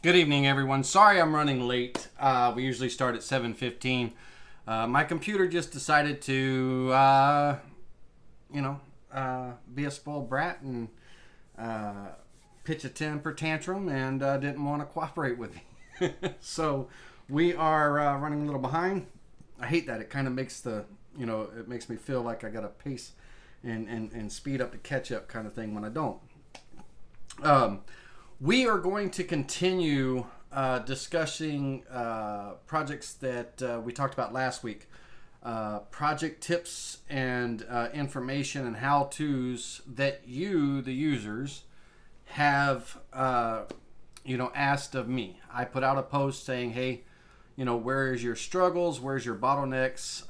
Good evening, everyone. Sorry I'm running late. We usually start at 7:15. My computer just decided to, be a spoiled brat and pitch a temper tantrum and didn't want to cooperate with me. So we are running a little behind. I hate that. It kind of makes it makes me feel like I got to pace and speed up to catch up kind of thing when I don't. We are going to continue discussing projects that we talked about last week. Project tips and information and how-tos that you, the users, have asked of me. I put out a post saying, hey, where's your struggles? Where's your bottlenecks?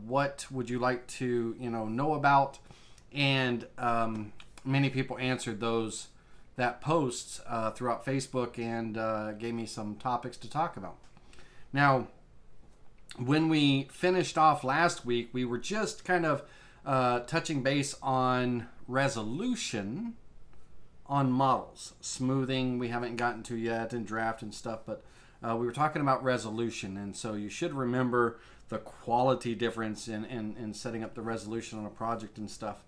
What would you like to, know about? And many people answered that post throughout Facebook and gave me some topics to talk about. Now, when we finished off last week, we were just kind of touching base on resolution on models. Smoothing we haven't gotten to yet, and draft and stuff, but we were talking about resolution, and so you should remember the quality difference in setting up the resolution on a project and stuff.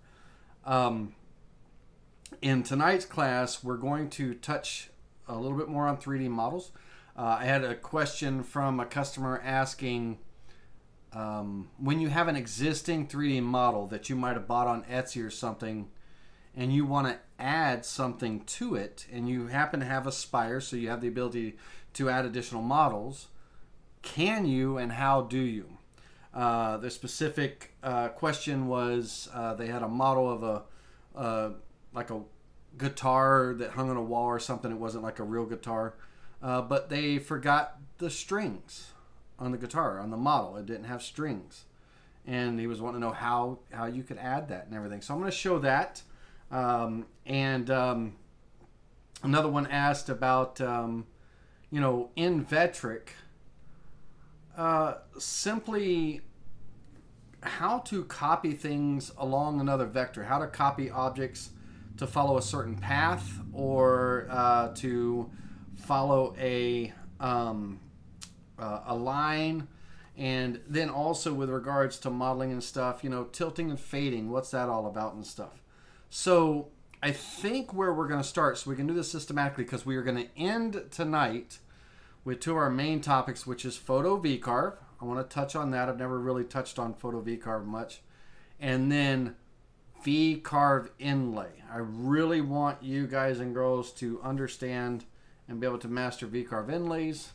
In tonight's class, we're going to touch a little bit more on 3D models. I had a question from a customer asking, when you have an existing 3D model that you might have bought on Etsy or something, and you want to add something to it, and you happen to have a spire, so you have the ability to add additional models, can you and how do you? The specific question was they had a model of like a guitar that hung on a wall or something. It wasn't like a real guitar, but they forgot the strings on the guitar, on the model. It didn't have strings, and he was wanting to know how you could add that and everything. So I'm going to show that. Another one asked about in Vectric, simply how to copy things along another vector, how to copy objects to follow a certain path, or to follow a line. And then also with regards to modeling and stuff, tilting and fading, what's that all about and stuff. So I think where we're going to start, so we can do this systematically, because we are going to end tonight with two of our main topics, which is photo VCarve. I want to touch on that. I've never really touched on photo VCarve much. And then VCarve Inlay. I really want you guys and girls to understand and be able to master VCarve Inlays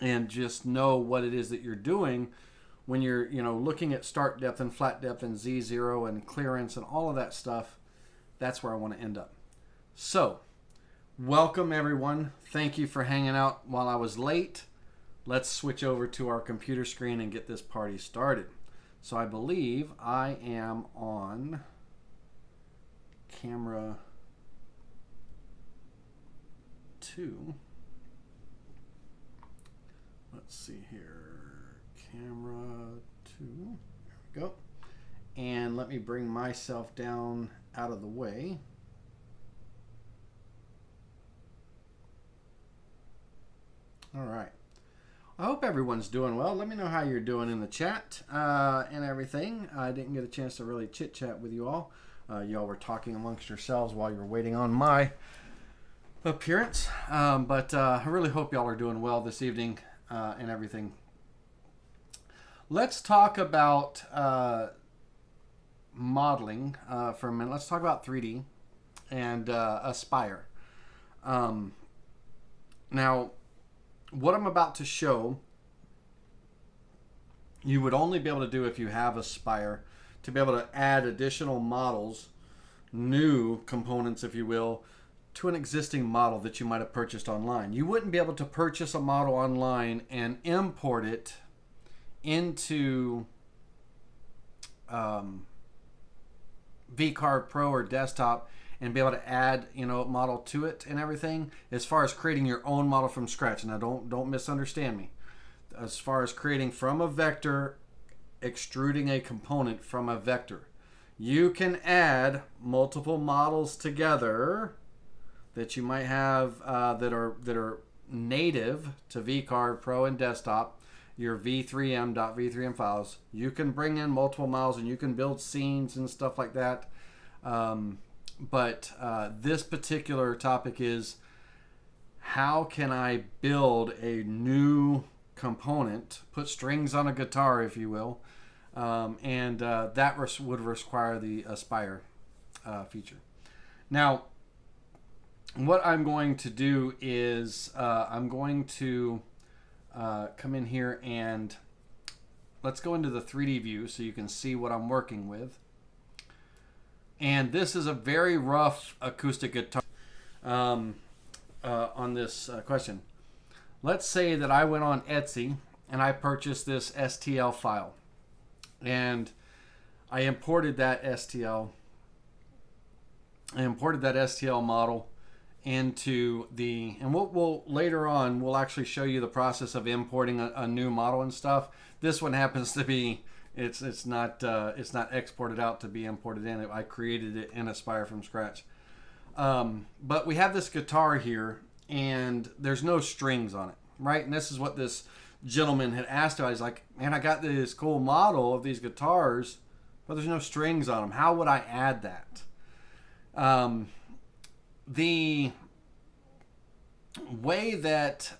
and just know what it is that you're doing when you're looking at start depth and flat depth and Z0 and clearance and all of that stuff. That's where I want to end up. So welcome everyone. Thank you for hanging out while I was late. Let's switch over to our computer screen and get this party started. So I believe I am on camera 2. Let's see here. Camera 2. There we go. And let me bring myself down out of the way. All right. I hope everyone's doing well. Let me know how you're doing in the chat and everything. I didn't get a chance to really chit-chat with you all. Y'all were talking amongst yourselves while you were waiting on my appearance. But I really hope y'all are doing well this evening and everything. Let's talk about modeling for a minute. Let's talk about 3D and Aspire. Now, what I'm about to show, you would only be able to do if you have Aspire, to be able to add additional models, new components, if you will, to an existing model that you might have purchased online. You wouldn't be able to purchase a model online and import it into VCarve Pro or desktop and be able to add, a model to it and everything, as far as creating your own model from scratch. Now, don't misunderstand me. As far as creating from a vector, extruding a component from a vector, you can add multiple models together that you might have that are native to VCarve Pro and Desktop, your v3m.v3m files. You can bring in multiple models and you can build scenes and stuff like that. But this particular topic is, how can I build a new component, put strings on a guitar, if you will, and that would require the Aspire feature. Now, what I'm going to do is I'm going to come in here and let's go into the 3D view so you can see what I'm working with. And this is a very rough acoustic guitar on this question. Let's say that I went on Etsy and I purchased this STL file, and I imported that STL model into the, and we'll later on we'll actually show you the process of importing a new model and stuff. This one happens to be, it's not exported out to be imported in. I created it in Aspire from scratch. But we have this guitar here and there's no strings on it, right? And this is what this gentleman had asked about. He's like, man, I got this cool model of these guitars, but there's no strings on them. How would I add that? The way that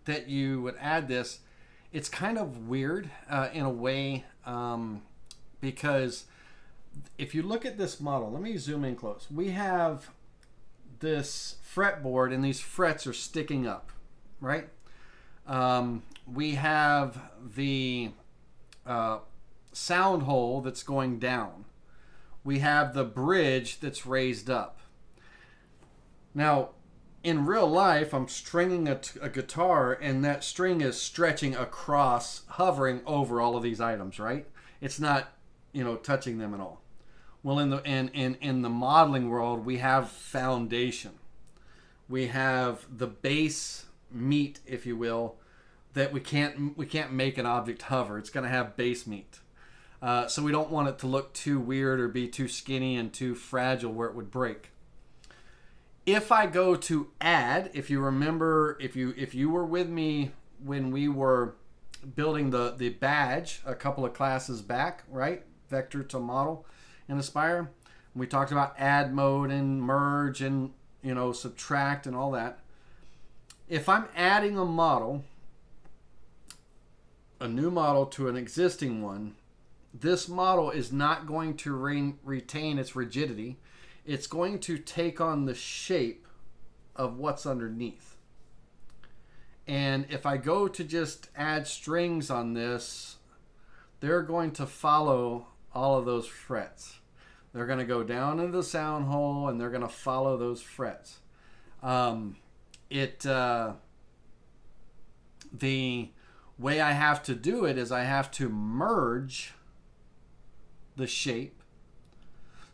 that you would add this, it's kind of weird in a way, because if you look at this model, let me zoom in close. We have this fretboard and these frets are sticking up, right? We have the sound hole that's going down. We have the bridge that's raised up. Now, in real life, I'm stringing a guitar and that string is stretching across, hovering over all of these items, right? It's not, touching them at all. Well, in the modeling world, we have foundation. We have the base meat, if you will, that we can't make an object hover. It's going to have base meat. So we don't want it to look too weird or be too skinny and too fragile where it would break. If I go to add, if you remember, if you were with me when we were building the badge a couple of classes back, right? Vector to model in Aspire. We talked about add mode and merge and subtract and all that. If I'm adding a new model to an existing one, this model is not going to retain its rigidity. It's going to take on the shape of what's underneath. And if I go to just add strings on this, they're going to follow all of those frets. They're going to go down into the sound hole and they're going to follow those frets. The way I have to do it is I have to merge the shape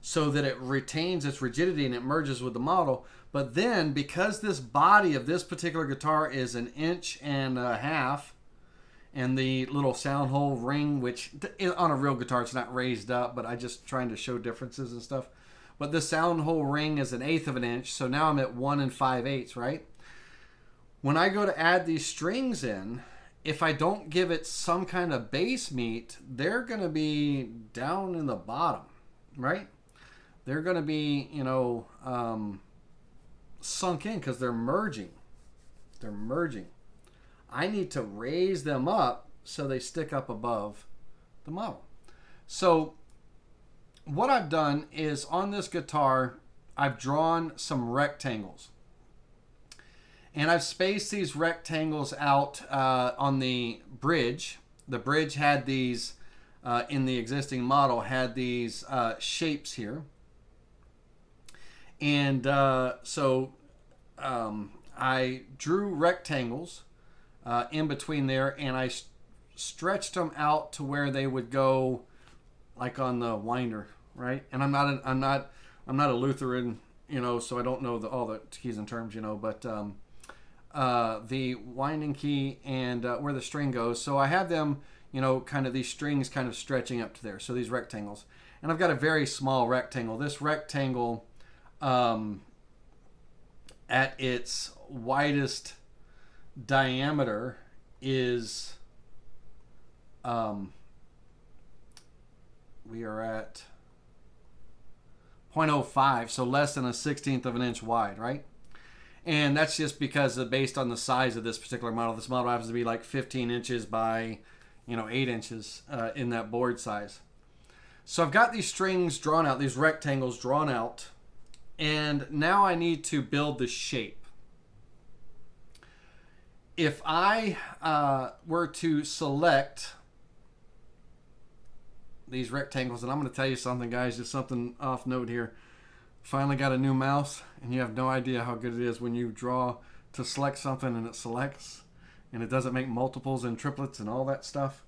so that it retains its rigidity and it merges with the model. But then, because this body of this particular guitar is 1.5 inches, and the little sound hole ring, which on a real guitar it's not raised up, but I just trying to show differences and stuff. But the sound hole ring is 1/8 inch, so now I'm at 1 5/8, right? When I go to add these strings in, if I don't give it some kind of base meat, they're going to be down in the bottom, right? They're going to be, sunk in because they're merging. They're merging. I need to raise them up so they stick up above the model. So what I've done is on this guitar, I've drawn some rectangles. And I've spaced these rectangles out on the bridge. The bridge had these, in the existing model, had these shapes here. And so I drew rectangles in between there, and I stretched them out to where they would go, like on the winder, right? And I'm not a Lutheran, so I don't know all the keys and terms, but the winding key and where the string goes. So I have them, kind of these strings kind of stretching up to there. So these rectangles, and I've got a very small rectangle. This rectangle at its widest diameter is we are at 0.05, so less than a 1/16 of an inch wide, right? And that's just because based on the size of this particular model. This model happens to be like 15 inches by 8 inches in that board size. So I've got these strings drawn out, these rectangles drawn out, and now I need to build the shape. If I were to select these rectangles, and I'm going to tell you something, guys, just something off note here. Finally got a new mouse, and you have no idea how good it is when you draw to select something and it selects and it doesn't make multiples and triplets and all that stuff.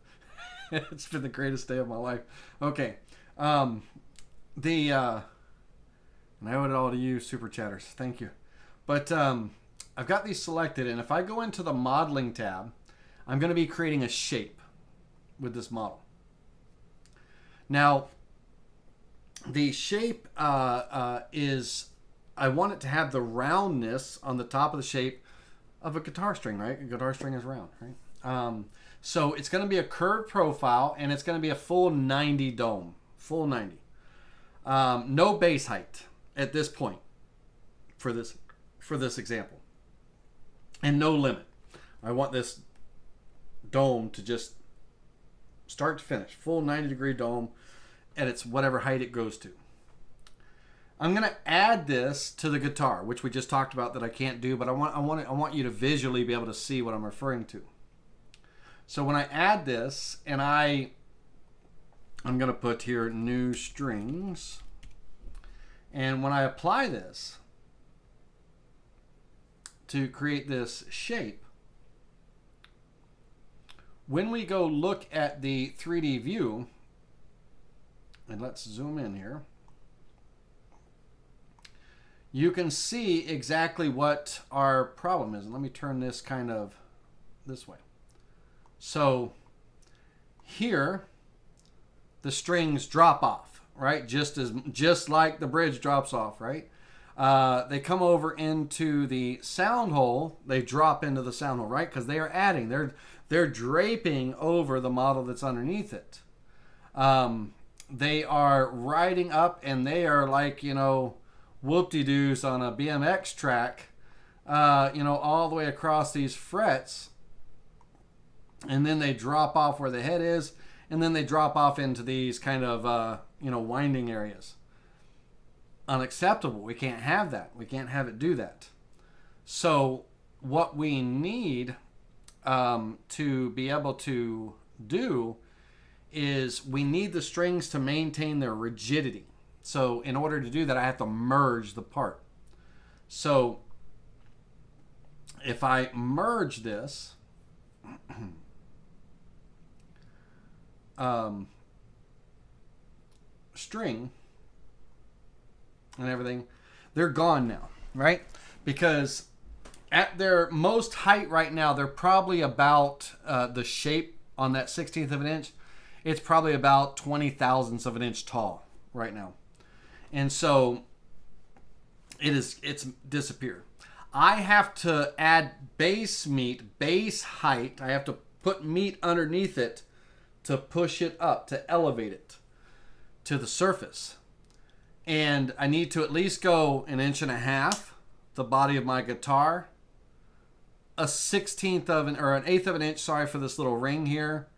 It's been the greatest day of my life. Okay. And I owe it all to you, super chatters. Thank you. But I've got these selected, and if I go into the modeling tab, I'm going to be creating a shape with this model. Now, the shape is, I want it to have the roundness on the top of the shape of a guitar string, right? A guitar string is round, right? So it's going to be a curved profile, and it's going to be a full 90 dome, full 90. No base height at this point for this example, and no limit. I want this dome to just start to finish, full 90-degree dome at its whatever height it goes to. I'm going to add this to the guitar, which we just talked about that I can't do, but I want you to visually be able to see what I'm referring to. So when I add this, and I'm going to put here new strings, and when I apply this to create this shape, when we go look at the 3D view, and let's zoom in here, you can see exactly what our problem is. And let me turn this kind of this way. So here, the strings drop off, right? Just like the bridge drops off, right? They come over into the sound hole. They drop into the sound hole, right? Because they are adding. They're draping over the model that's underneath it. They are riding up, and they are like, whoop-de-doos on a BMX track, all the way across these frets. And then they drop off where the head is, and then they drop off into these kind of, winding areas. Unacceptable. We can't have that. We can't have it do that. So what we need to be able to do is we need the strings to maintain their rigidity. So in order to do that, I have to merge the part. So if I merge this, string and everything, they're gone now, right? Because at their most height right now, they're probably about the shape on that 1/16 of an inch. It's probably about 20 thousandths of an inch tall right now. And so it's disappeared. I have to add base height. I have to put meat underneath it to push it up, to elevate it to the surface. And I need to at least go 1.5 inches, the body of my guitar, a 1/16 of an eighth of an inch, sorry, for this little ring here,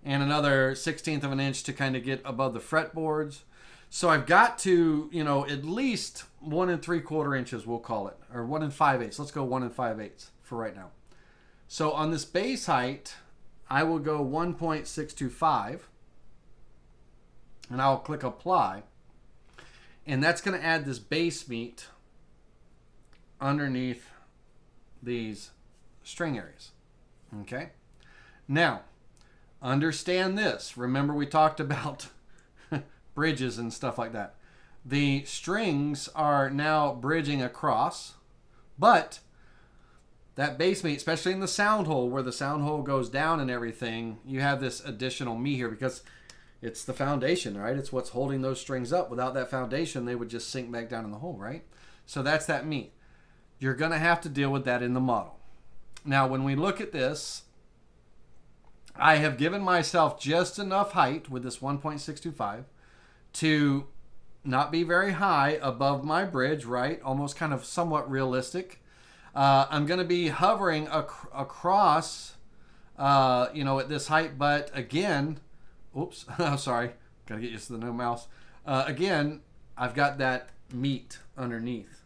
and another 1/16 of an inch to kind of get above the fretboards. So I've got to, at least 1 3/4 inches, we'll call it, or 1 5/8. Let's go 1 5/8 for right now. So on this base height, I will go 1.625, and I'll click apply, and that's going to add this base meat underneath these string areas. Okay. Now, understand this. Remember, we talked about bridges and stuff like that. The strings are now bridging across, but that base meat, especially in the sound hole, where the sound hole goes down and everything, you have this additional meat here because It's the foundation, right? It's what's holding those strings up. Without that foundation, they would just sink back down in the hole, right? So that's that meat. You're going to have to deal with that in the model. Now, when we look at this, I have given myself just enough height with this 1.625 to not be very high above my bridge, right? Almost kind of somewhat realistic. I'm going to be hovering across, at this height, but again, oops, I'm sorry, got to get used to the new mouse. Again, I've got that meat underneath,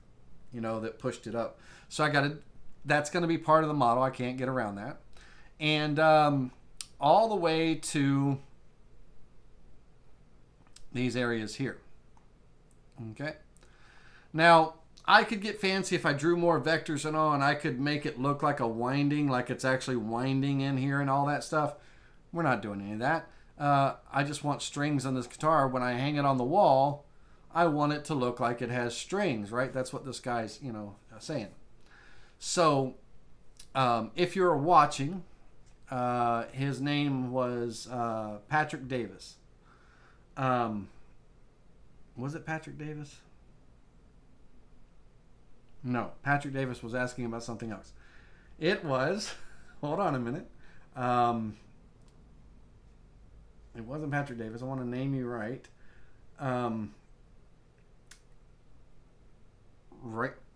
that pushed it up. So that's going to be part of the model. I can't get around that. And all the way to these areas here. Okay. Now, I could get fancy if I drew more vectors and all, and I could make it look like a winding, like it's actually winding in here and all that stuff. We're not doing any of that. I just want strings on this guitar. When I hang it on the wall, I want it to look like it has strings, right? That's what this guy's, saying. So, if you're watching, his name was Patrick Davis. Was it Patrick Davis? No, Patrick Davis was asking about something else. It was, hold on a minute. It wasn't Patrick Davis. I want to name you right.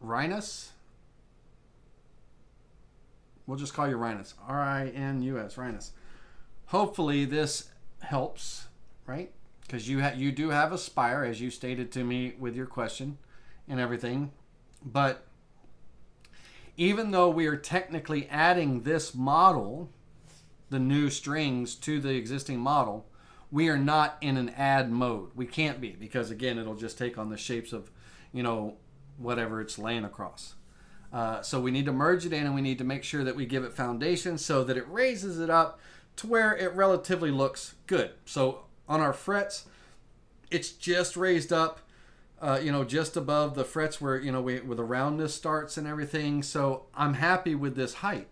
Rhinus? We'll just call you Rhinus. R-I-N-U-S, Rhinus. Hopefully this helps, right? Because you do have a spire, as you stated to me with your question and everything. But even though we are technically adding this model, the new strings, to the existing model, we are not in an add mode. We can't be, because again, it'll just take on the shapes of, whatever it's laying across. So we need to merge it in, and we need to make sure that we give it foundation so that it raises it up to where it relatively looks good. So on our frets, it's just raised up, just above the frets where, where the roundness starts and everything. So I'm happy with this height.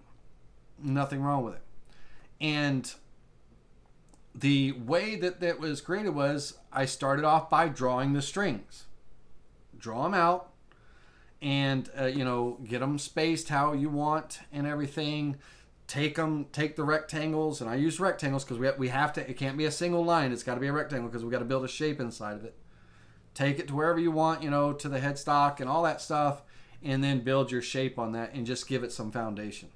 Nothing wrong with it. And the way that was created was I started off by drawing the strings. Draw them out and, get them spaced how you want and everything. Take the rectangles, and I use rectangles because we have to, it can't be a single line. It's got to be a rectangle because we got to build a shape inside of it. Take it to wherever you want, to the headstock and all that stuff, and then build your shape on that and just give it some foundation.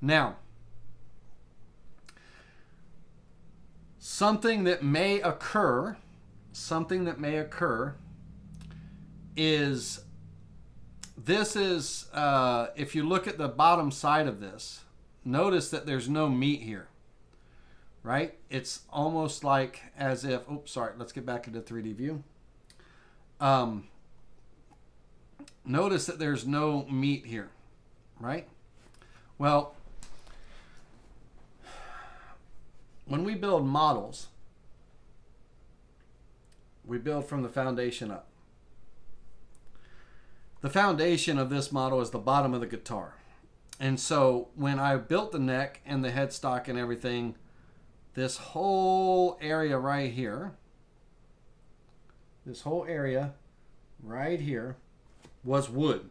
Now, something that may occur is this is, if you look at the bottom side of this, notice that there's no meat here, right? It's almost like as if, oops, sorry, let's get back into 3D view. Notice that there's no meat here, right? Well, when we build models, we build from the foundation up. The foundation of this model is the bottom of the guitar. And so when I built the neck and the headstock and everything, this whole area right here, was wood,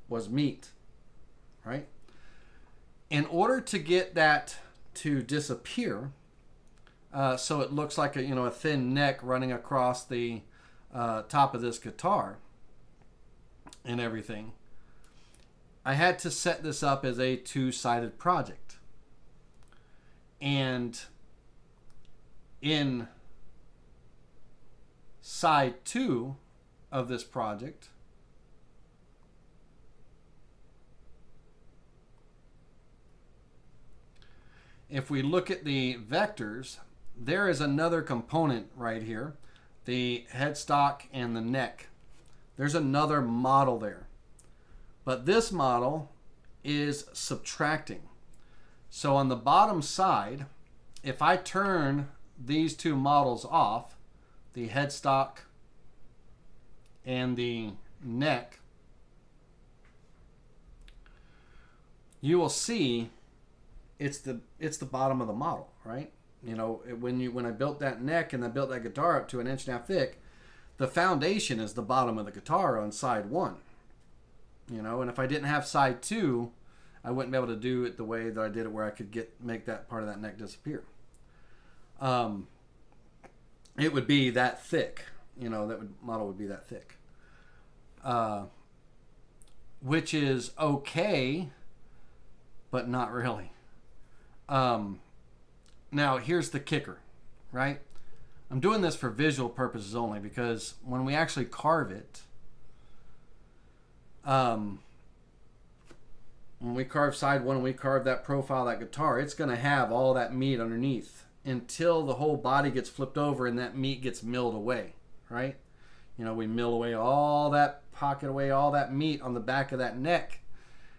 was meat, right? In order to get that to disappear, so it looks like a thin neck running across the top of this guitar and everything, I had to set this up as a two-sided project. And in side 2 of this project, if we look at the vectors, there is another component right here, the headstock and the neck. There's another model there. But this model is subtracting. So on the bottom side, if I turn these two models off, the headstock and the neck, you will see it's the bottom of the model, right? You know, when I built that neck and I built that guitar up to 1.5 inches thick, the foundation is the bottom of the guitar on side 1. You know, and if I didn't have side 2, I wouldn't be able to do it the way that I did it, where I could make that part of that neck disappear. It would be that thick. You know, model would be that thick. Which is okay, but not really. Now, here's the kicker, right? I'm doing this for visual purposes only, because when we actually carve it, when we carve side 1 and we carve that profile, that guitar, it's going to have all that meat underneath until the whole body gets flipped over and that meat gets milled away, right? You know, we mill away all that, pocket away all that meat on the back of that neck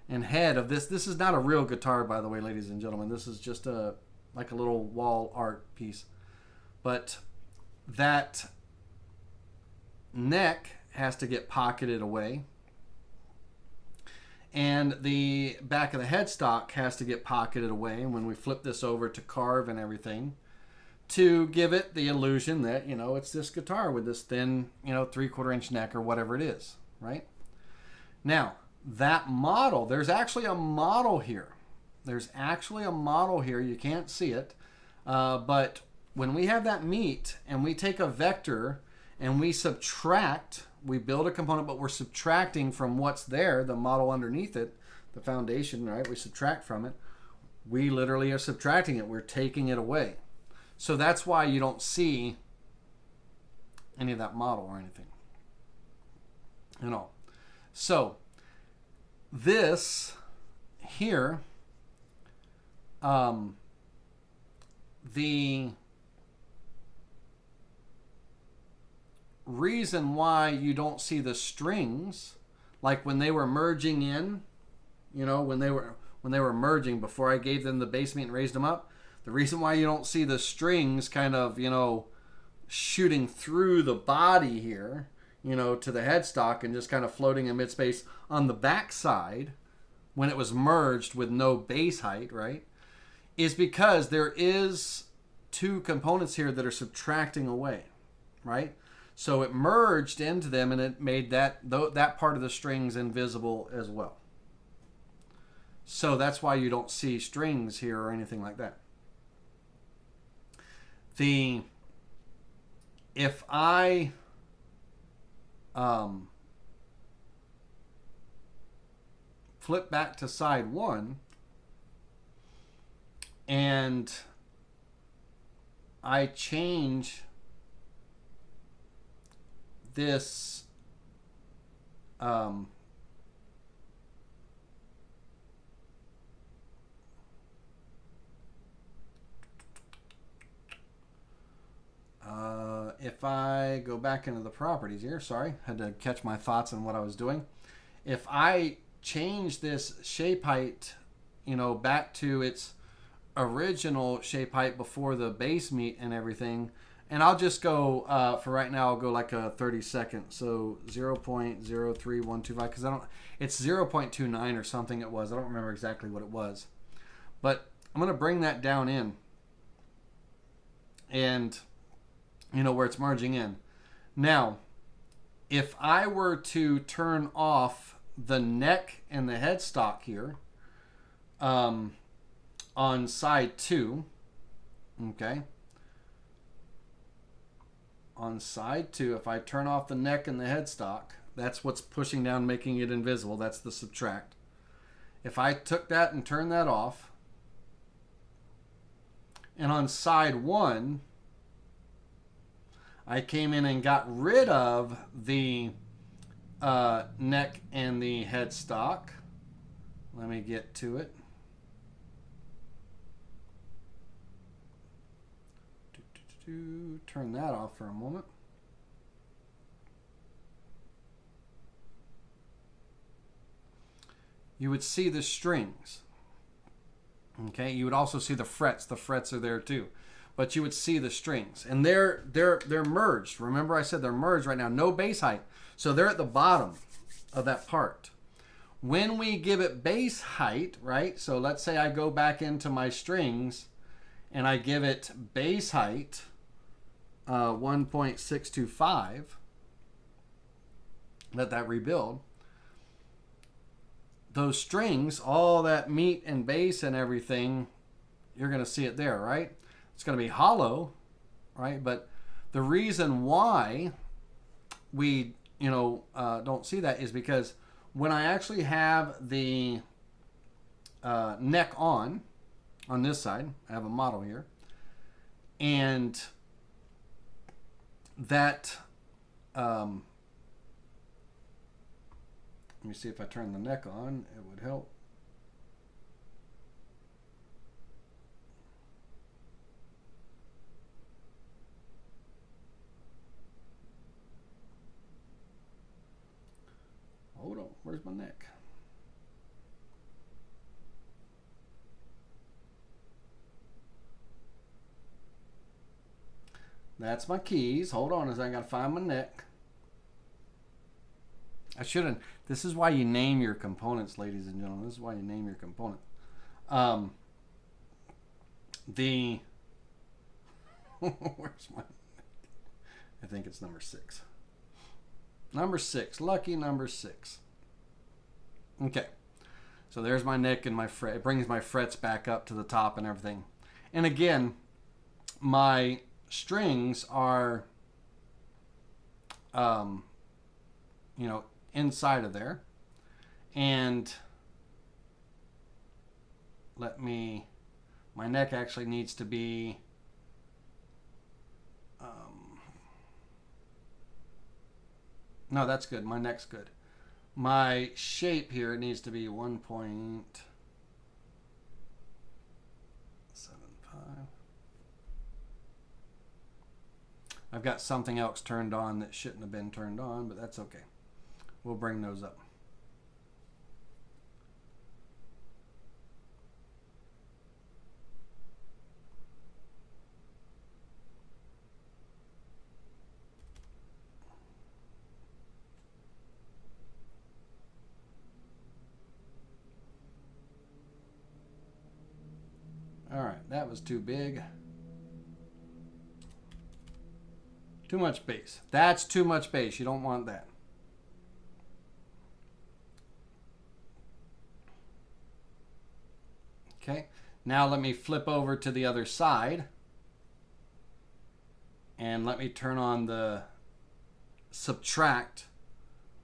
and head of this. This is not a real guitar, by the way, ladies and gentlemen. This is just like a little wall art piece. But that neck has to get pocketed away. And the back of the headstock has to get pocketed away. And when we flip this over to carve and everything, to give it the illusion that, you know, it's this guitar with this thin, you know, 3/4 inch neck or whatever it is, right? Now, that model, there's actually a model here. There's actually a model here. You can't see it. But when we have that meat and we take a vector and we subtract, we build a component, but we're subtracting from what's there, the model underneath it, the foundation, right? We subtract from it. We literally are subtracting it. We're taking it away. So that's why you don't see any of that model or anything. You know. So this here, the reason why you don't see the strings, like when they were merging in, you know, when they were merging before I gave them the base meat and raised them up, the reason why you don't see the strings kind of, you know, shooting through the body here, you know, to the headstock and just kind of floating in mid-space on the back side when it was merged with no base height, right, is because there is 2 components here that are subtracting away, right? So it merged into them and it made that part of the strings invisible as well. So that's why you don't see strings here or anything like that. If I flip back to side 1 and I change this if I go back into the properties here, sorry, had to catch my thoughts on what I was doing. If I change this shape height, you know, back to its original shape height before the base meat and everything, and I'll just go, for right now, I'll go like a 30-second, so 0.03125, because it's 0.29 or something it was. I don't remember exactly what it was. But I'm going to bring that down in, and, you know, where it's merging in. Now, if I were to turn off the neck and the headstock here, on side 2, okay, on side 2, if I turn off the neck and the headstock, that's what's pushing down, making it invisible. That's the subtract. If I took that and turned that off, and on side 1, I came in and got rid of the neck and the headstock. Let me get to it. Turn that off for a moment. You would see the strings. Okay, you would also see the frets. The frets are there too, but you would see the strings, and they're merged. Remember, I said they're merged right now. No base height, so they're at the bottom of that part. When we give it base height, right? So let's say I go back into my strings, and I give it base height 1.625, let that rebuild, those strings, all that meat and base and everything, you're going to see it there, right? It's going to be hollow, right? But the reason why we, don't see that is because when I actually have the neck on this side, I have a model here, and that, let me see if I turn the neck on, it would help. Hold on, where's my neck? That's my keys. Hold on, as I gotta find my neck. I shouldn't. This is why you name your components, ladies and gentlemen. This is why you name your component. Where's my? I think it's number 6. Number 6, lucky number 6. Okay, so there's my neck and my fret. It brings my frets back up to the top and everything. And again, my strings are, inside of there. And my neck actually needs to be, no, that's good. My neck's good. My shape here needs to be 1.75. I've got something else turned on that shouldn't have been turned on, but that's okay. We'll bring those up. All right, that was too big. Too much base. That's too much base. You don't want that. Okay, now let me flip over to the other side and let me turn on the subtract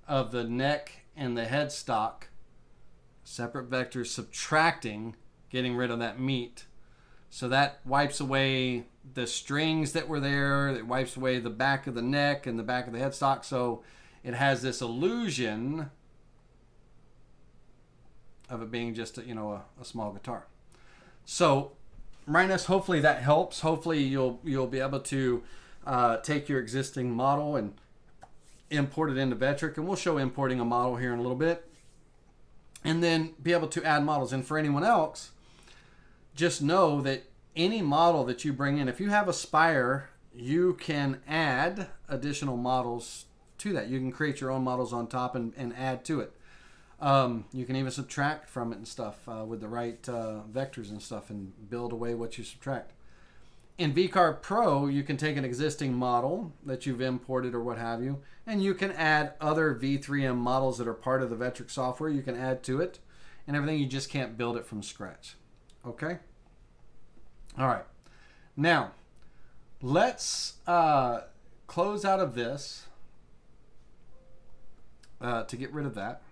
of the neck and the headstock. Separate vectors subtracting, getting rid of that meat. So that wipes away the strings that were there. It wipes away the back of the neck and the back of the headstock. So it has this illusion of it being just a small guitar. So, Rhinus, hopefully that helps. Hopefully you'll be able to take your existing model and import it into Vectric, and we'll show importing a model here in a little bit, and then be able to add models. And for anyone else, just know that any model that you bring in, if you have a spire, you can add additional models to that. You can create your own models on top and add to it. You can even subtract from it and stuff with the right vectors and stuff and build away what you subtract. In VCarve Pro, you can take an existing model that you've imported or what have you, and you can add other V3M models that are part of the Vectric software. You can add to it and everything. You just can't build it from scratch. Okay? All right. Now, let's close out of this to get rid of that.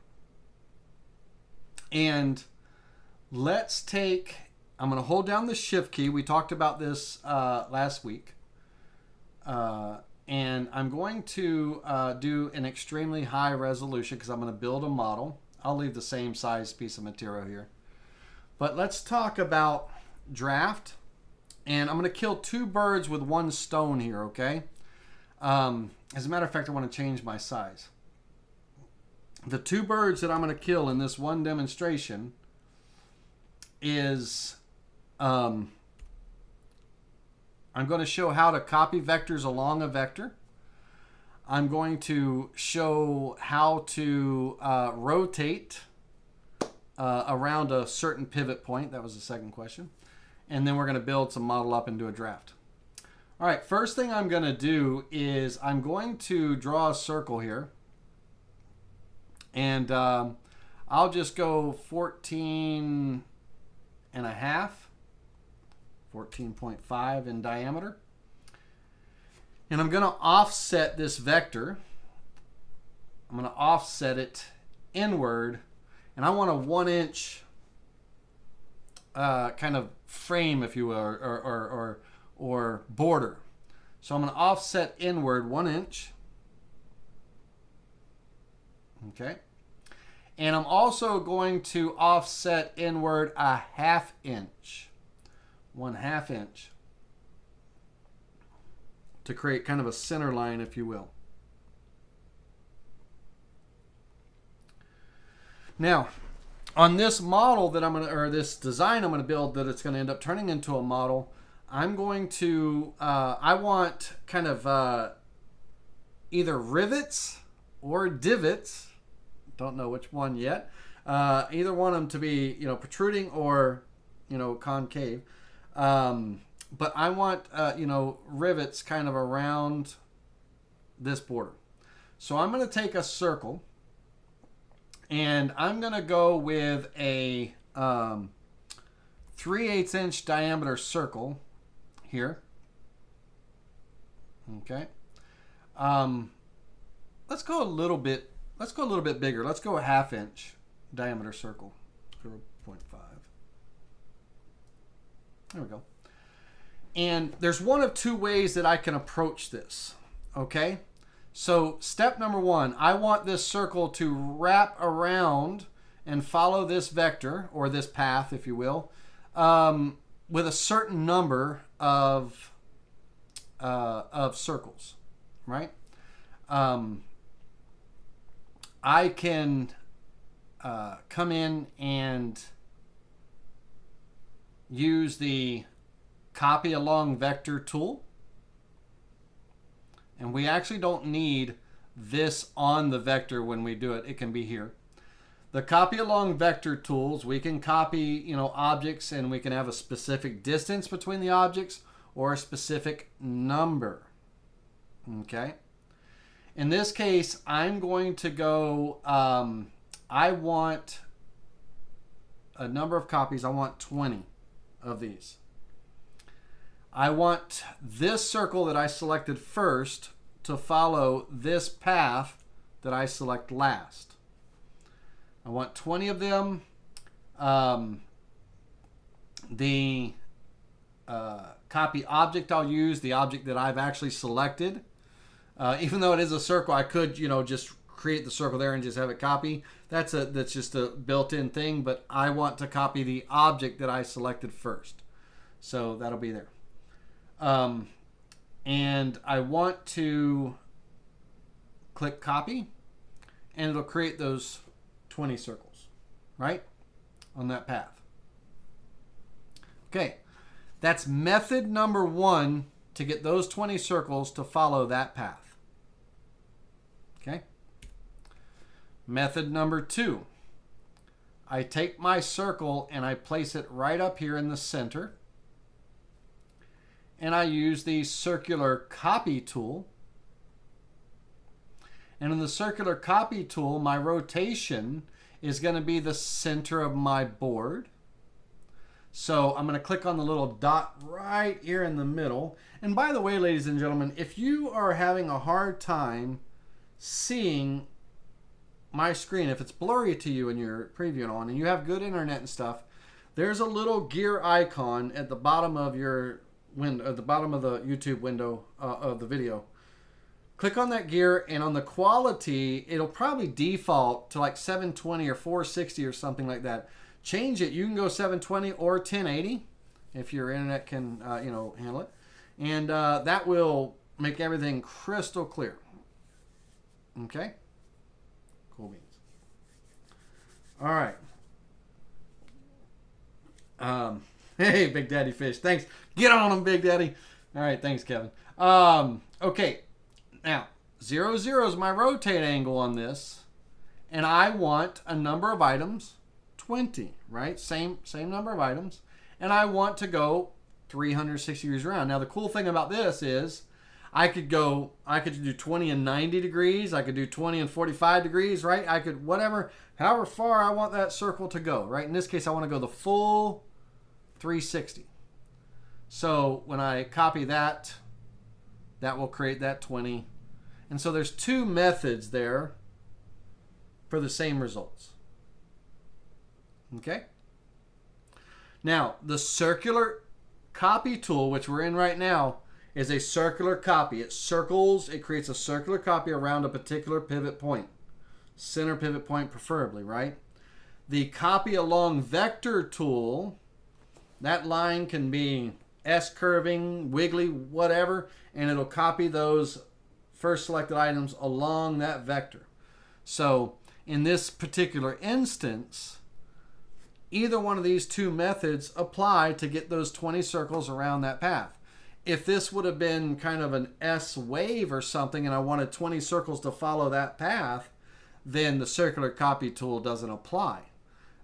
And let's take, I'm going to hold down the shift key. We talked about this last week. And I'm going to do an extremely high resolution because I'm going to build a model. I'll leave the same size piece of material here. But let's talk about draft. And I'm going to kill 2 birds with 1 stone here, okay? As a matter of fact, I want to change my size. The 2 birds that I'm going to kill in this one demonstration is I'm going to show how to copy vectors along a vector. I'm going to show how to rotate around a certain pivot point. That was the second question. and then we're going to build some model up and do a draft. All right, first thing I'm going to do is I'm going to draw a circle here, and I'll just go 14 and a half, 14.5 in diameter. And I'm going to offset this vector. I'm going to offset it inward, and I want a 1 inch kind of frame, if you will, or border. So I'm going to offset inward 1 inch. Okay. And I'm also going to offset inward a 1/2 inch. 1/2 inch. To create kind of a center line, if you will. Now, on this model that I'm going to, or this design I'm going to build that it's going to end up turning into a model, I'm going to, I want kind of either rivets or divots. Don't know which one yet. Either want them to be, protruding or, concave. But I want, rivets kind of around this border. So I'm going to take a circle, and I'm going to go with a 3/8 inch diameter circle here. Okay. Let's go a little bit bigger. Let's go a 1/2 inch diameter circle. 0.5. There we go. And there's one of two ways that I can approach this. Okay. So step number 1, I want this circle to wrap around and follow this vector, or this path, if you will, with a certain number of circles, right? I can come in and use the copy along vector tool. And we actually don't need this on the vector when we do it. It can be here. The copy along vector tools, we can copy, objects, and we can have a specific distance between the objects or a specific number. Okay. In this case, I'm going to go, I want a number of copies. I want 20 of these. I want this circle that I selected first to follow this path that I select last. I want 20 of them. The copy object I'll use, the object that I've actually selected. Even though it is a circle, I could, just create the circle there and just have it copy. That's just a built-in thing, but I want to copy the object that I selected first. So that'll be there. And I want to click copy, and it'll create those 20 circles, right? On that path. Okay, that's method number 1 to get those 20 circles to follow that path. Okay. Method number 2. I take my circle and I place it right up here in the center. And I use the circular copy tool. And in the circular copy tool, my rotation is going to be the center of my board. So I'm going to click on the little dot right here in the middle. And by the way, ladies and gentlemen, if you are having a hard time seeing my screen, if it's blurry to you and you're previewing on and you have good internet and stuff, there's a little gear icon at the bottom of your window, at the bottom of the YouTube window of the video. Click on that gear, and on the quality, it'll probably default to like 720 or 460 or something like that. Change it. You can go 720 or 1080 if your internet can, handle it, and that will make everything crystal clear. Okay. Cool beans. All right. Hey, Big Daddy Fish. Thanks. Get on them, Big Daddy. All right. Thanks, Kevin. Okay. Now, 0, 0 is my rotate angle on this, and I want a number of items, 20, right? Same number of items, and I want to go 360 degrees around. Now the cool thing about this is I could do 20 and 90 degrees. I could do 20 and 45 degrees, right? I could, however far I want that circle to go, right? In this case, I want to go the full 360. So when I copy that, that will create that 20. And so there's two methods there for the same results. Okay? Now, the circular copy tool, which we're in right now, is a circular copy. It circles, it creates a circular copy around a particular pivot point. Center pivot point preferably, right? The copy along vector tool, that line can be S-curving, wiggly, whatever, and it'll copy those first selected items along that vector. So in this particular instance, either one of these two methods apply to get those 20 circles around that path. If this would have been kind of an S wave or something and I wanted 20 circles to follow that path, then the circular copy tool doesn't apply.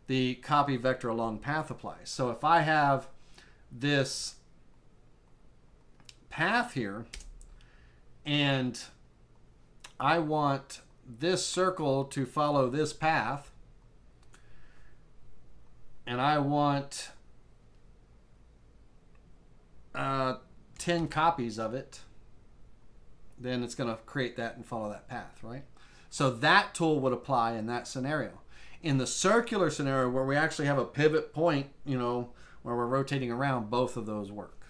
The copy vector along path applies. So if I have this path here and I want this circle to follow this path, and I want 10 copies of it, then it's going to create that and follow that path, right? So that tool would apply in that scenario. In the circular scenario where we actually have a pivot point, you know, where we're rotating around, both of those work.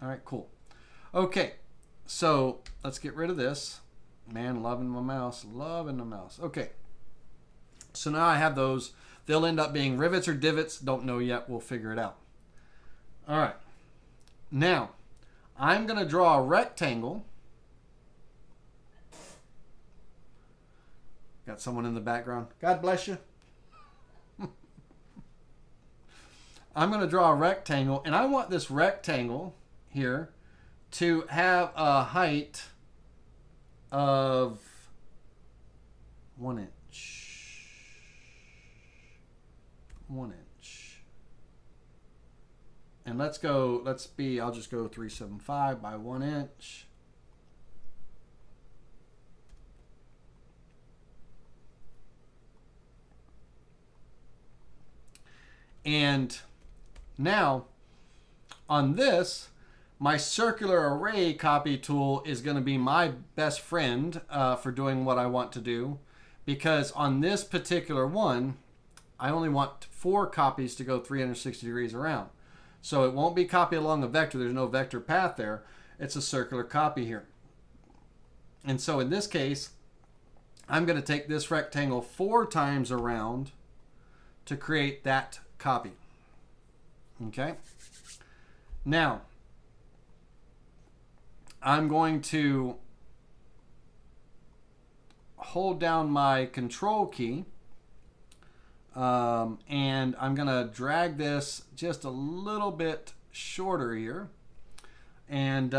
All right, cool. Okay, so let's get rid of this. Man, loving my mouse, loving the mouse. Okay, so now I have those. They'll end up being rivets or divots. Don't know yet. We'll figure it out. All right. Now, I'm going to draw a rectangle. Got someone in the background. God bless you. I'm going to draw a rectangle, and I want this rectangle here to have a height of 1 inch. 1 inch. And I'll just go 375 by 1 inch. And now on this, my circular array copy tool is going to be my best friend for doing what I want to do, because on this particular one, I only want 4 copies to go 360 degrees around. So it won't be copied along a vector. There's no vector path there. It's a circular copy here. And so in this case, I'm going to take this rectangle 4 times around to create that copy. Okay. Now, I'm going to hold down my control key and I'm going to drag this just a little bit shorter here. And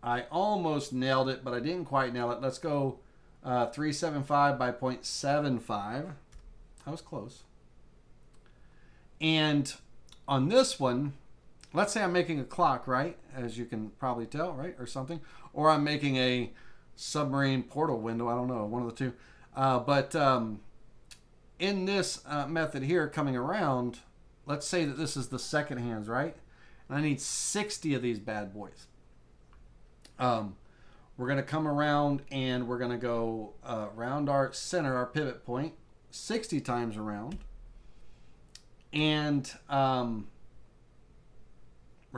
I almost nailed it, but I didn't quite nail it. Let's go 375 by 0.75. I was close. And on this one, let's say I'm making a clock, right? As you can probably tell, right? Or something. Or I'm making a submarine portal window. I don't know. One of the two. But in this method here, coming around, let's say that this is the second hands, right? And I need 60 of these bad boys. We're going to come around and we're going to go around our center, our pivot point, 60 times around. And we're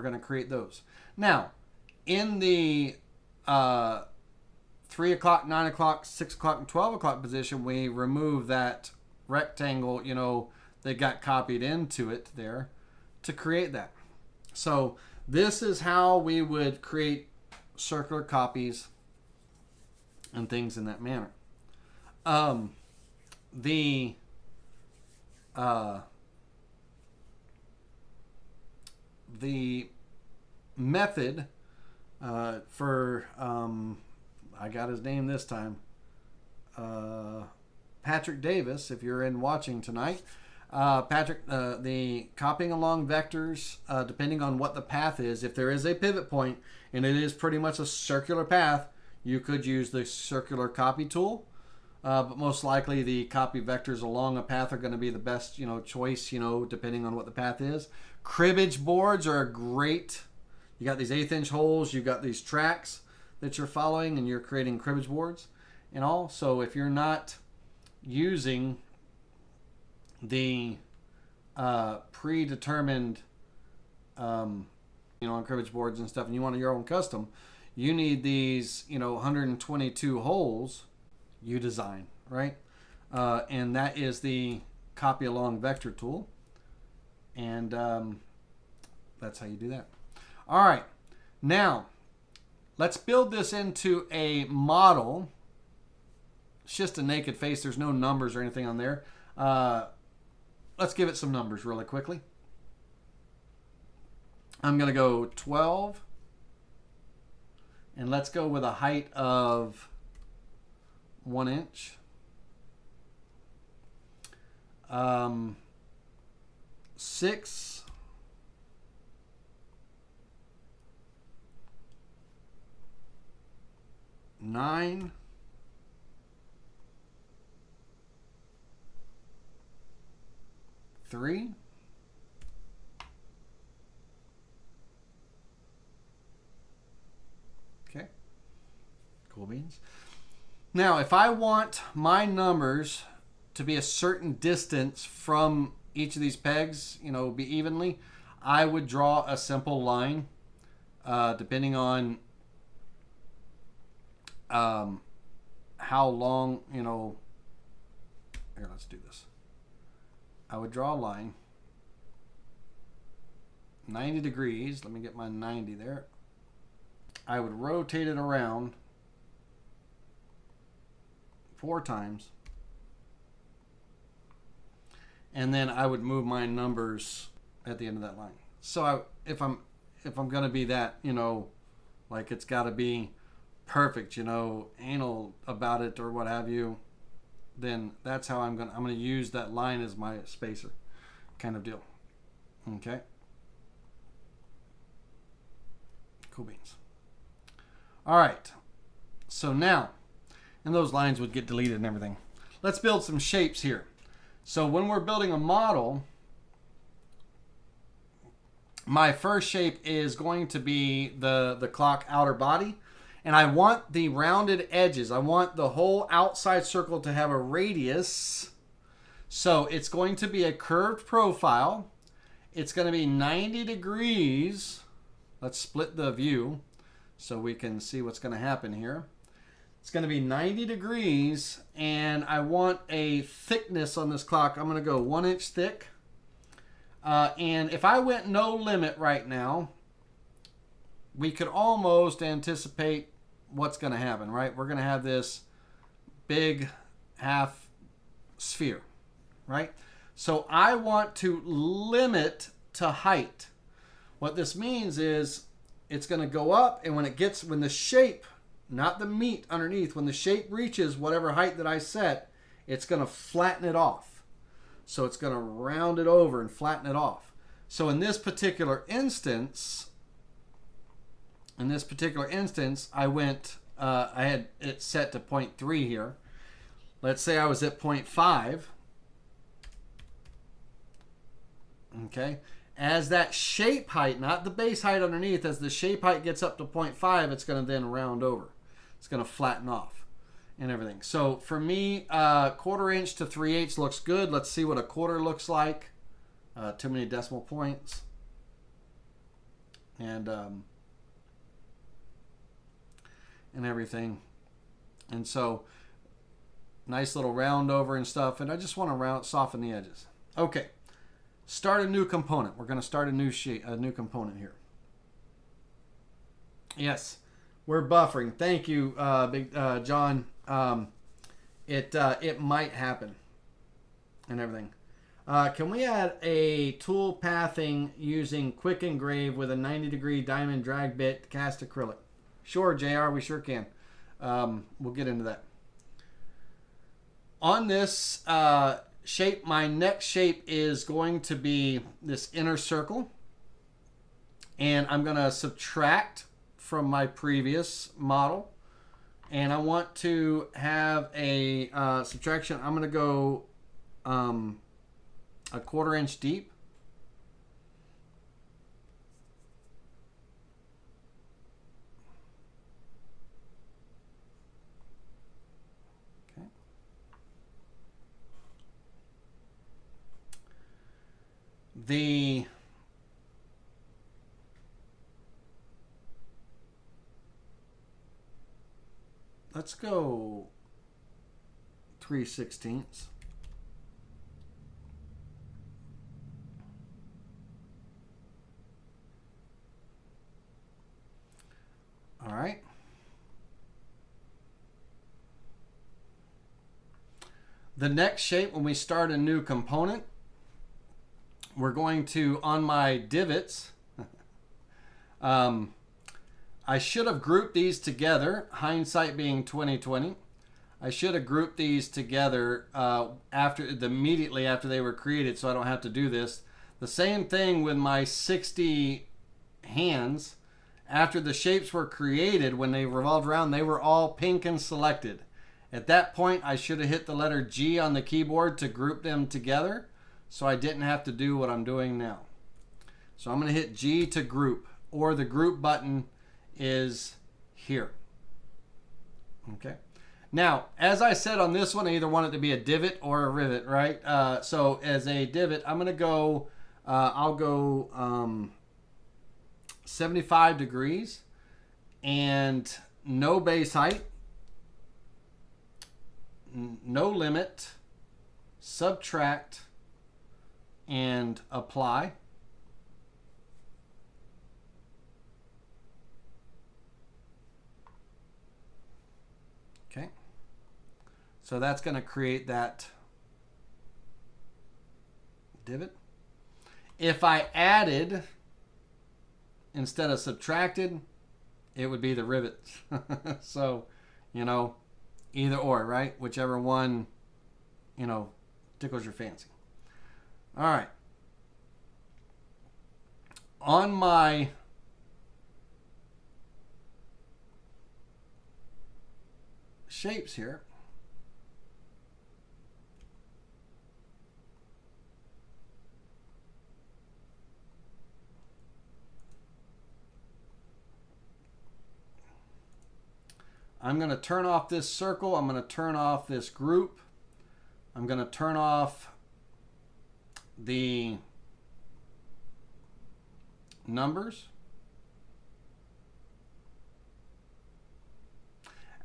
going to create those. Now, in the 3 o'clock, 9 o'clock, 6 o'clock, and 12 o'clock position, we remove that rectangle, you know, that got copied into it there to create that. So this is how we would create circular copies and things in that manner. The method for I got his name this time, Patrick Davis, if you're in watching tonight, Patrick, the copying along vectors, depending on what the path is, if there is a pivot point and it is pretty much a circular path, you could use the circular copy tool. But most likely the copy vectors along a path are going to be the best, choice, depending on what the path is. Cribbage boards are a great. You got these 1/8 inch holes, you've got these tracks that you're following, and you're creating cribbage boards and all. So if you're not using the predetermined, on cribbage boards and stuff, and you want your own custom, you need these, 122 holes you design, right? And that is the copy along vector tool. And that's how you do that. All right, now let's build this into a model. It's just a naked face. There's no numbers or anything on there. Let's give it some numbers really quickly. I'm going to go 12. And let's go with a height of 1 inch. 6. 9. 3. 'Kay. Cool beans. Now, if I want my numbers to be a certain distance from each of these pegs, be evenly, I would draw a simple line, depending on how long, here, let's do this. I would draw a line 90 degrees. Let me get my 90 there. I would rotate it around 4 times. And then I would move my numbers at the end of that line. So if I'm going to be that, like it's got to be perfect, anal about it or what have you, then that's how I'm going to use that line as my spacer kind of deal. Okay. Cool beans. All right. So now, and those lines would get deleted and everything. Let's build some shapes here. So when we're building a model, my first shape is going to be the clock outer body. And I want the rounded edges. I want the whole outside circle to have a radius. So it's going to be a curved profile. It's going to be 90 degrees. Let's split the view so we can see what's going to happen here. It's going to be 90 degrees, and I want a thickness on this clock. I'm going to go 1 inch thick. And if I went no limit right now, we could almost anticipate what's going to happen, right? We're going to have this big half sphere, right? So I want to limit to height. What this means is it's going to go up, and when the shape, not the meat underneath, when the shape reaches whatever height that I set, it's going to flatten it off. So it's going to round it over and flatten it off. So in this particular instance, I went, I had it set to 0.3 here. Let's say I was at 0.5. Okay. As that shape height, not the base height underneath, as the shape height gets up to 0.5, it's going to then round over. It's going to flatten off and everything. So for me, 1/4 inch to 3/8 looks good. Let's see what a quarter looks like. Too many decimal points. And everything. And so nice little round over and stuff. And I just want to soften the edges. Okay. Start a new component. We're going to start a new component here. Yes, we're buffering. Thank you, Big John. It might happen and everything. Can we add a tool pathing using quick engrave with a 90-degree diamond drag bit cast acrylic? Sure, JR, we sure can. We'll get into that. On this shape, my next shape is going to be this inner circle. And I'm going to subtract from my previous model. And I want to have a subtraction. I'm going to go a 1/4 inch deep. Okay. Let's go 3/16. All right. The next shape, when we start a new component, we're going to, on my divots, I should have grouped these together, hindsight being 20/20. I should have grouped these together immediately after they were created, so I don't have to do this. The same thing with my 60 hands. After the shapes were created, when they revolved around, they were all pink and selected. At that point, I should have hit the letter G on the keyboard to group them together, so I didn't have to do what I'm doing now. So I'm going to hit G to group, or the group button is here. Okay. Now, as I said on this one, I either want it to be a divot or a rivet, right? So as a divot, I'm going to go, I'll go 75 degrees and no base height, no limit, subtract, and apply. Okay, so that's going to create that divot. If I added instead of subtracted, it would be the rivet. So, you know, either or, right? Whichever one, you know, tickles your fancy. All right. On my shapes here, I'm going to turn off this circle. I'm going to turn off this group. I'm going to turn off the numbers.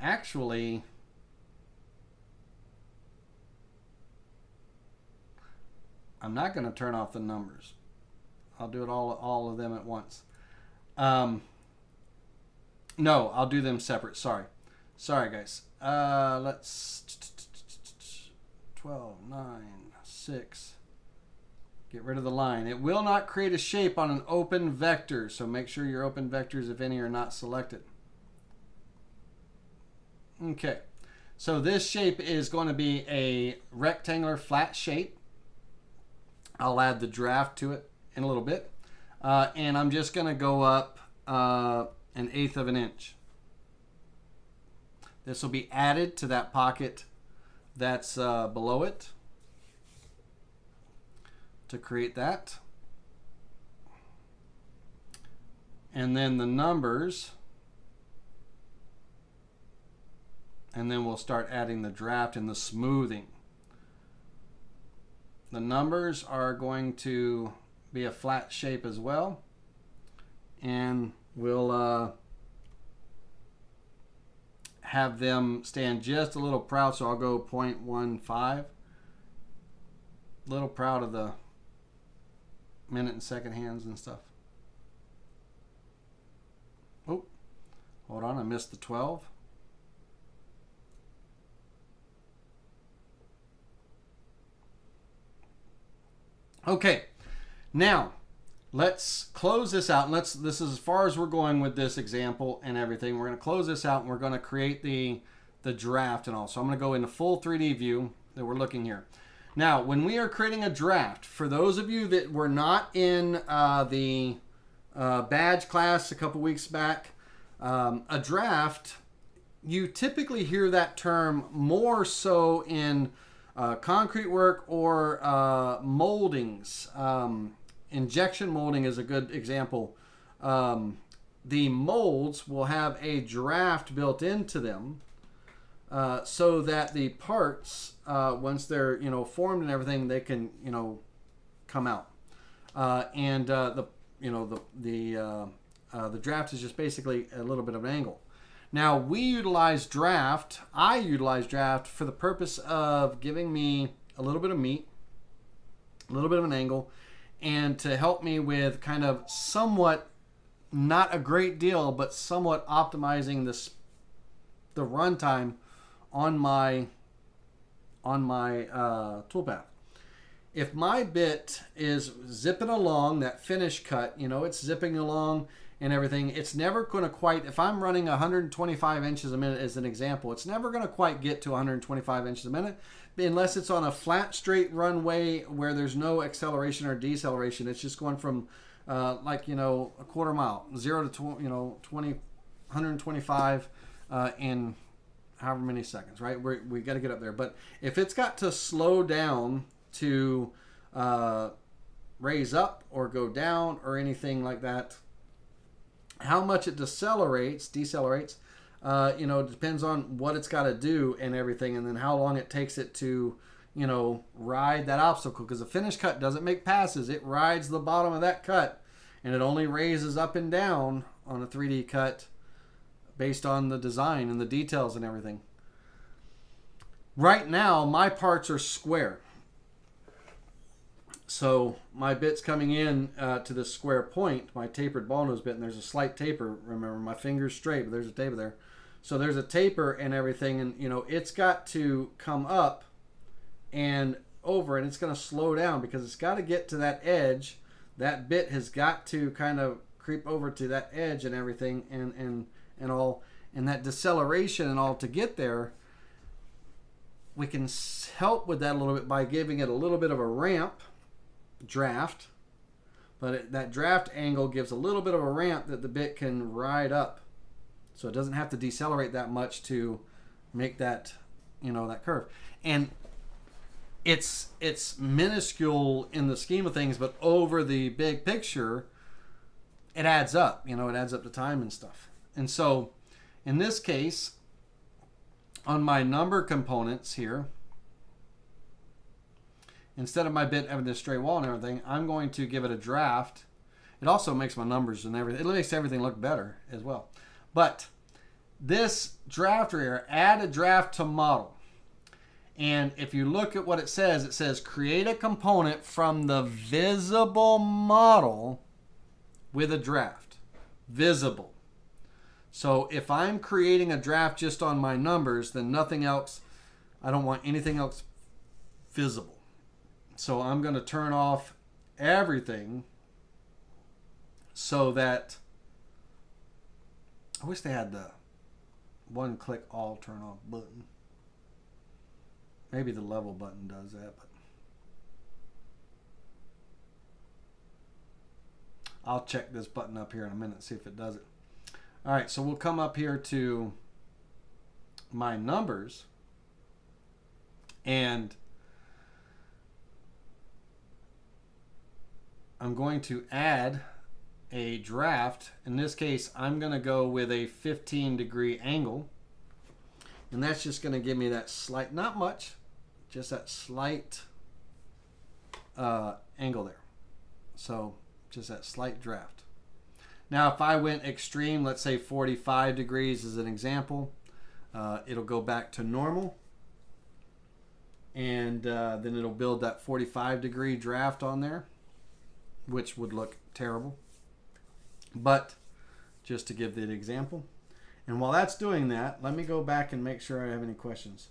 Actually, I'm not going to turn off the numbers. I'll do it all of them at once. No, I'll do them separate. Sorry, guys. Let's 12, 9, 6. Get rid of the line. It will not create a shape on an open vector, so make sure your open vectors, if any, are not selected. Okay, so this shape is going to be a rectangular flat shape. I'll add the draft to it in a little bit. And I'm just going to go up 1/8 of an inch. This will be added to that pocket that's below it to create that. And then the numbers. And then we'll start adding the draft and the smoothing. The numbers are going to be a flat shape as well. And we'll have them stand just a little proud, so I'll go 0.15. Little proud of the minute and second hands and stuff. Oh, hold on, I missed the 12. Okay, now let's close this out. And this is as far as we're going with this example and everything. We're going to close this out and we're going to create the draft and all. So I'm going to go into full 3D view that we're looking here. Now, when we are creating a draft, for those of you that were not in the badge class a couple weeks back, a draft, you typically hear that term more so in concrete work or moldings. Injection molding is a good example. The molds will have a draft built into them so that the parts, once they're formed and everything, they can come out. The draft is just basically a little bit of an angle. Now I utilize draft for the purpose of giving me a little bit of meat, a little bit of an angle, and to help me with kind of somewhat, not a great deal, but somewhat optimizing the runtime on my toolpath. If my bit is zipping along, that finish cut, it's zipping along and everything, it's never going to quite, if I'm running 125 inches a minute as an example, it's never going to quite get to 125 inches a minute unless it's on a flat, straight runway where there's no acceleration or deceleration. It's just going from a quarter mile, 0 to 125 in however many seconds, right? We got to get up there. But if it's got to slow down to raise up or go down or anything like that, how much it decelerates, depends on what it's got to do and everything, and then how long it takes it to, ride that obstacle. Because the finish cut doesn't make passes. It rides the bottom of that cut, and it only raises up and down on a 3D cut based on the design and the details and everything. Right now, my parts are square. So my bit's coming in to this square point, my tapered ball nose bit, and there's a slight taper. Remember, my finger's straight, but there's a taper there. So there's a taper and everything, and it's got to come up and over, and it's going to slow down because it's got to get to that edge. That bit has got to kind of creep over to that edge and everything, and all, and that deceleration and all to get there. We can help with that a little bit by giving it a little bit of a ramp draft, but that draft angle gives a little bit of a ramp that the bit can ride up, so it doesn't have to decelerate that much to make that that curve. And it's minuscule in the scheme of things, but over the big picture, it adds up. It adds up to time and stuff. And so in this case, on my number components here, instead of my bit having this straight wall and everything, I'm going to give it a draft. It also makes my numbers and everything, it makes everything look better as well. But this draft here, add a draft to model. And if you look at what it says create a component from the visible model with a draft. Visible. So if I'm creating a draft just on my numbers, then nothing else, I don't want anything else visible. So I'm going to turn off everything so that, I wish they had the one click all turn off button. Maybe the level button does that, but I'll check this button up here in a minute and see if it does it. All right, so we'll come up here to my numbers, and I'm going to add a draft. In this case, I'm going to go with a 15-degree angle, and that's just going to give me that slight, not much, just that slight angle there. So just that slight draft. Now if I went extreme, let's say 45 degrees as an example, it'll go back to normal, and then it'll build that 45-degree draft on there, which would look terrible, but just to give the example. And while that's doing that, let me go back and make sure I have any questions.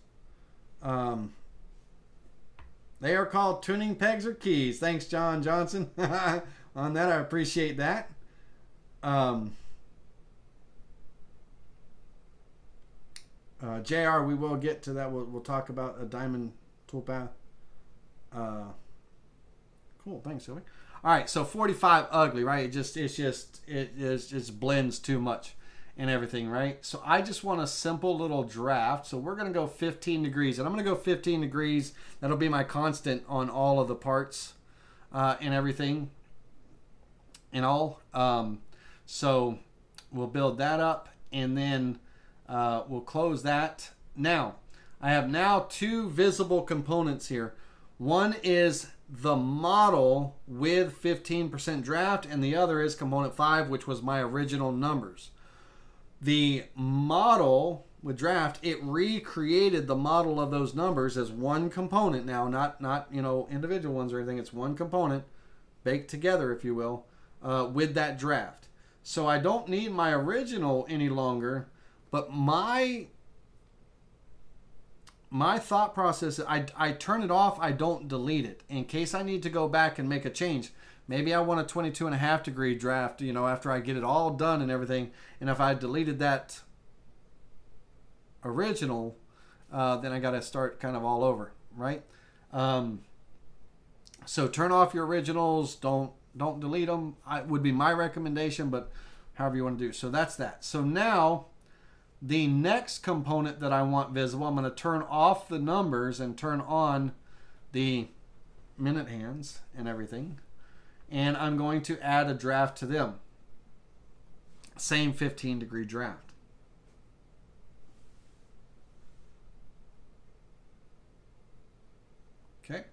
They are called tuning pegs or keys. Thanks, John Johnson. On that, I appreciate that. JR, we will get to that. We'll talk about a diamond toolpath. Cool, thanks, Sylvie. All right, so 45 ugly, right? It just blends too much and everything, right? So I just want a simple little draft. So we're gonna go 15 degrees, and I'm gonna go 15 degrees. That'll be my constant on all of the parts and everything and all. So we'll build that up, and then we'll close that. Now, I have now two visible components here. One is the model with 15% draft, and the other is component 5, which was my original numbers. The model with draft, it recreated the model of those numbers as one component now, not individual ones or anything. It's one component baked together, if you will, with that draft. So I don't need my original any longer, but my thought process, I turn it off, I don't delete it. In case I need to go back and make a change. Maybe I want a 22.5 degree draft, after I get it all done and everything. And if I deleted that original, then I got to start kind of all over, right? So turn off your originals, don't delete them. Would be my recommendation, but however you want to do. So that's that. So now the next component that I want visible, I'm going to turn off the numbers and turn on the minute hands and everything. And I'm going to add a draft to them. Same 15 degree draft. Okay.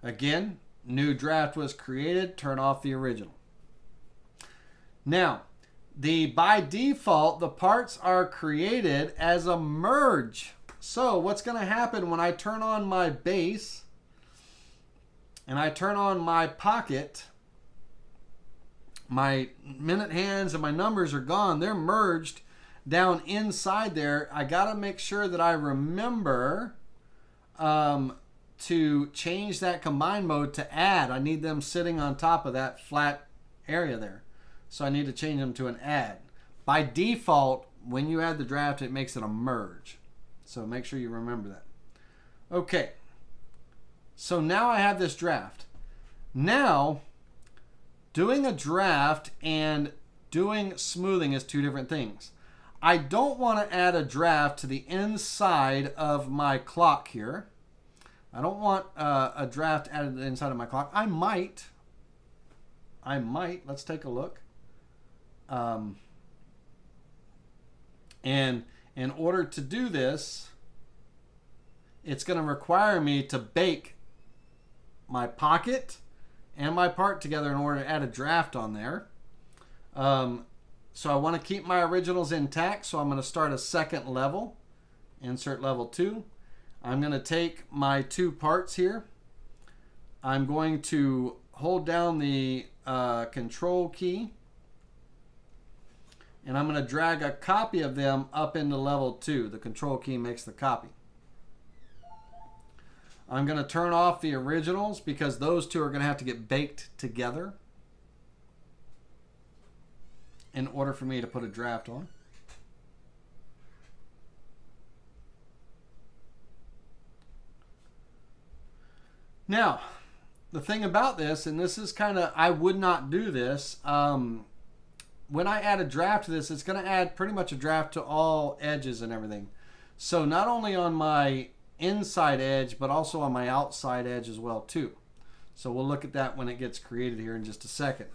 Again, new draft was created. Turn off the original. Now, by default, the parts are created as a merge. So what's going to happen when I turn on my base and I turn on my pocket, my minute hands and my numbers are gone. They're merged down inside there. I got to make sure that I remember to change that combine mode to add. I need them sitting on top of that flat area there. So I need to change them to an add. By default, when you add the draft, it makes it a merge. So make sure you remember that. Okay. So now I have this draft. Now, doing a draft and doing smoothing is two different things. I don't want to add a draft to the inside of my clock here. I don't want a draft added to the inside of my clock. I might. Let's take a look. And in order to do this, it's going to require me to bake my pocket and my part together in order to add a draft on there. So I want to keep my originals intact, so I'm going to start a second level. Insert level 2. I'm going to take my two parts here. I'm going to hold down the control key, and I'm going to drag a copy of them up into level 2. The control key makes the copy. I'm going to turn off the originals because those two are going to have to get baked together in order for me to put a draft on. Now, the thing about this, and this is kind of, I would not do this. When I add a draft to this, it's going to add pretty much a draft to all edges and everything. So not only on my inside edge, but also on my outside edge as well too. So we'll look at that when it gets created here in just a second.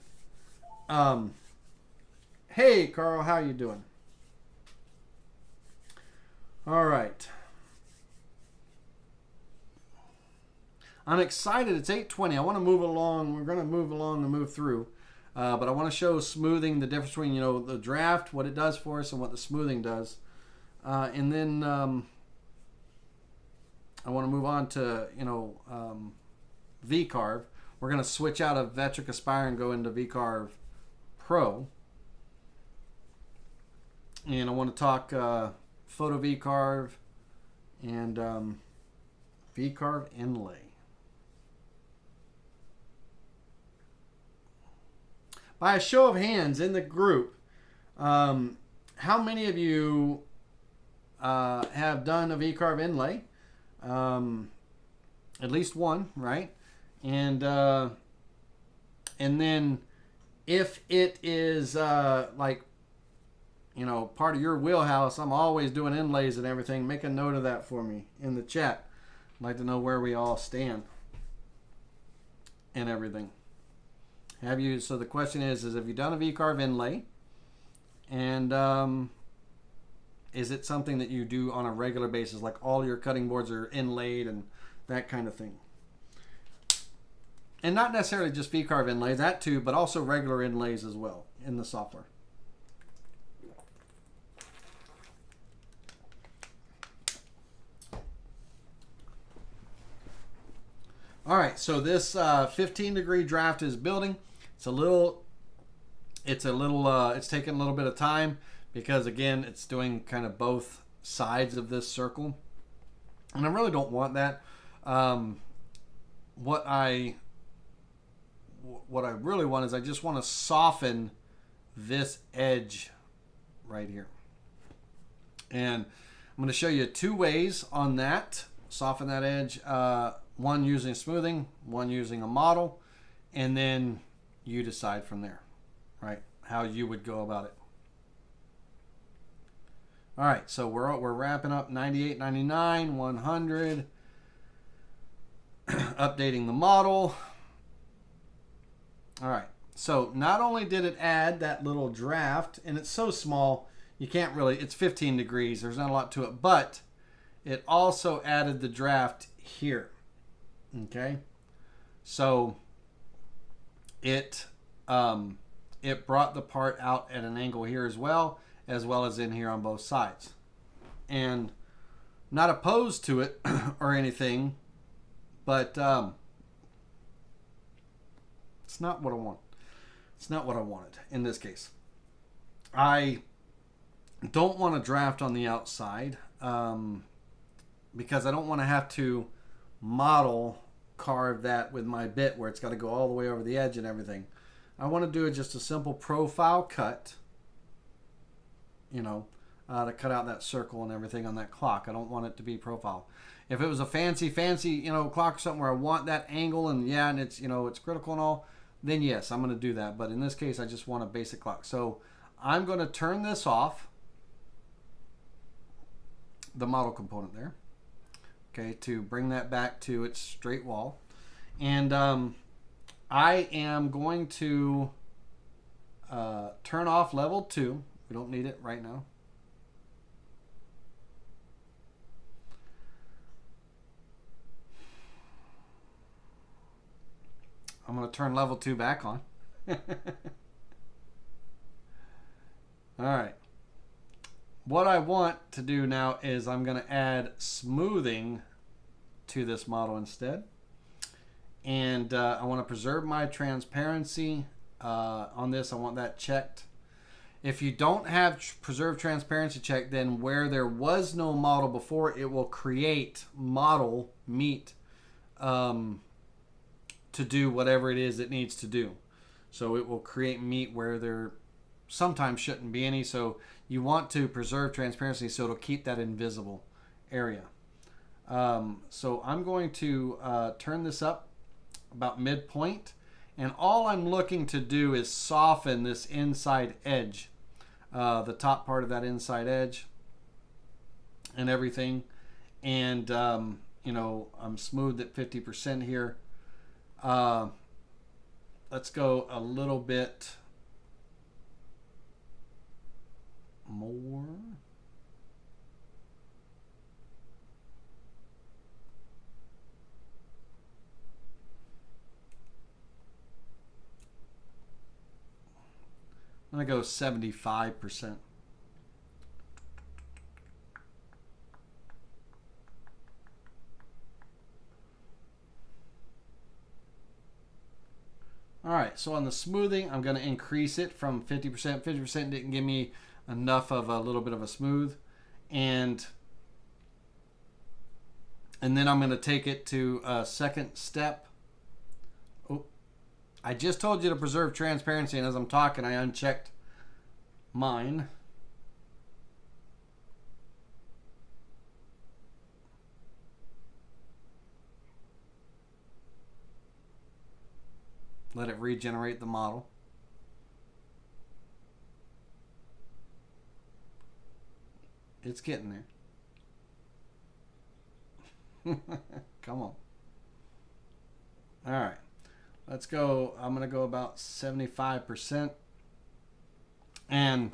Hey Carl, how you doing? All right. I'm excited. It's 8:20. I want to move along. We're going to move along and move through. But I want to show smoothing, the difference between, the draft, what it does for us, and what the smoothing does. And then I want to move on to, VCarve. We're going to switch out of Vectric Aspire and go into VCarve Pro. And I want to talk Photo VCarve and VCarve Inlay. By a show of hands in the group, how many of you have done a VCarve Inlay? at least one, right? And then if it is like, you know, part of your wheelhouse, I'm always doing inlays and everything. Make a note of that for me in the chat. I'd like to know where we all stand and everything. Have you? So the question is have you done a VCarve inlay? And is it something that you do on a regular basis, like all your cutting boards are inlaid and that kind of thing? And not necessarily just VCarve inlays, that too, but also regular inlays as well in the software. All right, so this 15-degree draft is building. It's taking a little bit of time because, again, it's doing kind of both sides of this circle, and I really don't want that. What I really want is I just want to soften this edge right here, and I'm going to show you two ways on that. Soften that edge. One using smoothing, one using a model, and then you decide from there, right, how you would go about it. All right, so we're wrapping up 98, 99, 100, updating the model. All right, so not only did it add that little draft, and it's so small, you can't really, it's 15 degrees, there's not a lot to it, but it also added the draft here. Okay, so it brought the part out at an angle here as well as in here on both sides. And not opposed to it or anything, but it's not what I want. It's not what I wanted in this case. I don't want to draft on the outside because I don't want to have to model carve that with my bit where it's got to go all the way over the edge and everything. I want to do just a simple profile cut, you know, to cut out that circle and everything on that clock. I don't want it to be profile. If it was a fancy, you know, clock or something where I want that angle and yeah, and it's, you know, it's critical and all, then yes, I'm going to do that. But in this case, I just want a basic clock. So I'm going to turn this off, the model component there. Okay, to bring that back to its straight wall. And I am going to turn off level 2. We don't need it right now. I'm going to turn level 2 back on. All right. What I want to do now is I'm going to add smoothing to this model instead. And I want to preserve my transparency on this. I want that checked. If you don't have preserve transparency checked, then where there was no model before, it will create model meat to do whatever it is it needs to do. So it will create meat where there sometimes shouldn't be any. So you want to preserve transparency so it'll keep that invisible area. So I'm going to turn this up about midpoint, and all I'm looking to do is soften this inside edge, the top part of that inside edge and everything. And you know, I'm smoothed at 50% here. Let's go a little bit more. I'm going to go 75%. All right, so on the smoothing, I'm going to increase it from 50%. 50% didn't give me enough of a little bit of a smooth. And then I'm going to take it to a second step. Oh, I just told you to preserve transparency, and as I'm talking, I unchecked mine. Let it regenerate the model. It's getting there. Come on. All right. Let's go. I'm going to go about 75%. And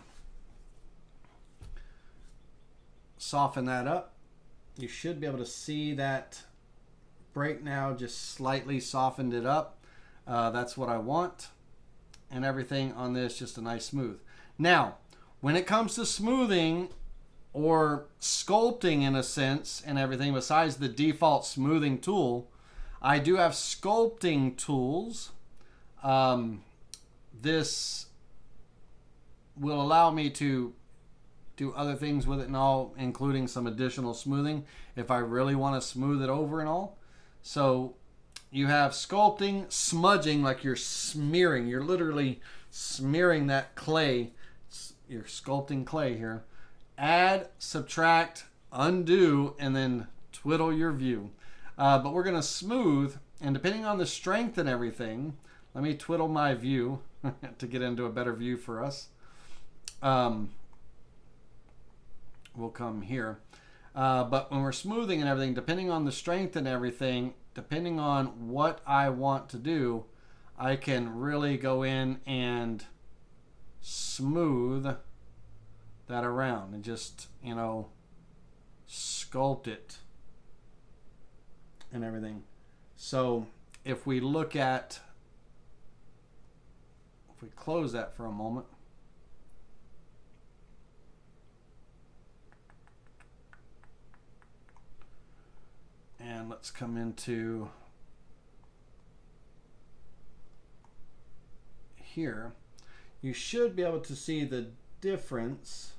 soften that up. You should be able to see that break now, just slightly softened it up. That's what I want. And everything on this, just a nice smooth. Now, when it comes to smoothing or sculpting in a sense and everything, besides the default smoothing tool, I do have sculpting tools. This will allow me to do other things with it and all, including some additional smoothing if I really want to smooth it over and all. So you have sculpting, smudging, like you're smearing. You're literally smearing that clay. You're sculpting clay here. Add, subtract, undo, and then twiddle your view. But we're going to smooth, and depending on the strength and everything, let me twiddle my view to get into a better view for us. We'll come here. But when we're smoothing and everything, depending on the strength and everything, depending on what I want to do, I can really go in and smooth that around and just, you know, sculpt it and everything. So if we look at, if we close that for a moment, and let's come into here, you should be able to see the difference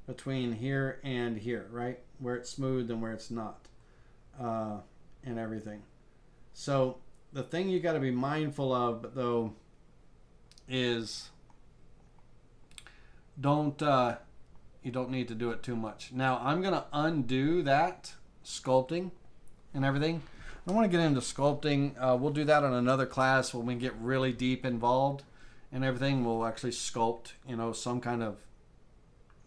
between here and here, right? Where it's smooth and where it's not, and everything. So the thing you got to be mindful of, though, is you don't need to do it too much. Now I'm going to undo that sculpting and everything. I want to get into sculpting. We'll do that on another class when we get really deep involved and everything. We'll actually sculpt, you know, some kind of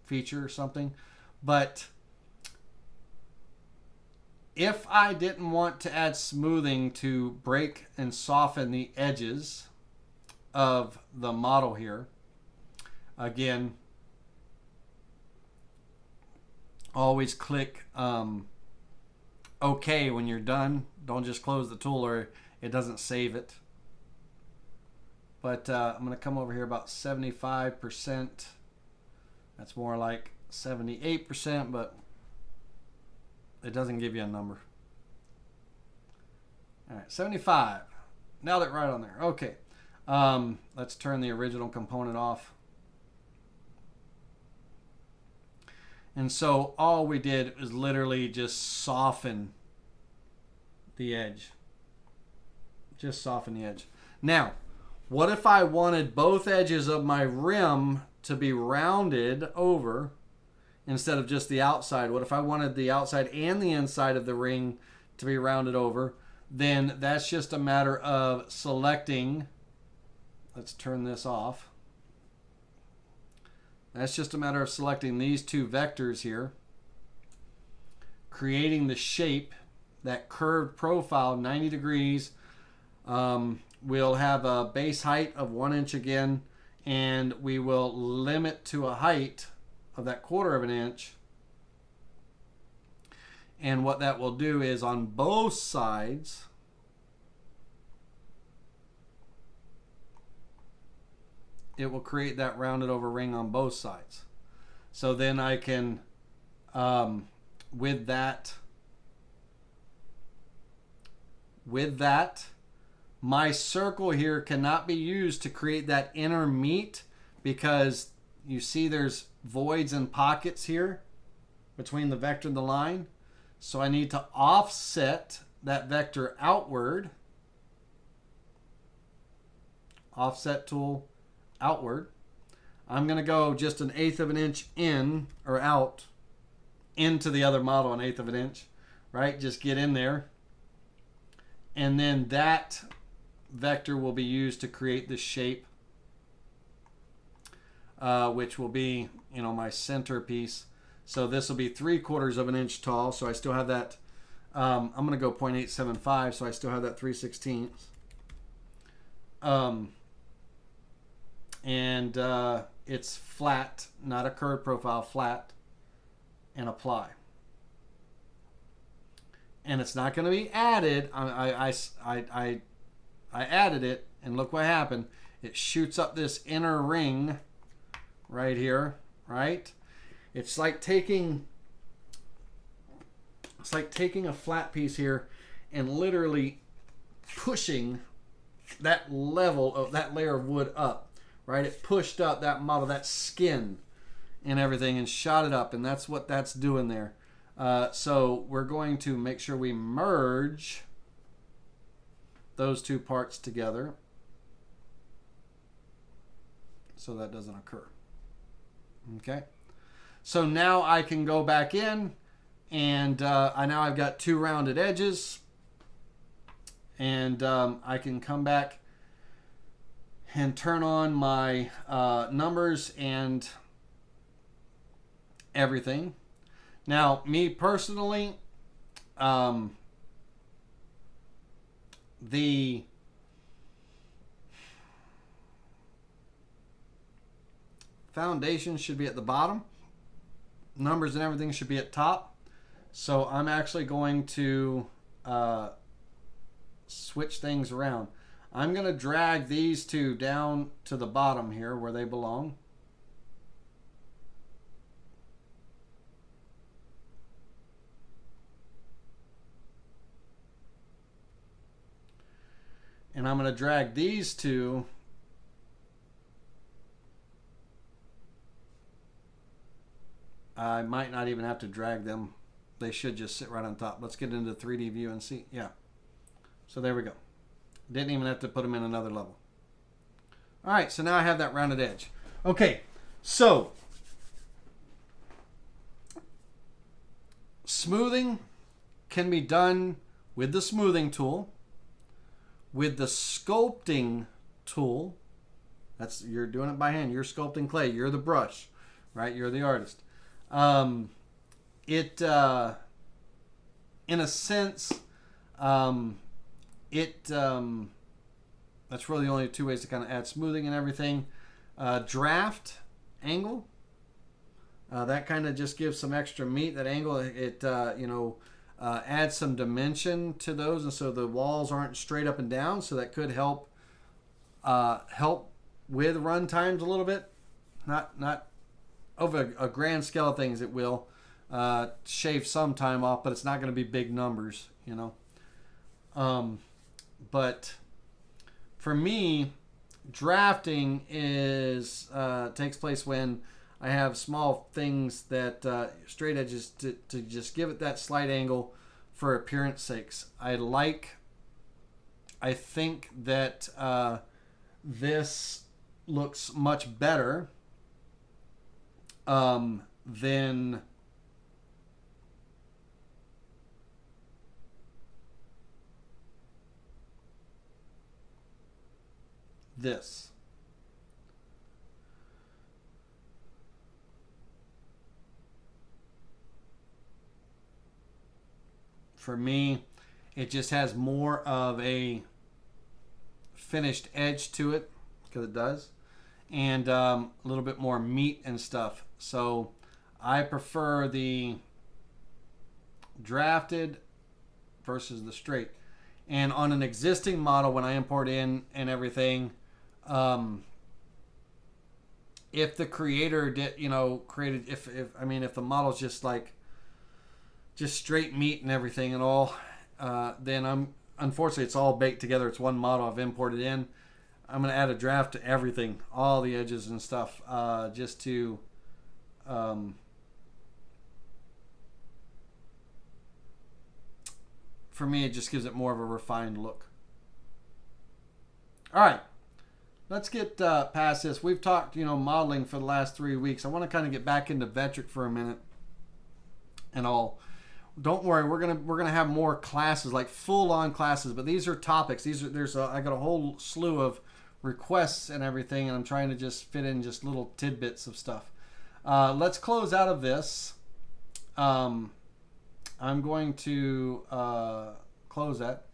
feature or something. But if I didn't want to add smoothing to break and soften the edges of the model here, again, always click OK when you're done. Don't just close the tool or it doesn't save it. But I'm going to come over here about 75%. That's more like 78%, but it doesn't give you a number. All right, 75. Nailed it right on there. Okay. Let's turn the original component off. And so all we did was literally just soften the edge. Just soften the edge. Now, what if I wanted both edges of my rim to be rounded over instead of just the outside? What if I wanted the outside and the inside of the ring to be rounded over? Then that's just a matter of selecting. Let's turn this off. That's just a matter of selecting these two vectors here, creating the shape, that curved profile, 90 degrees. We'll have a base height of 1 inch again, and we will limit to a height of that 1/4 of an inch. And what that will do is on both sides, it will create that rounded over ring on both sides. So then I can, with that, my circle here cannot be used to create that inner meat because you see there's voids and pockets here between the vector and the line. So I need to offset that vector outward. Offset tool outward. I'm going to go just 1/8 of an inch in or out into the other model, 1/8 of an inch, right? Just get in there. And then that vector will be used to create this shape, which will be, you know, my center piece. So this will be 3/4 of an inch tall. So I still have that. I'm going to go 0.875. So I still have that 3/16. And it's flat, not a curved profile, flat, and apply. And it's not going to be added. I added it, and look what happened. It shoots up this inner ring right here, right? It's like taking a flat piece here and literally pushing that level of that layer of wood up, right? It pushed up that model, that skin and everything, and shot it up, and that's what that's doing there. So we're going to make sure we merge those two parts together so that doesn't occur. Okay, so now I can go back in, and I've got two rounded edges, and I can come back and turn on my numbers and everything. Now, me personally, the foundation should be at the bottom. Numbers and everything should be at top. So I'm actually going to switch things around. I'm going to drag these two down to the bottom here where they belong. And I'm going to drag these two I might not even have to drag them. They should just sit right on top. Let's get into 3D view and see. Yeah. So there we go. Didn't even have to put them in another level. All right, so now I have that rounded edge. Okay, so smoothing can be done with the smoothing tool, with the sculpting tool. That's, you're doing it by hand. You're sculpting clay. You're the brush, right? You're the artist. In a sense, that's really the only two ways to kind of add smoothing and everything. Draft angle, that kind of just gives some extra meat. That angle, it adds some dimension to those, and so the walls aren't straight up and down. So that could help with run times a little bit. Not over a grand scale of things, it will shave some time off, but it's not going to be big numbers, you know. But for me, drafting is takes place when I have small things that straight edges to just give it that slight angle for appearance sakes. I think that this looks much better than this. For me, it just has more of a finished edge to it, because it does, and a little bit more meat and stuff. So I prefer the drafted versus the straight. And on an existing model, when I import in and everything, if the creator did, created, if the model's just straight meat and everything and all, then unfortunately it's all baked together. It's one model I've imported in. I'm going to add a draft to everything, all the edges and stuff, just to for me, it just gives it more of a refined look. All right, let's get past this. We've talked, modeling for the last 3 weeks. I want to kind of get back into Vectric for a minute and all. don't worry, we're gonna have more classes, like full on classes. But these are topics. I got a whole slew of requests and everything, and I'm trying to just fit in just little tidbits of stuff. Let's close out of this. I'm going to close that.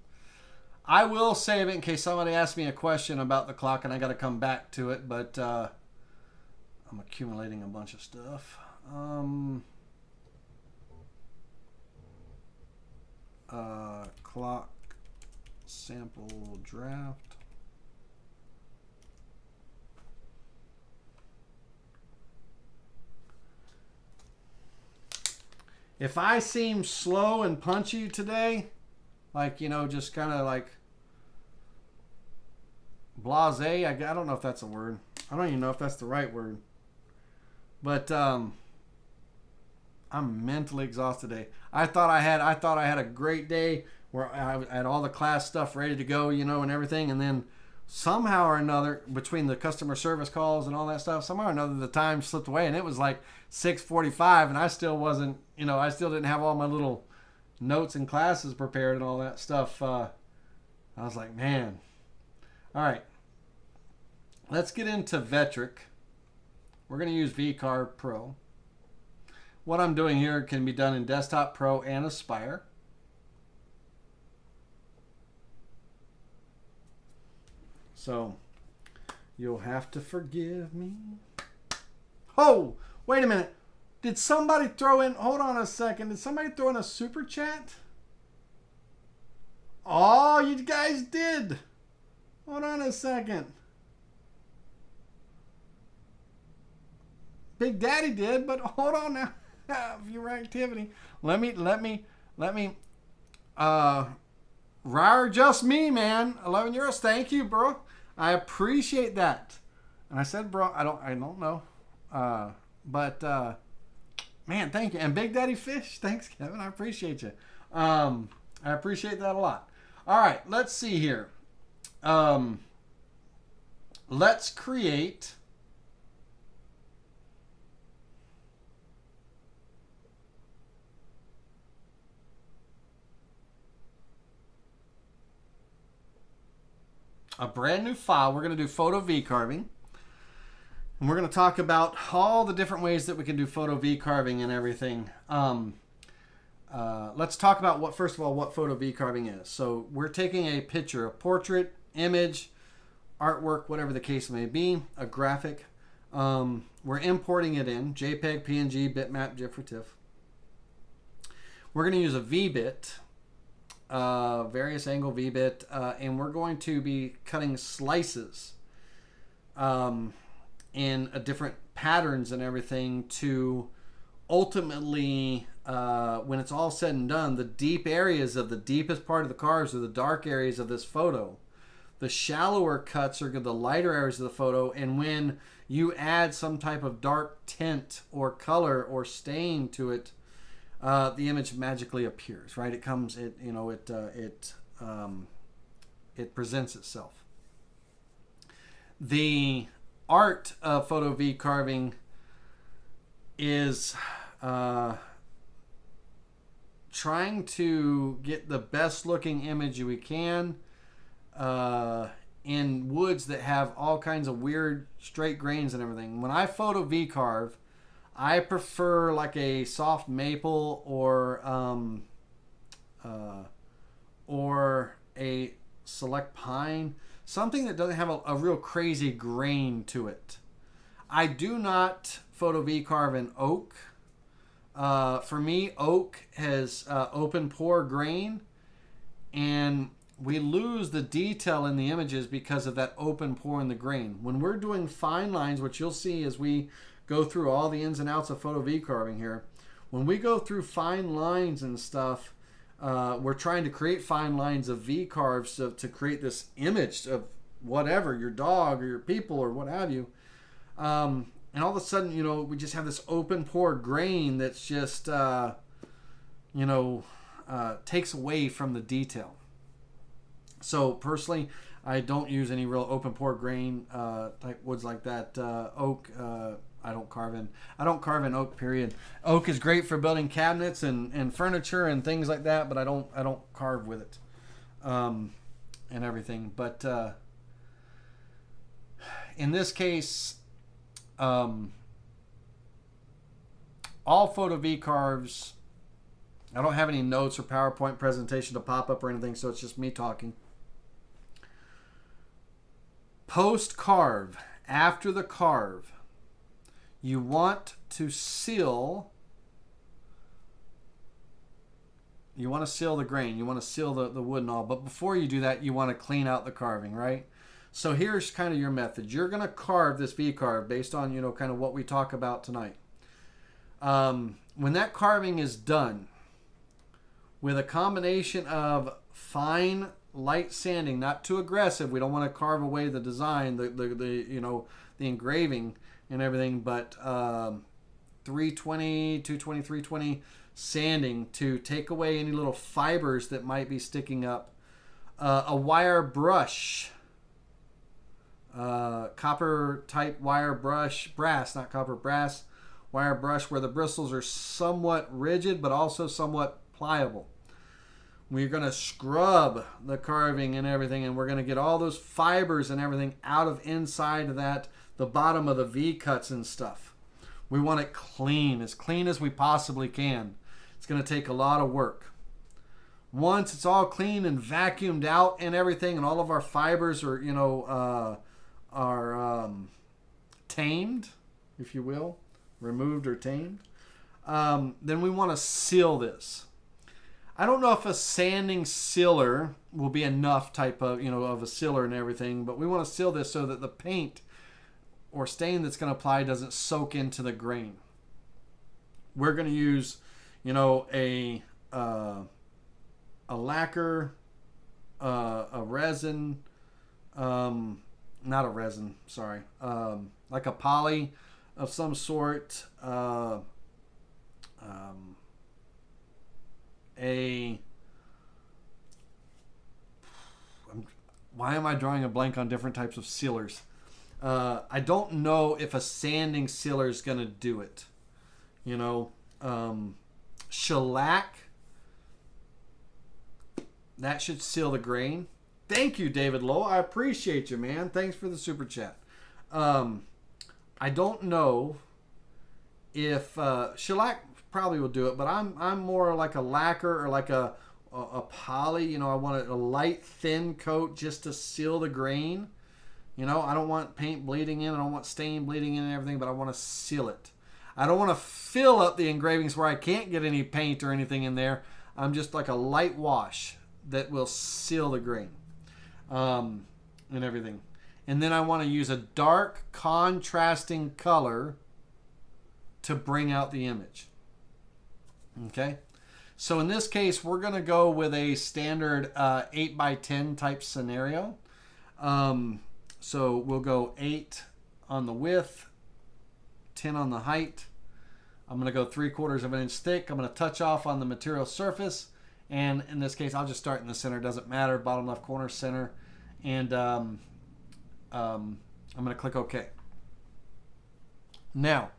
I will save it in case somebody asks me a question about the clock and I got to come back to it, but I'm accumulating a bunch of stuff. Clock sample draft. If I seem slow and punchy today, like, just kind of like blasé, I don't know if that's a word. I don't even know if that's the right word. But I'm mentally exhausted today. I thought I had a great day where I had all the class stuff ready to go, and everything, and then somehow or another, between the customer service calls and all that stuff, somehow or another the time slipped away, and it was like 6:45, and I still wasn't, I still didn't have all my little notes and classes prepared and all that stuff. I was like, man. All right. Let's get into Vectric. We're going to use VCarve Pro. What I'm doing here can be done in Desktop Pro and Aspire. So you'll have to forgive me. Oh, wait a minute. Did somebody throw in, hold on a second. Did somebody throw in a super chat? Oh, you guys did. Hold on a second. Big Daddy did, but hold on now. Viewer activity. Let me, Rar just me, man. 11 euros. Thank you, bro. I appreciate that. And I said, bro, I don't know. But man, thank you. And Big Daddy Fish, thanks, Kevin. I appreciate you. I appreciate that a lot. All right, let's see here. Let's create a brand new file. We're going to do photo V-carving. And we're going to talk about all the different ways that we can do photo V-carving and everything. Let's talk about first of all, what photo V-carving is. So we're taking a picture, a portrait, image, artwork, whatever the case may be, a graphic. We're importing it in JPEG, PNG, bitmap, GIF, or TIFF. We're going to use a VBit, various angle VBit, and we're going to be cutting slices in different patterns and everything to ultimately, when it's all said and done, the deep areas of the deepest part of the carves are the dark areas of this photo. The shallower cuts are the lighter areas of the photo, and when you add some type of dark tint or color or stain to it, the image magically appears, right? It comes, it presents itself. The art of photo V carving is trying to get the best looking image we can in woods that have all kinds of weird straight grains and everything. When I photo V carve, I prefer like a soft maple or a select pine, something that doesn't have a real crazy grain to it. I do not photo V carve in oak. For me, oak has open pore grain, and we lose the detail in the images because of that open pore in the grain. When we're doing fine lines, which you'll see as we go through all the ins and outs of photo V carving here, when we go through fine lines and stuff, we're trying to create fine lines of V carves to create this image of whatever, your dog or your people or what have you. And all of a sudden, we just have this open pore grain that's just, takes away from the detail. So personally, I don't use any real open pore grain type woods like that. Oak, I don't carve in oak, period. Oak is great for building cabinets and furniture and things like that, but I don't carve with it. And everything. But in this case, all photo VCarves, I don't have any notes or PowerPoint presentation to pop up or anything, so it's just me talking. Post carve, after the carve, you want to seal. You want to seal the grain. You want to seal the wood and all. But before you do that, you want to clean out the carving, right? So here's kind of your method. You're going to carve this VCarve based on, kind of what we talk about tonight. When that carving is done, with a combination of fine, light sanding, not too aggressive. We don't want to carve away the design, the engraving and everything, but 320, 220, 320 sanding to take away any little fibers that might be sticking up. A wire brush, copper type wire brush, brass, not copper, brass wire brush, where the bristles are somewhat rigid but also somewhat pliable. We're going to scrub the carving and everything, and we're going to get all those fibers and everything out of inside of that, the bottom of the V cuts and stuff. We want it clean as we possibly can. It's going to take a lot of work. Once it's all clean and vacuumed out and everything, and all of our fibers are, tamed, if you will, removed or tamed, then we want to seal this. I don't know if a sanding sealer will be enough type of, of a sealer and everything, but we want to seal this so that the paint or stain that's going to apply doesn't soak into the grain. We're going to use, a lacquer, a resin, not a resin, sorry, like a poly of some sort, why am I drawing a blank on different types of sealers? I don't know if a sanding sealer is going to do it. Shellac, that should seal the grain. Thank you, David Lowe. I appreciate you, man. Thanks for the super chat. I don't know if shellac probably will do it, but I'm more like a lacquer or like a poly. I want a light, thin coat just to seal the grain. I don't want paint bleeding in. I don't want stain bleeding in and everything, but I want to seal it. I don't want to fill up the engravings where I can't get any paint or anything in there. I'm just like a light wash that will seal the grain and everything. And then I want to use a dark contrasting color to bring out the image. Okay, so in this case, we're going to go with a standard 8x10 type scenario. So we'll go 8 on the width, 10 on the height. I'm going to go 3/4 of an inch thick. I'm going to touch off on the material surface. And in this case, I'll just start in the center. Doesn't matter. Bottom left corner, center. And I'm going to click OK. Now,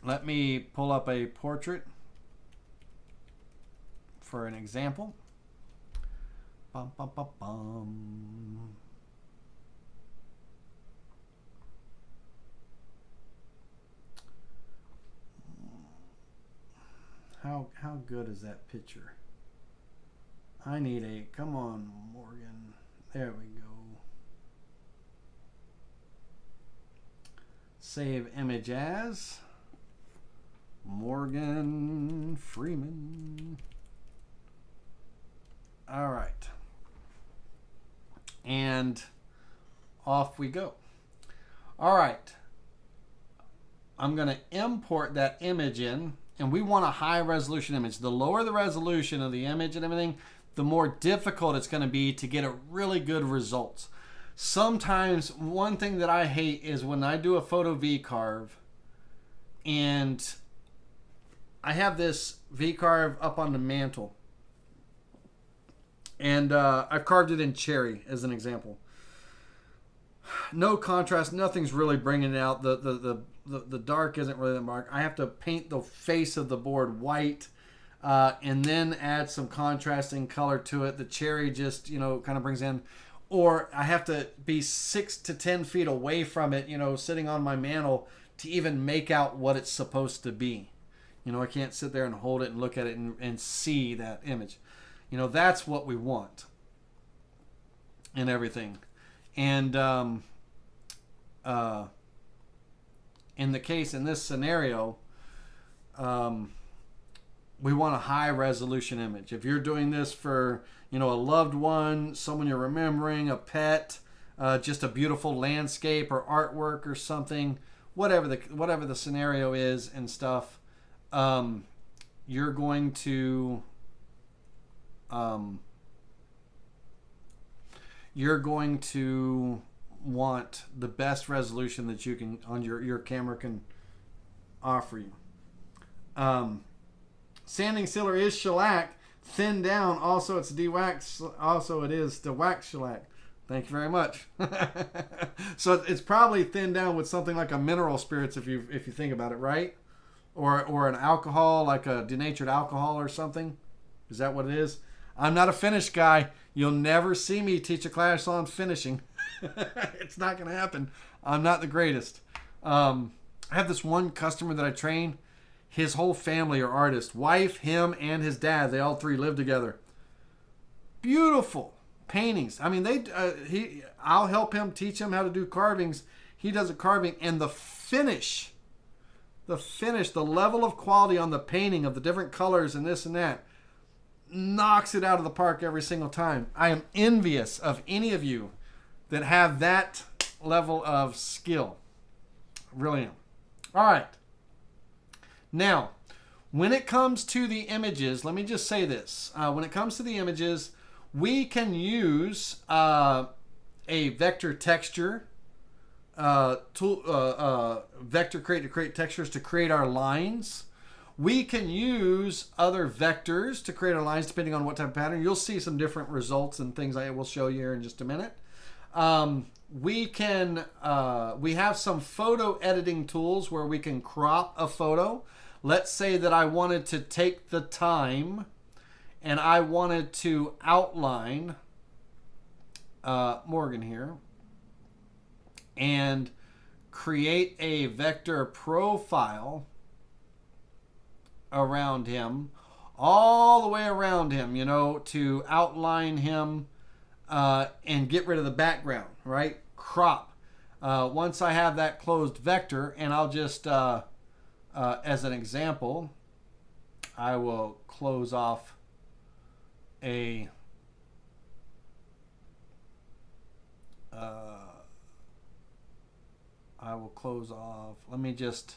let me pull up a portrait for an example. Bum, bum, bum, bum. How good is that picture? I need a, come on, Morgan. There we go. Save image as Morgan Freeman. All right. And off we go. All right. I'm going to import that image in, and we want a high resolution image. The lower the resolution of the image and everything, the more difficult it's going to be to get a really good results. Sometimes one thing that I hate is when I do a photo VCarve and I have this VCarve up on the mantle, and I've carved it in cherry as an example. No contrast, nothing's really bringing it out. The dark isn't really the dark. I have to paint the face of the board white, and then add some contrasting color to it. The cherry just, kind of brings in, or I have to be 6 to 10 feet away from it, sitting on my mantle to even make out what it's supposed to be. I can't sit there and hold it and look at it and see that image. That's what we want and everything. And in this scenario, we want a high resolution image. If you're doing this for, a loved one, someone you're remembering, a pet, just a beautiful landscape or artwork or something, whatever the scenario is and stuff, you're going to want the best resolution that you can on your camera can offer you. Sanding sealer is shellac, thinned down. Also, it's de-wax. Also, it is the wax shellac. Thank you very much. So it's probably thinned down with something like a mineral spirits, if you think about it, right? Or an alcohol, like a denatured alcohol or something. Is that what it is? I'm not a finish guy. You'll never see me teach a class on finishing. It's not going to happen. I'm not the greatest. I have this one customer that I train. His whole family are artists. Wife, him, and his dad. They all three live together. Beautiful paintings. I mean, I'll help him, teach him how to do carvings. He does a carving, and the finish, the level of quality on the painting of the different colors and this and that, knocks it out of the park every single time. I am envious of any of you that have that level of skill. Really am. All right. Now, when it comes to the images, let me just say this. When it comes to the images, we can use a vector texture tool, vector create to create textures to create our lines. We can use other vectors to create our lines depending on what type of pattern. You'll see some different results and things I will show you here in just a minute. We have some photo editing tools where we can crop a photo. Let's say that I wanted to take the time and I wanted to outline Morgan here and create a vector profile around him, all the way around him, to outline him and get rid of the background, right? Crop. Once I have that closed vector, and I'll just, as an example, I will close off a let me just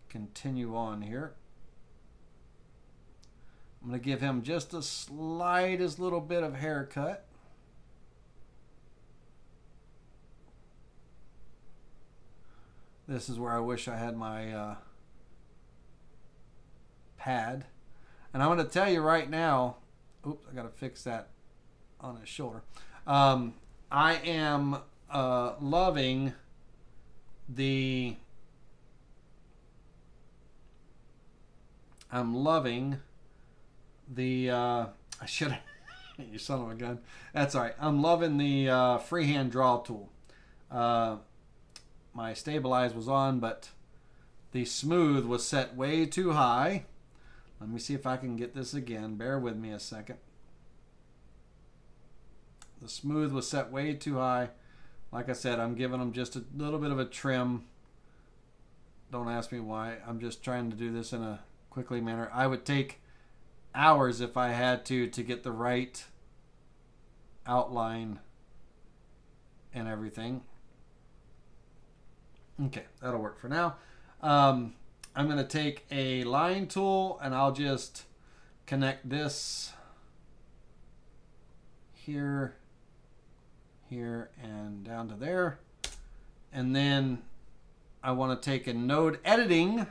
continue on here. I'm going to give him just the slightest little bit of haircut. This is where I wish I had my pad. And I'm going to tell you right now, oops, I got to fix that on his shoulder. I am loving the I should you son of a gun. That's all right. I'm loving the freehand draw tool. My stabilize was on, but the smooth was set way too high. Let me see if I can get this again. Bear with me a second. The smooth was set way too high. Like I said, I'm giving them just a little bit of a trim. Don't ask me why. I'm just trying to do this in a quickly manner. I would take hours if I had to get the right outline and everything. Okay, that'll work for now. I'm going to take a line tool and I'll just connect this here, here, and down to there. And then I want to take a node editing.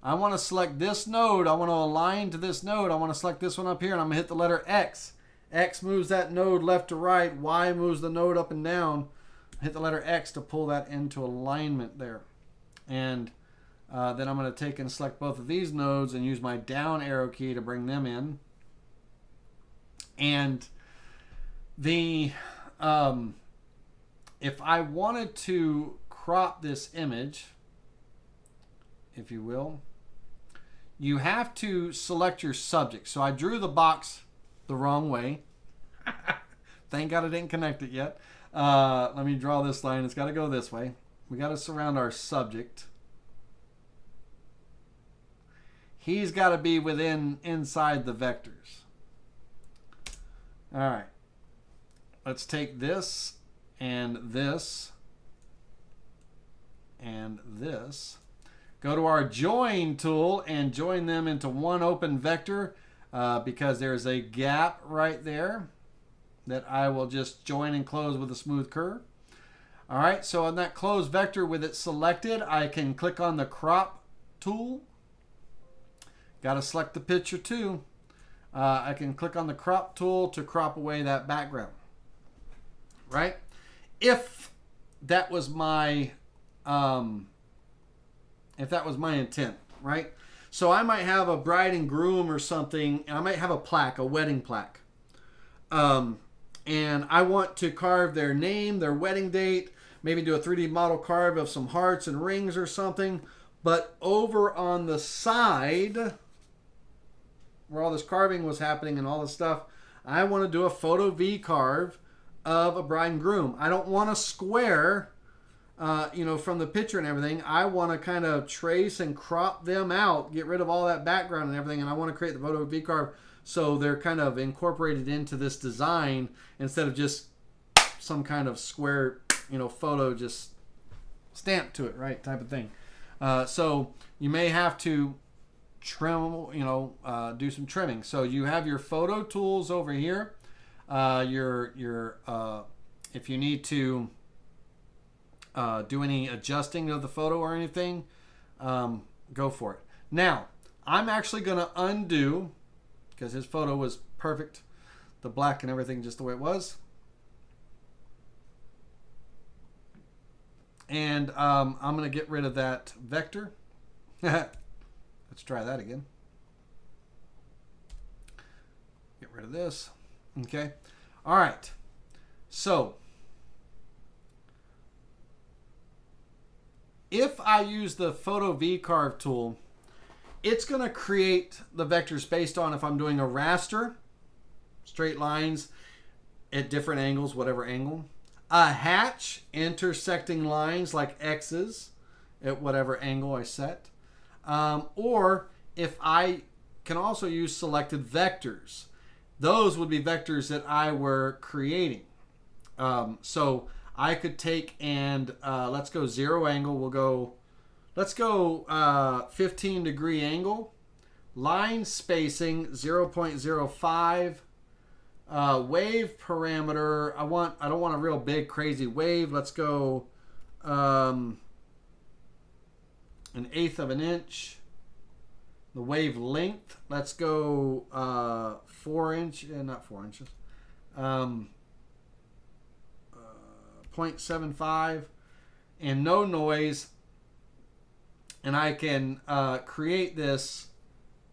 I want to select this node. I want to align to this node. I want to select this one up here, and I'm going to hit the letter X. X moves that node left to right. Y moves the node up and down. Hit the letter X to pull that into alignment there. And then I'm going to take and select both of these nodes and use my down arrow key to bring them in. And the if I wanted to crop this image, if you will, you have to select your subject. So I drew the box the wrong way. Thank God I didn't connect it yet. Let me draw this line. It's got to go this way. We got to surround our subject. He's got to be inside the vectors. All right. Let's take this and this and this. Go to our join tool and join them into one open vector because there's a gap right there that I will just join and close with a smooth curve. All right, so on that closed vector with it selected, I can click on the crop tool. Got to select the picture too. I can click on the crop tool to crop away that background. Right? If that was my intent, right? So I might have a bride and groom or something, and I might have a plaque, a wedding plaque. And I want to carve their name, their wedding date, maybe do a 3D model carve of some hearts and rings or something. But over on the side, where all this carving was happening and all this stuff, I want to do a photo VCarve of a bride and groom. I don't want a square, from the picture and everything. I want to kind of trace and crop them out, get rid of all that background and everything, and I want to create the photo VCarve so they're kind of incorporated into this design instead of just some kind of square, photo just stamped to it, right, type of thing. So you may have to trim, do some trimming. So you have your photo tools over here. If you need to do any adjusting of the photo or anything, go for it. Now, I'm actually going to undo, because his photo was perfect, the black and everything just the way it was. And I'm going to get rid of that vector. Let's try that again. Get rid of this. Okay. All right. So if I use the photo VCarve tool, it's going to create the vectors based on if I'm doing a raster, straight lines at different angles, whatever angle. A hatch, intersecting lines like X's at whatever angle I set. Or if I can also use selected vectors. Those would be vectors that I were creating. So I could take and let's go 0 angle. Let's go 15 degree angle. Line spacing 0.05. Wave parameter, I don't want a real big crazy wave. Let's go 1/8 of an inch. The wave length, let's go 4 inch, not 4 inches, 0.75, and no noise. And I can create this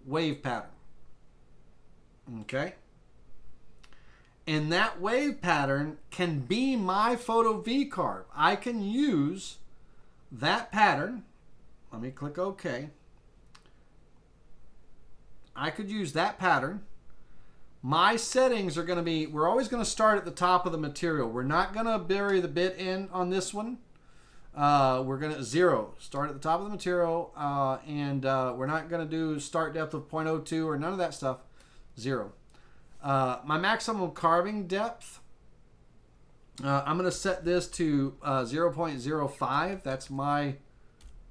wave pattern. Okay. And that wave pattern can be my photo VCarve. I can use that pattern. Let me click OK. I could use that pattern. My settings are going to be, we're always going to start at the top of the material. We're not going to bury the bit in on this one. We're going to 0. Start at the top of the material. And we're not going to do start depth of 0.02 or none of that stuff. 0. My maximum carving depth, I'm going to set this to 0.05. That's my,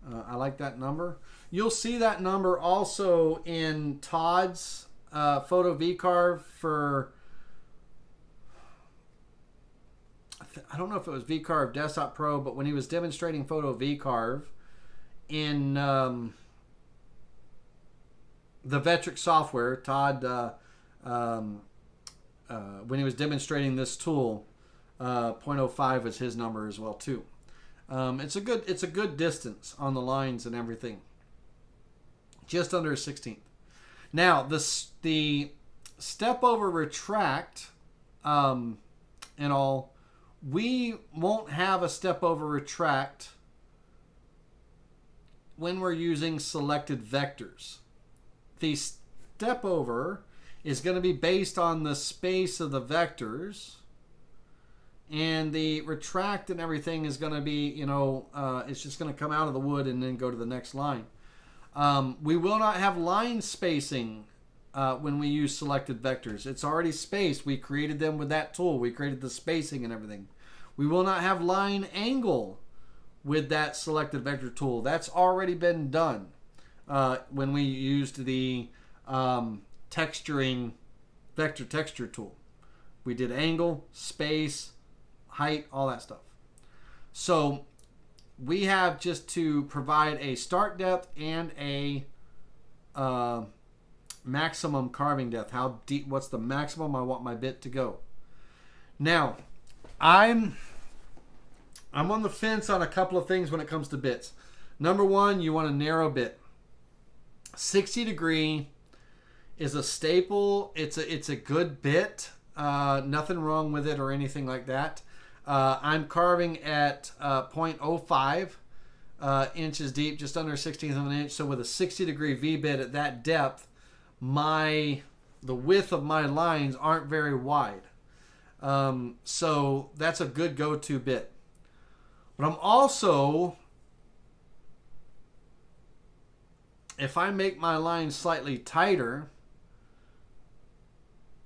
I like that number. You'll see that number also in Todd's photo VCarve for, I don't know if it was VCarve Desktop Pro, but when he was demonstrating photo VCarve in the Vectric software, Todd when he was demonstrating this tool, 0.05 was his number as well too. It's a good distance on the lines and everything. Just under a 16th. Now the step over retract and all, we won't have a step over retract when we're using selected vectors. The step over is going to be based on the space of the vectors, and the retract and everything is going to be, it's just going to come out of the wood and then go to the next line. We will not have line spacing when we use selected vectors. It's already spaced. We created them with that tool. We created the spacing and everything. We will not have line angle with that selected vector tool. That's already been done when we used the texturing vector texture tool. We did angle, space, height, all that stuff. So we have just to provide a start depth and a maximum carving depth. How deep? What's the maximum I want my bit to go? Now, I'm on the fence on a couple of things when it comes to bits. Number one, you want a narrow bit. 60 degree is a staple. It's a good bit. Nothing wrong with it or anything like that. I'm carving at 0.05 inches deep, just under 1/16 of an inch. So with a 60 degree V bit at that depth, the width of my lines aren't very wide. So that's a good go-to bit. But I'm also, if I make my line slightly tighter,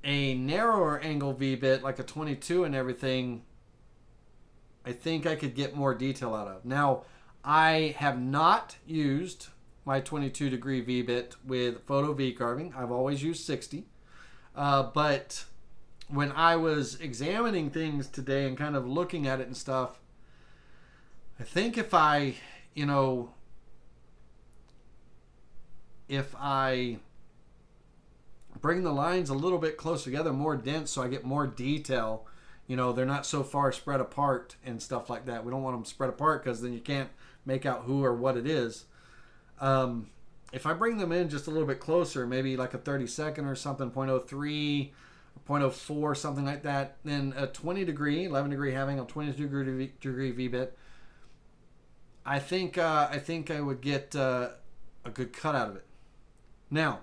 a narrower angle V-bit, like a 22 and everything, I think I could get more detail out of. Now, I have not used my 22 degree V-bit with photo V-carving. I've always used 60. But when I was examining things today and kind of looking at it and stuff, I think if I bring the lines a little bit closer together, more dense, so I get more detail, they're not so far spread apart and stuff like that. We don't want them spread apart because then you can't make out who or what it is. If I bring them in just a little bit closer, maybe like a 32nd or something, 0.03, 0.04, something like that, then a 20 degree, 11 degree having a 22 degree V-bit, I think I would get a good cut out of it. Now,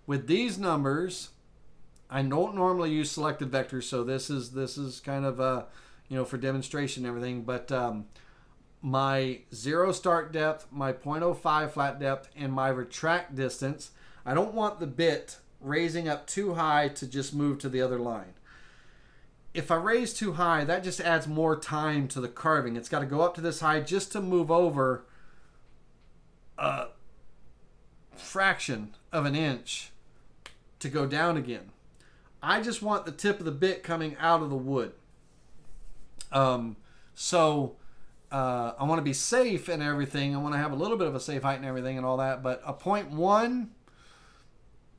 with these numbers, I don't normally use selected vectors, so this is kind of for demonstration and everything. But my 0 start depth, my 0.05 flat depth, and my retract distance, I don't want the bit raising up too high to just move to the other line. If I raise too high, that just adds more time to the carving. It's got to go up to this high just to move over a fraction of an inch to go down again. I just want the tip of the bit coming out of the wood. So I want to be safe and everything. I want to have a little bit of a safe height and everything and all that. But a 0.1,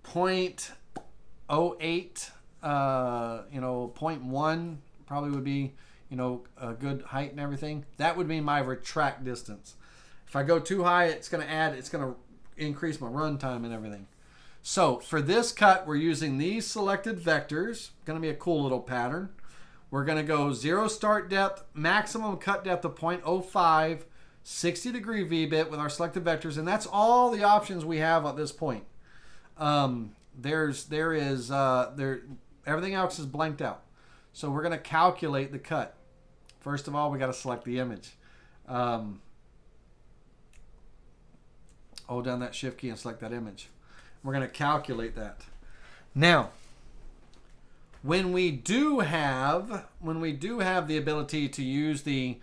0.08, 0.1 probably would be, a good height and everything. That would be my retract distance. If I go too high, it's going to increase my run time and everything. So for this cut, we're using these selected vectors. Going to be a cool little pattern. We're going to go 0 start depth, maximum cut depth of 0.05, 60 degree V-bit with our selected vectors, and that's all the options we have at this point. Everything else is blanked out. So we're going to calculate the cut. First of all, we got to select the image. Hold down that shift key and select that image. We're going to calculate that. Now, when we do have the ability to use the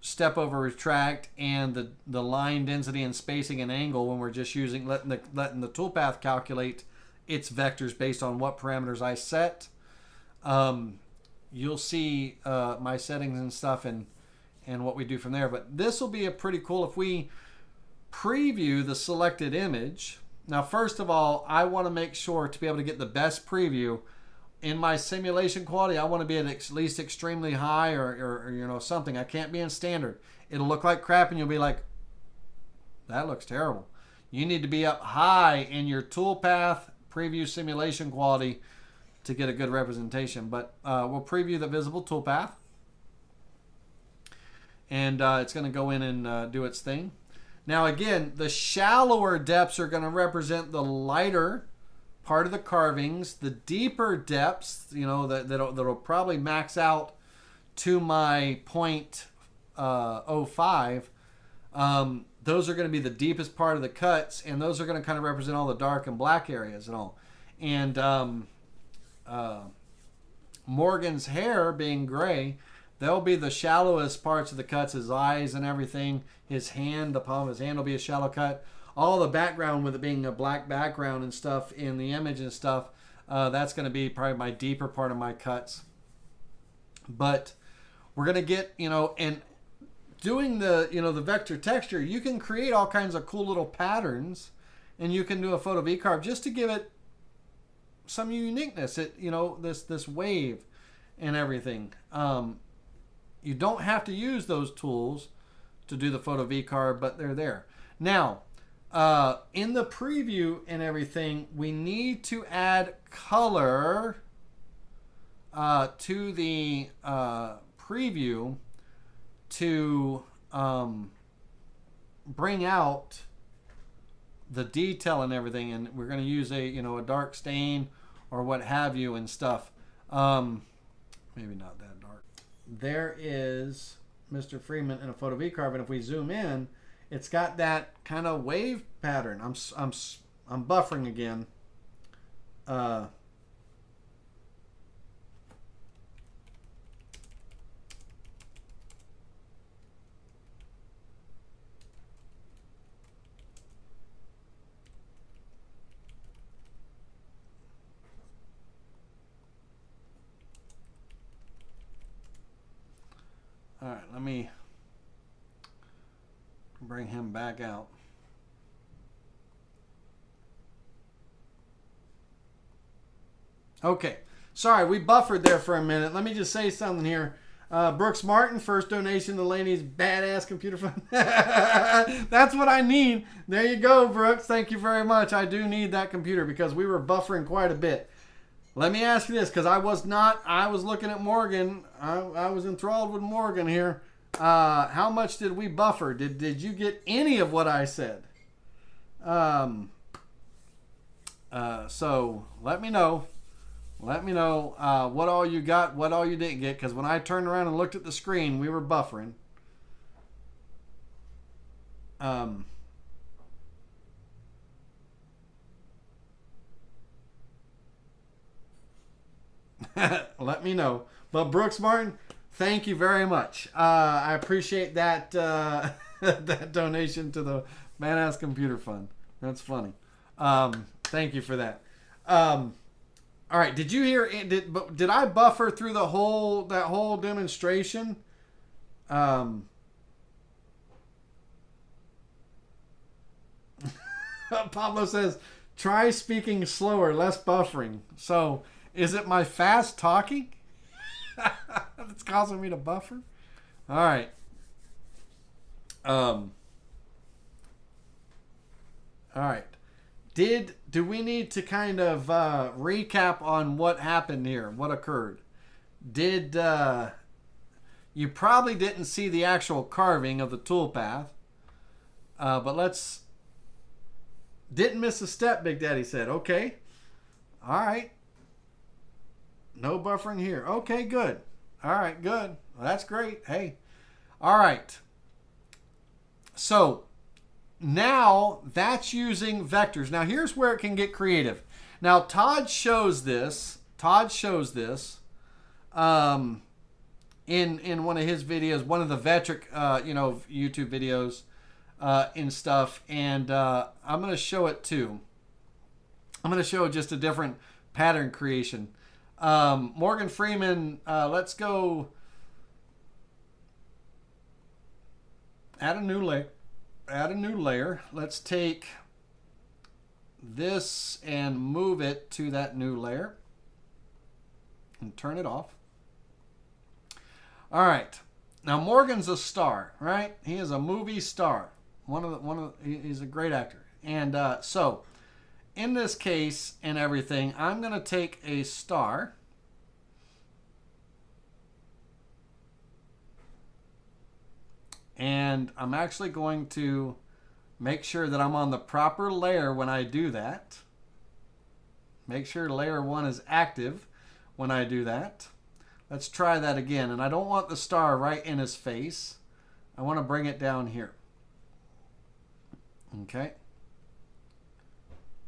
step over retract and the line density and spacing and angle, when we're just letting the toolpath calculate its vectors based on what parameters I set, you'll see my settings and stuff and what we do from there. But this will be a pretty cool if we preview the selected image. Now, first of all, I want to make sure to be able to get the best preview, in my simulation quality, I want to be at least extremely high or you know, something. I can't be in standard. It'll look like crap and you'll be like, that looks terrible. You need to be up high in your toolpath preview simulation quality to get a good representation. But we'll preview the visible toolpath. And it's going to go in and do its thing. Now again, the shallower depths are going to represent the lighter part of the carvings. The deeper depths, you know, that'll probably max out to my 0.05. Those are going to be the deepest part of the cuts, and those are going to kind of represent all the dark and black areas and all. And Morgan's hair being gray, they'll be the shallowest parts of the cuts, his eyes and everything. His hand, the palm of his hand will be a shallow cut. All the background, with it being a black background and stuff in the image and stuff, that's going to be probably my deeper part of my cuts. But we're going to get, you know, and doing the, you know, the vector texture, you can create all kinds of cool little patterns, and you can do a photo VCarve just to give it some uniqueness. It, you know, this wave and everything. You don't have to use those tools to do the photo VCarve, but they're there. Now, in the preview and everything, we need to add color to the preview to bring out the detail and everything. And we're going to use a, you know, a dark stain or what have you and stuff. Maybe not that dark. There is Mr. Freeman in a photo VCarve, and if we zoom in, it's got that kind of wave pattern. I'm buffering again. All right, let me bring him back out. Okay, sorry, we buffered there for a minute. Let me just say something here. Brooks Martin, first donation to Laney's badass computer fund. That's what I need. There you go, Brooks. Thank you very much. I do need that computer because we were buffering quite a bit. Let me ask you this, because I was looking at Morgan. I was enthralled with Morgan here. How much did we buffer? Did you get any of what I said? So let me know. Let me know what all you got, what all you didn't get, because when I turned around and looked at the screen, we were buffering. Let me know. But Brooks Martin, thank you very much. I appreciate that that donation to the Badass Computer Fund. That's funny. Thank you for that. All right. Did you hear? Did I buffer through that whole demonstration? Pablo says, try speaking slower, less buffering. So, is it my fast talking that's causing me to buffer? All right. All right. Do we need to kind of recap on what happened here? What occurred? You probably didn't see the actual carving of the toolpath, but didn't miss a step, Big Daddy said. Okay. All right. No buffering here. Okay, good. All right, good. Well, that's great. Hey. All right. So now that's using vectors. Now here's where it can get creative. Now Todd shows this. In one of his videos, one of the Vectric YouTube videos and stuff. And I'm going to show it too. I'm going to show just a different pattern creation. Morgan Freeman, let's go add a new layer. Let's take this and move it to that new layer. and turn it off. All right. Now Morgan's a star, right? He is a movie star. He's a great actor. And so in this case and everything, I'm going to take a star. And I'm actually going to make sure that I'm on the proper layer when I do that. Make sure layer 1 is active when I do that. Let's try that again. And I don't want the star right in his face. I want to bring it down here. Okay.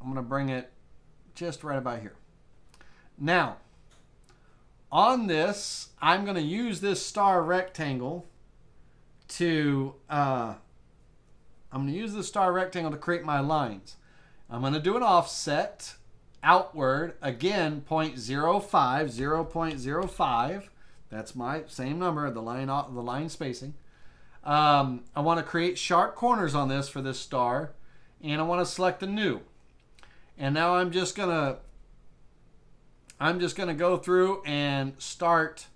I'm going to bring it just right about here. Now, on this, I'm going to use this star rectangle to create my lines. I'm going to do an offset outward, again, 0.05, 0.05. That's my same number, the line spacing. I want to create sharp corners on this for this star, and I want to select the new. And now I'm just gonna go through and start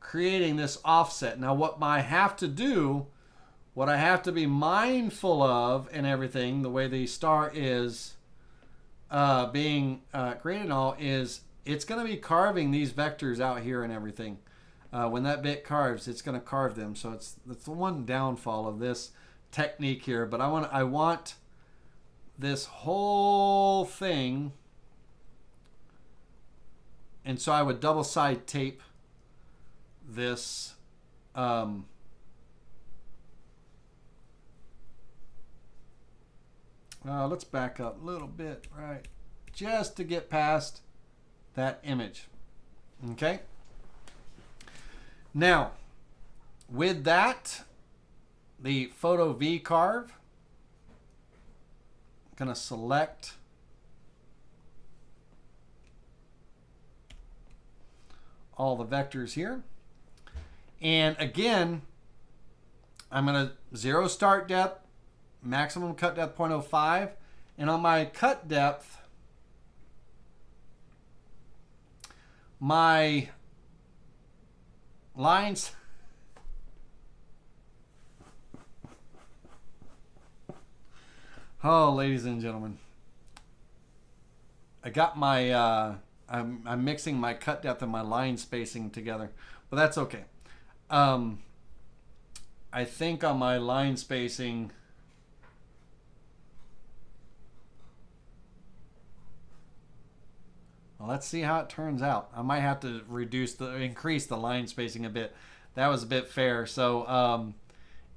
creating this offset. Now what I have to be mindful of and everything, the way the star is being created and all, is it's going to be carving these vectors out here and everything. When that bit carves, it's going to carve them. So it's the one downfall of this technique here. But I want this whole thing, and so I would double side tape this let's back up a little bit, right, just to get past that image. Okay, now with that, the photo VCarve, I'm gonna select all the vectors here. And again, I'm going to 0 start depth, maximum cut depth 0.05. And on my cut depth, my lines, oh, ladies and gentlemen, I got my, I'm mixing my cut depth and my line spacing together, but that's okay. I think on my line spacing, well, let's see how it turns out. I might have to increase the line spacing a bit. That was a bit fair. So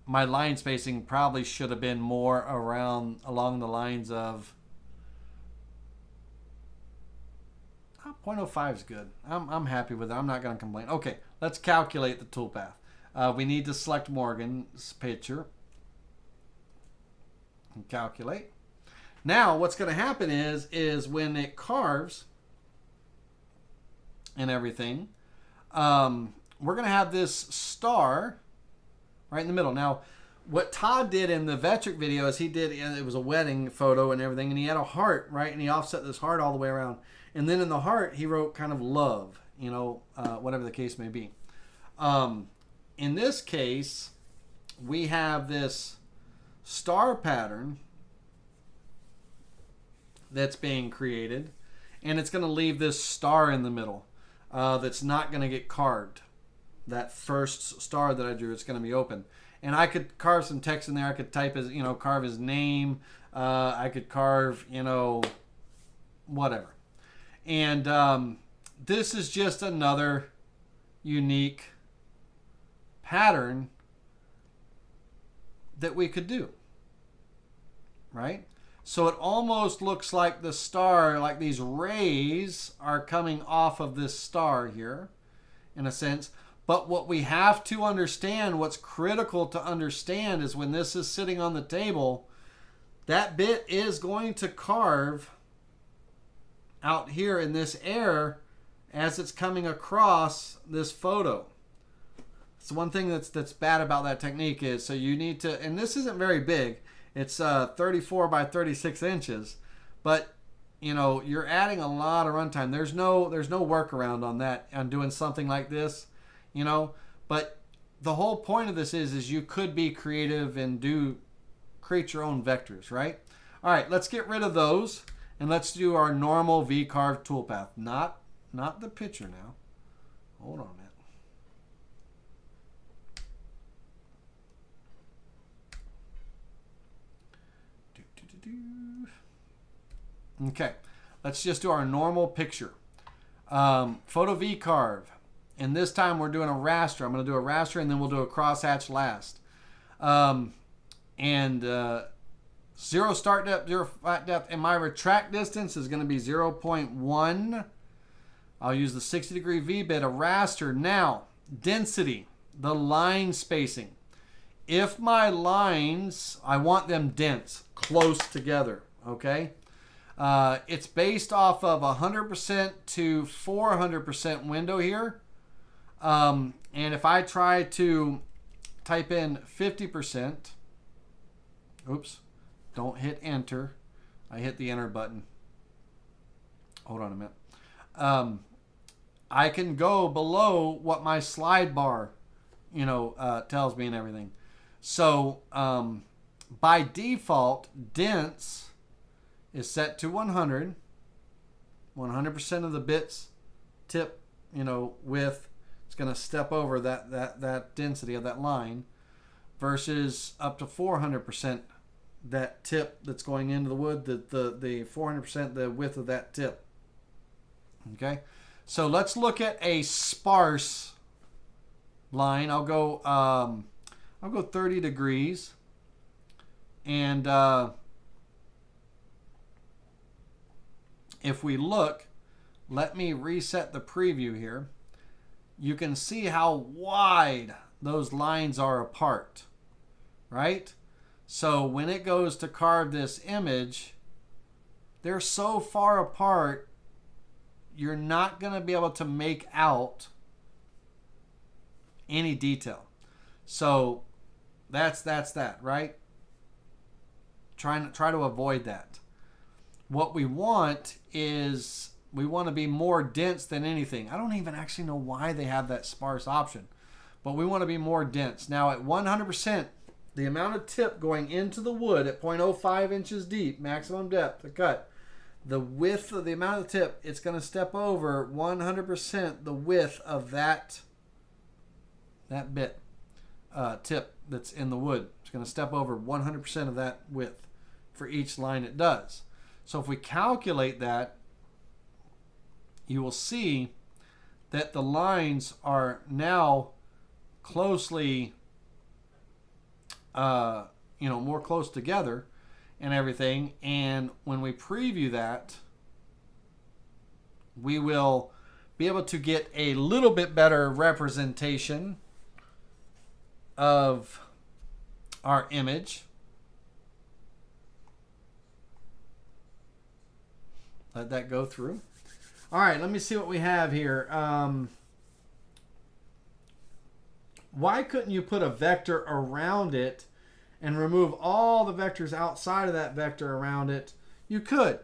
my line spacing probably should have been more along the lines of 0.05 is good. I'm happy with it. I'm not going to complain. Okay, let's calculate the toolpath. We need to select Morgan's picture and calculate. Now, what's going to happen is when it carves and everything, we're going to have this star right in the middle. Now, what Todd did in the Vectric video is it was a wedding photo and everything, and he had a heart, right? And he offset this heart all the way around. And then in the heart, he wrote kind of love, whatever the case may be. In this case, we have this star pattern that's being created, and it's going to leave this star in the middle that's not going to get carved. That first star that I drew, it's going to be open. And I could carve some text in there. I could type carve his name. I could carve, whatever. And this is just another unique pattern that we could do, right? So it almost looks like the star, like these rays are coming off of this star here, in a sense. But what we have to understand, what's critical to understand, is when this is sitting on the table, that bit is going to carve out here in this air as it's coming across this photo. So one thing that's bad about that technique is, so you need to, and this isn't very big, it's 34 by 36 inches, but you know, you're adding a lot of runtime. There's no workaround on that, on doing something like this, you know. But the whole point of this is you could be creative and create your own vectors, right? All right, let's get rid of those and let's do our normal VCarve toolpath. Not the picture now. Hold on a minute. Okay, let's just do our normal picture. Photo VCarve. And this time we're doing a raster. I'm going to do a raster and then we'll do a crosshatch last. Zero start depth, zero flat depth. And my retract distance is going to be 0.1. I'll use the 60-degree V-bit, a raster. Now, density, the line spacing. If my lines, I want them dense, close together, okay? It's based off of 100% to 400% window here. And if I try to type in 50%, oops, don't hit enter. I hit the enter button. Hold on a minute. I can go below what my slide bar, you know, tells me and everything. So by default, dense is set to 100. 100% of the bits tip, you know, width. It's going to step over that density of that line, versus up to 400% that tip that's going into the wood, the 400% the width of that tip. Okay, so let's look at a sparse line. I'll go 30 degrees, and if we look, let me reset the preview here. You can see how wide those lines are apart, right? So when it goes to carve this image, they're so far apart, you're not going to be able to make out any detail. So that's that, right? Try to avoid that. What we want is, we want to be more dense than anything. I don't even actually know why they have that sparse option, but we want to be more dense. Now at 100%, the amount of tip going into the wood at 0.05 inches deep, maximum depth to cut, the width of the amount of the tip, it's going to step over 100% the width of that bit tip that's in the wood. It's going to step over 100% of that width for each line it does. So if we calculate that, you will see that the lines are now closely, more close together and everything. And when we preview that, we will be able to get a little bit better representation of our image. Let that go through. All right, let me see what we have here. Why couldn't you put a vector around it and remove all the vectors outside of that vector around it? You could.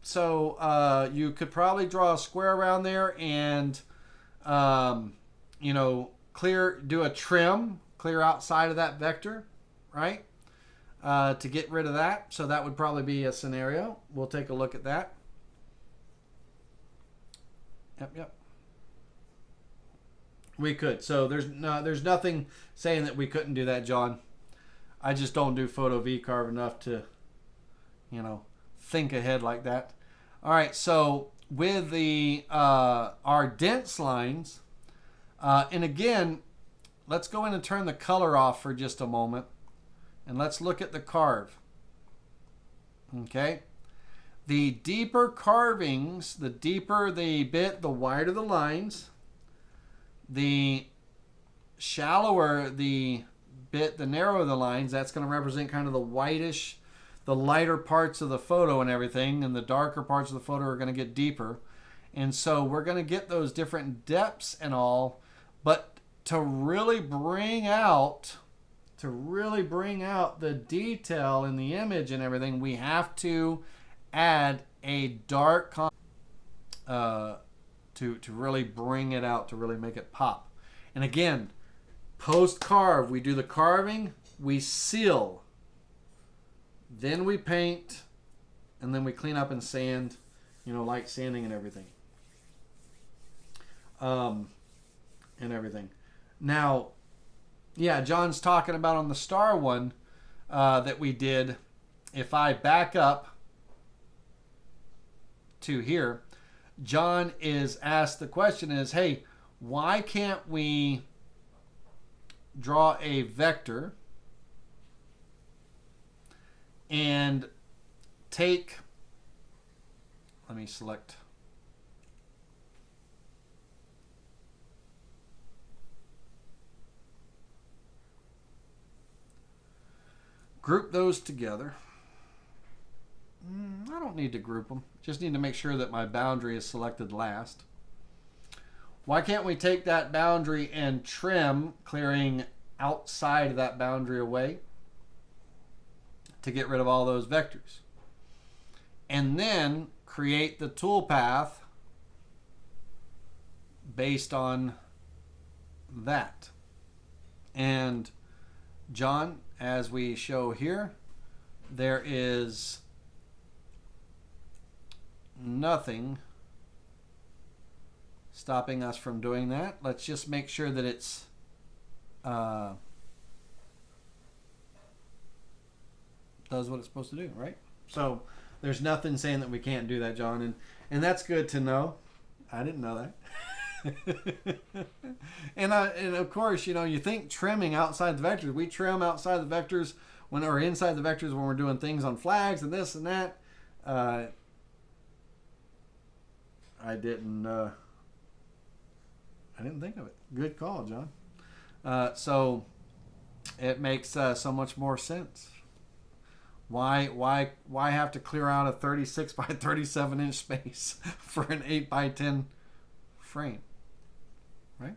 So you could probably draw a square around there and, do a trim, clear outside of that vector, right? To get rid of that. So that would probably be a scenario. We'll take a look at that. Yep. We could. So there's nothing saying that we couldn't do that, John. I just don't do photo VCarve enough to, think ahead like that. All right. So with the our dense lines, and again, let's go in and turn the color off for just a moment, and let's look at the carve. Okay. The deeper carvings, the deeper the bit, the wider the lines. The shallower the bit, the narrower the lines. That's going to represent kind of the whitish, the lighter parts of the photo and everything. And the darker parts of the photo are going to get deeper. And so we're going to get those different depths and all. But to really bring out the detail in the image and everything, we have to add a dark to really bring it out, to really make it pop. And again, post carve, we do the carving, we seal, then we paint, and then we clean up and sand, light sanding and everything. Now, yeah, John's talking about on the star one that we did. If I back up to here, John is asked, the question is, hey, why can't we draw a vector and take, let me select, group those together. I don't need to group them. Just need to make sure that my boundary is selected last. Why can't we take that boundary and trim, clearing outside of that boundary away to get rid of all those vectors? And then create the toolpath based on that. And John, as we show here, there is nothing stopping us from doing that. Let's just make sure that it's does what it's supposed to do, right? So there's nothing saying that we can't do that, John, and that's good to know. I didn't know that. and of course, you think trimming outside the vectors. We trim outside the vectors or inside the vectors when we're doing things on flags and this and that. I didn't think of it. Good call, John. So it makes so much more sense. Why have to clear out a 36 by 37 inch space for an 8 by 10 frame? Right?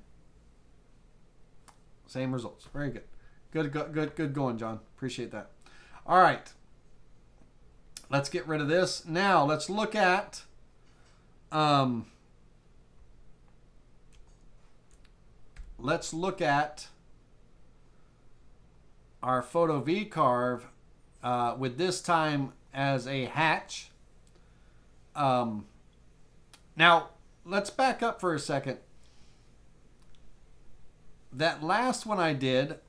Same results. Very good. Good going, John. Appreciate that. All right. Let's get rid of this. Now let's look at our photo VCarve with this time as a hatch. Now let's back up for a second. That last one I did,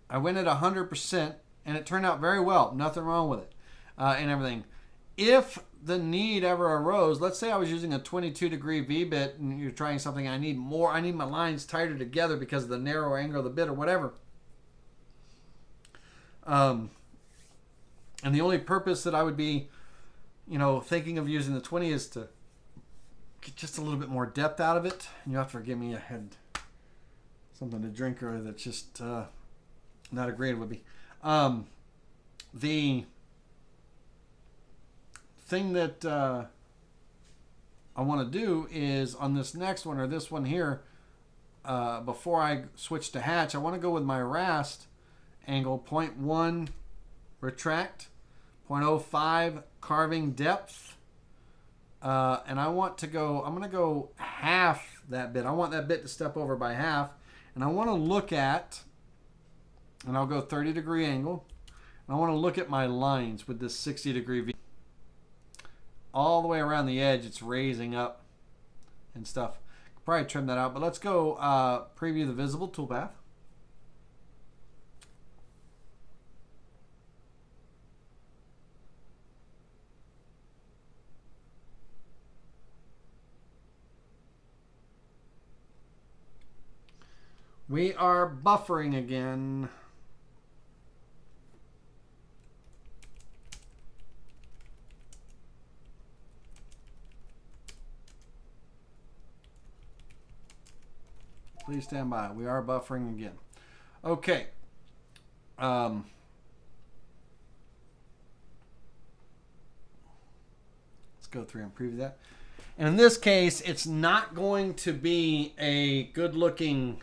I went at 100% and it turned out very well. Nothing wrong with it and everything. If the need ever arose, let's say I was using a 22 degree V-bit and you're trying something, I need my lines tighter together because of the narrow angle of the bit or whatever. And the only purpose that I would be, thinking of using the 20 is to get just a little bit more depth out of it. And you have to forgive me, I had something to drink earlier that's just not agreeing with me. The thing that I want to do is on this next one or this one here, before I switch to hatch, I want to go with my rast angle 0.1 retract, 0.05 carving depth, and I'm going to go half that bit. I want that bit to step over by half, and I want to look at, and I'll go 30 degree angle, and I want to look at my lines with this 60 degree V. All the way around the edge, it's raising up and stuff. Could probably trim that out, but let's go preview the visible toolpath. We are buffering again. Please stand by. We are buffering again. Okay. Let's go through and preview that. And in this case, it's not going to be a good looking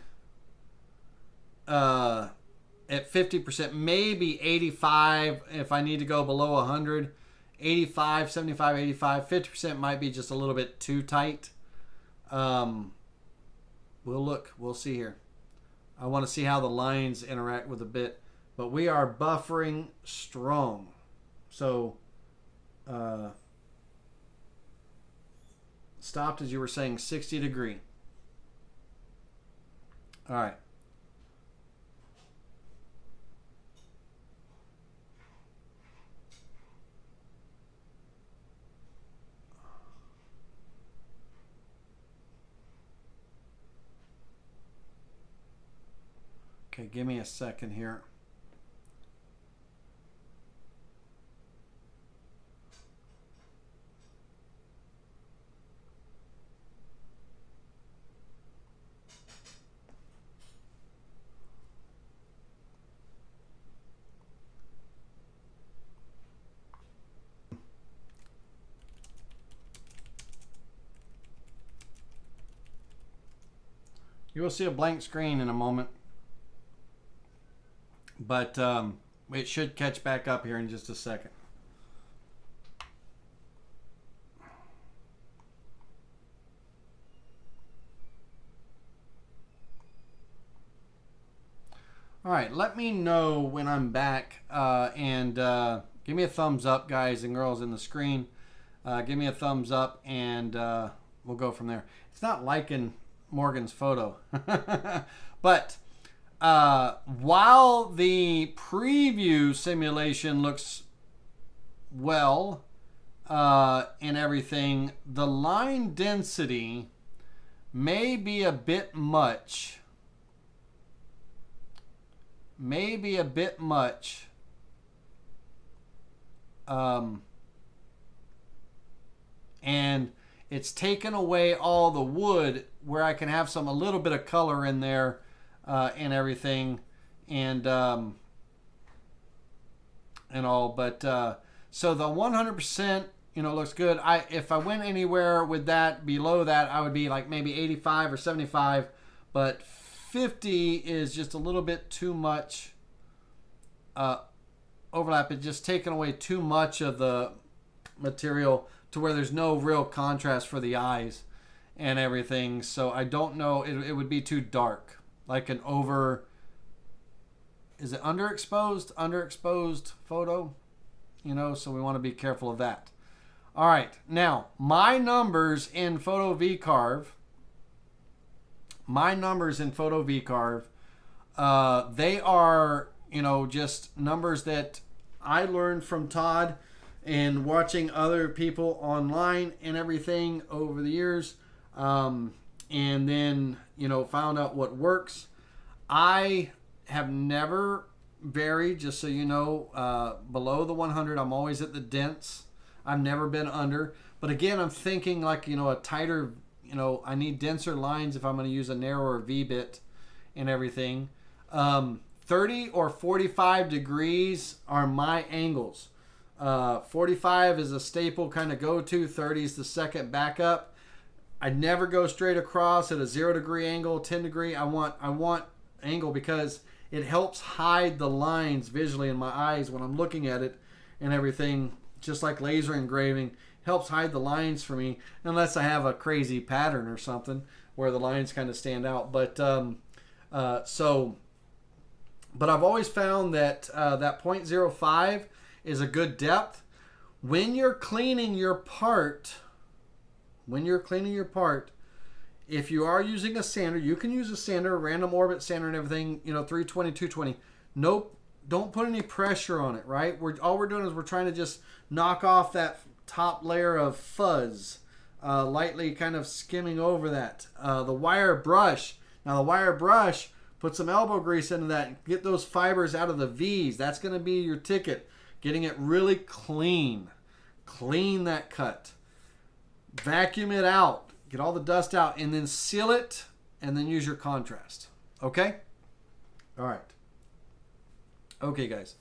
at 50%, maybe 85 if I need to go below 100. 85, 75, 85. 50% might be just a little bit too tight. We'll look. We'll see here. I want to see how the lines interact with the bit. But we are buffering strong. So, stopped as you were saying 60 degree. All right. Okay, give me a second here. You will see a blank screen in a moment. But it should catch back up here in just a second. All right, let me know when I'm back and give me a thumbs up, guys and girls in the screen. Give me a thumbs up and we'll go from there. It's not liking Morgan's photo. But while the preview simulation looks well and everything, the line density may be a bit much. And it's taken away all the wood where I can have a little bit of color in there and everything and all. But so the 100%, looks good. If I went anywhere with that below that, I would be like maybe 85 or 75, but 50 is just a little bit too much overlap. It's just taken away too much of the material to where there's no real contrast for the eyes and everything. So I don't know, it would be too dark, like an is it underexposed photo, so we want to be careful of that. All right, now my numbers in Photo VCarve, they are, just numbers that I learned from Todd and watching other people online and everything over the years, and then found out what works. I have never varied, just so you know, below the 100. I'm always at the dents. I've never been under, but again, I'm thinking like a tighter, I need denser lines if I'm going to use a narrower V-bit and everything. 30 or 45 degrees are my angles. 45 is a staple kind of go-to. 30 is the second backup. I never go straight across at a 0 degree angle, 10 degree. I want angle because it helps hide the lines visually in my eyes when I'm looking at it and everything. Just like laser engraving helps hide the lines for me, unless I have a crazy pattern or something where the lines kind of stand out. But but I've always found that that 0.05 is a good depth. When you're cleaning your part, if you are using a sander, you can use a sander, a random orbit sander and everything, 320, 220. Nope, don't put any pressure on it, right? All we're doing is we're trying to just knock off that top layer of fuzz, lightly kind of skimming over that. The wire brush, put some elbow grease into that and get those fibers out of the V's. That's going to be your ticket. Getting it really clean. Clean that cut. Vacuum it out. Get all the dust out and then seal it and then use your contrast. Okay? All right. Okay, guys.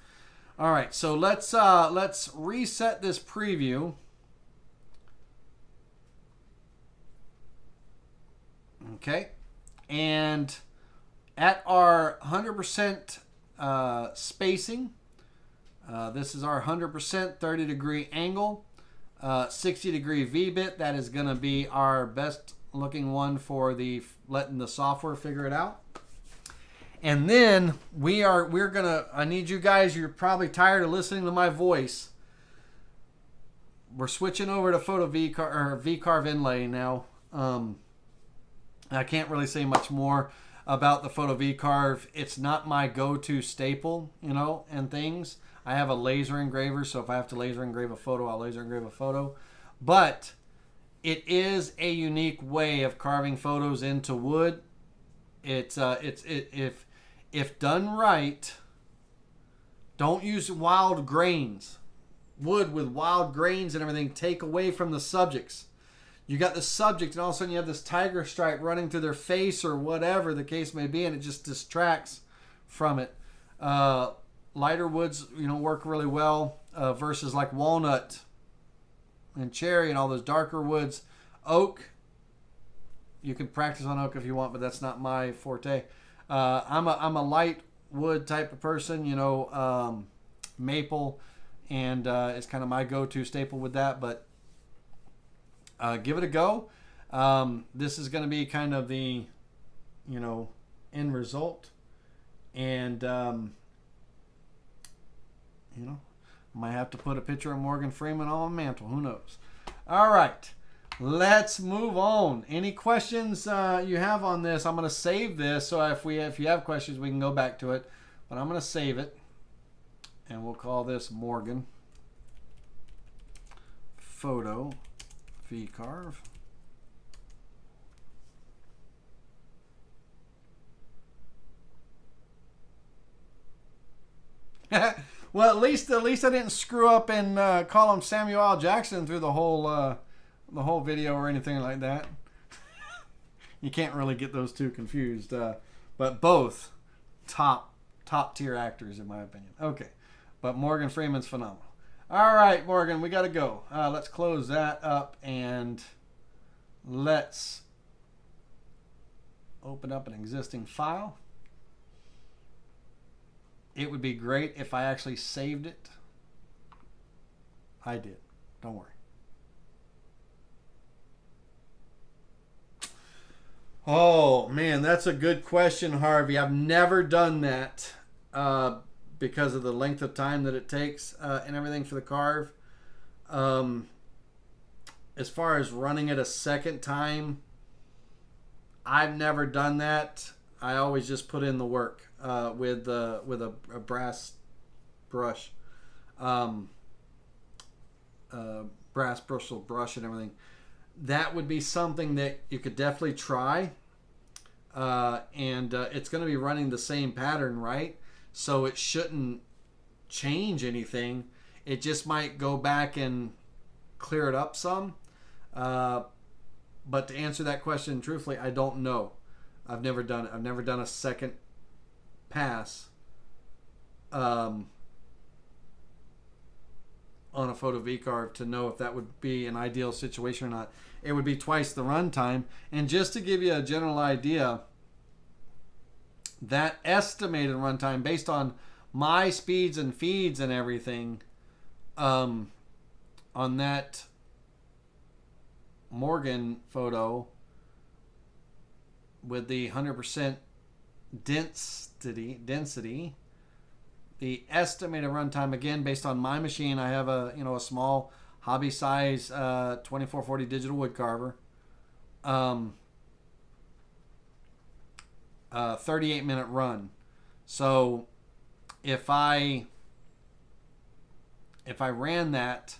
All right, so let's reset this preview. Okay. And at our 100% spacing, This is our 100% 30-degree angle, 60-degree V-bit. That is going to be our best looking one for the letting the software figure it out. And then we're gonna, I need you guys, you're probably tired of listening to my voice. We're switching over to VCarve Inlay now. I can't really say much more about the Photo VCarve. It's not my go-to staple, you know, and things. I have a laser engraver, so if I have to laser engrave a photo, I'll laser engrave a photo. But it is a unique way of carving photos into wood. If done right, don't use wild grains. Wood with wild grains and everything take away from the subjects. You got the subject, and all of a sudden you have this tiger stripe running through their face or whatever the case may be, and it just distracts from it. Lighter woods, you know, work really well versus like walnut and cherry and all those darker woods. Oak, you can practice on oak if you want, but that's not my forte. I'm a light wood type of person, you know, maple, and it's kind of my go-to staple with that. But give it a go. This is going to be kind of the, you know, end result, and you know, might have to put a picture of Morgan Freeman on my mantle. Who knows? All right. Let's move on. Any questions you have on this? I'm going to save this, so if you have questions, we can go back to it. But I'm going to save it, and we'll call this Morgan Photo VCarve. Well, at least I didn't screw up and call him Samuel L. Jackson through the whole video or anything like that. You can't really get those two confused, but both top tier actors in my opinion. Okay, but Morgan Freeman's phenomenal. All right, Morgan, we got to go. Let's close that up and let's open up an existing file. It would be great if I actually saved it. I did. Don't worry. Oh, man, that's a good question, Harvey. I've never done that because of the length of time that it takes and everything for the carve. As far as running it a second time, I've never done that. I always just put in the work with a brass brush, brass bristle brush and everything. That would be something that you could definitely try. And it's going to be running the same pattern, right? So it shouldn't change anything. It just might go back and clear it up some. But to answer that question truthfully, I don't know. I've never done it. I've never done a second pass on a Photo VCarve to know if that would be an ideal situation or not. It would be twice the runtime. And just to give you a general idea, that estimated runtime based on my speeds and feeds and everything on that Morgan photo with the 100% density, the estimated runtime, again based on my machine, I have a a small hobby size 2440 digital wood carver, 38-minute run. So if I ran that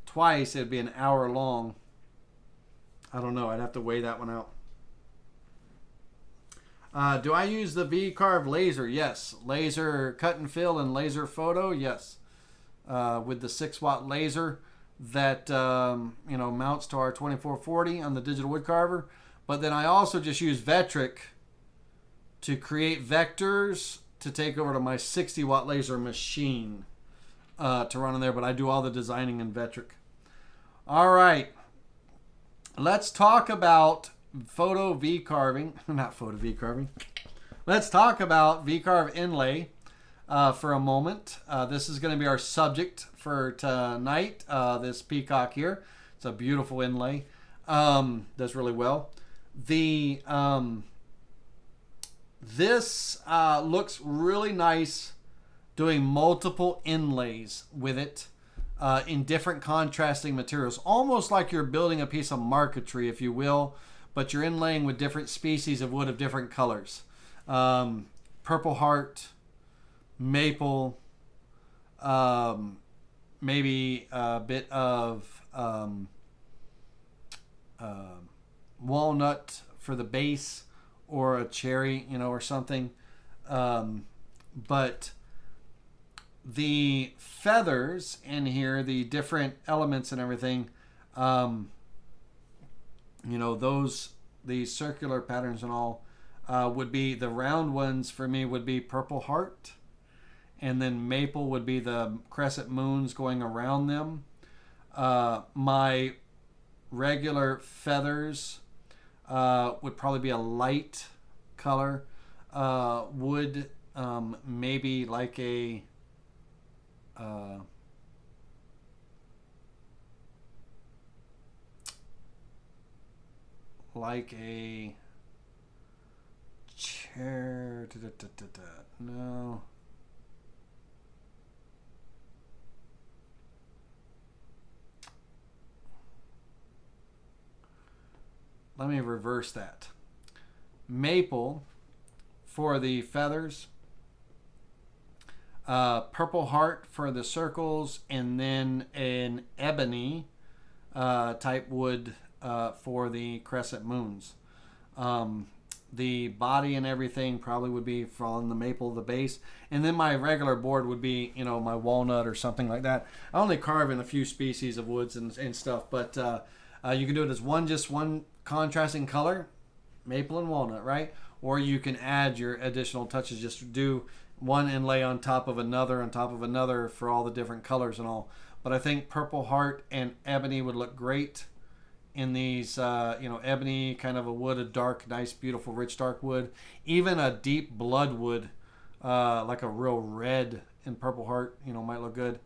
twice, it'd be an hour long. I don't know. I'd have to weigh that one out. Do I use the VCarve laser? Yes. Laser cut and fill and laser photo? Yes. With the 6-watt laser that mounts to our 2440 on the digital wood carver. But then I also just use Vectric to create vectors to take over to my 60-watt laser machine to run in there. But I do all the designing in Vectric. All right. Let's talk about Photo VCarving. Not Photo VCarving. Let's talk about VCarve Inlay. for a moment. This is going to be our subject for tonight, this peacock here. It's a beautiful inlay. Does really well. This looks really nice doing multiple inlays with it in different contrasting materials. Almost like you're building a piece of marquetry, if you will, but you're inlaying with different species of wood of different colors. Purple heart, maple, maybe a bit of walnut for the base, or a cherry, or something. But the feathers in here, the different elements and everything, these circular patterns and all, would be the round ones for me would be purple heart, and then maple would be the crescent moons going around them. My regular feathers would probably be a light color. Wood, maybe like a chair. No. Let me reverse that. Maple for the feathers, purple heart for the circles, and then an ebony type wood for the crescent moons. The body and everything probably would be from the maple, the base, and then my regular board would be, my walnut or something like that. I only carve in a few species of woods and stuff, but you can do it as just one contrasting color, maple and walnut, right? Or you can add your additional touches. Just do one inlay on top of another for all the different colors and all. But I think purple heart and ebony would look great in these, ebony, kind of a wood, a dark, nice, beautiful, rich, dark wood. Even a deep blood wood, like a real red in purple heart, might look good.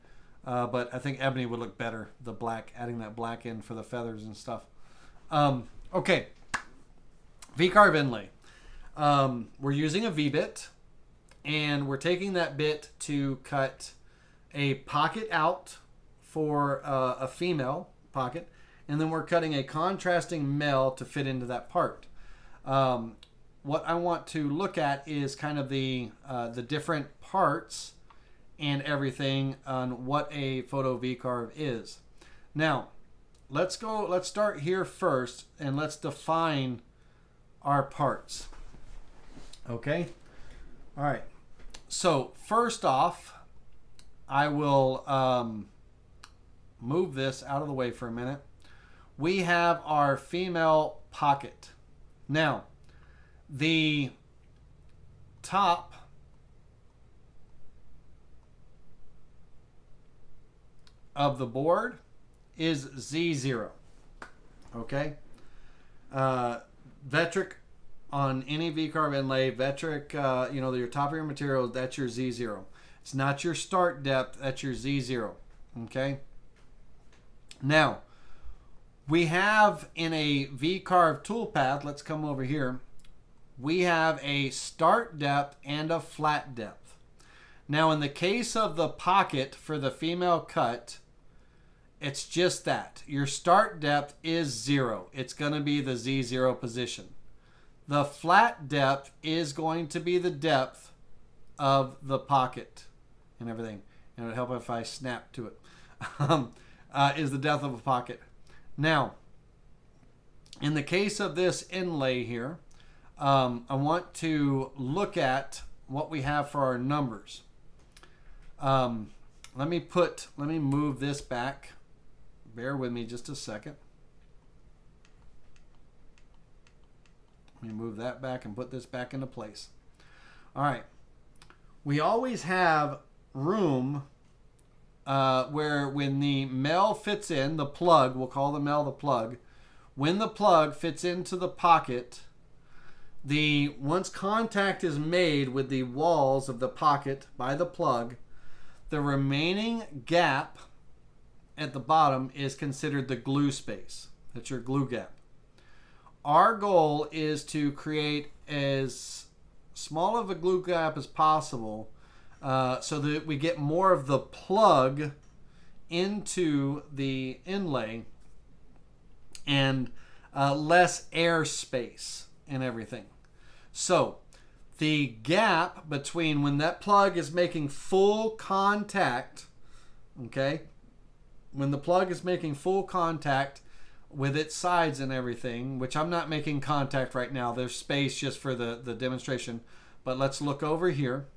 But I think ebony would look better, the black, adding that black in for the feathers and stuff. Okay, VCarve Inlay. We're using a VBit, and we're taking that bit to cut a pocket out for a female pocket, and then we're cutting a contrasting male to fit into that part. What I want to look at is kind of the different parts and everything on what a photo VCarve is. Now, let's start here first, and let's define our parts. Okay? All right. So, first off, I will move this out of the way for a minute. We have our female pocket. Now, the top of the board is Z0. Okay? Vectric on any VCarve inlay, Vectric, your top of your material, that's your Z0. It's not your start depth, that's your Z0. Okay? Now, we have in a VCarve toolpath, let's come over here, we have a start depth and a flat depth. Now, in the case of the pocket for the female cut, it's just that. Your start depth is 0. It's going to be the Z0 position. The flat depth is going to be the depth of the pocket and everything. And it would help if I snap to it. Is the depth of a pocket. Now, in the case of this inlay here, I want to look at what we have for our numbers. Let me move this back. Bear with me just a second. Let me move that back and put this back into place. All right. We always have room where when the male fits in, the plug, we'll call the male the plug, when the plug fits into the pocket, once contact is made with the walls of the pocket by the plug, the remaining gap at the bottom is considered the glue space. That's your glue gap. Our goal is to create as small of a glue gap as possible so that we get more of the plug into the inlay and less air space and everything. So the gap between when that plug is making full contact, okay, when the plug is making full contact with its sides and everything, which I'm not making contact right now, there's space just for the demonstration, but let's look over here.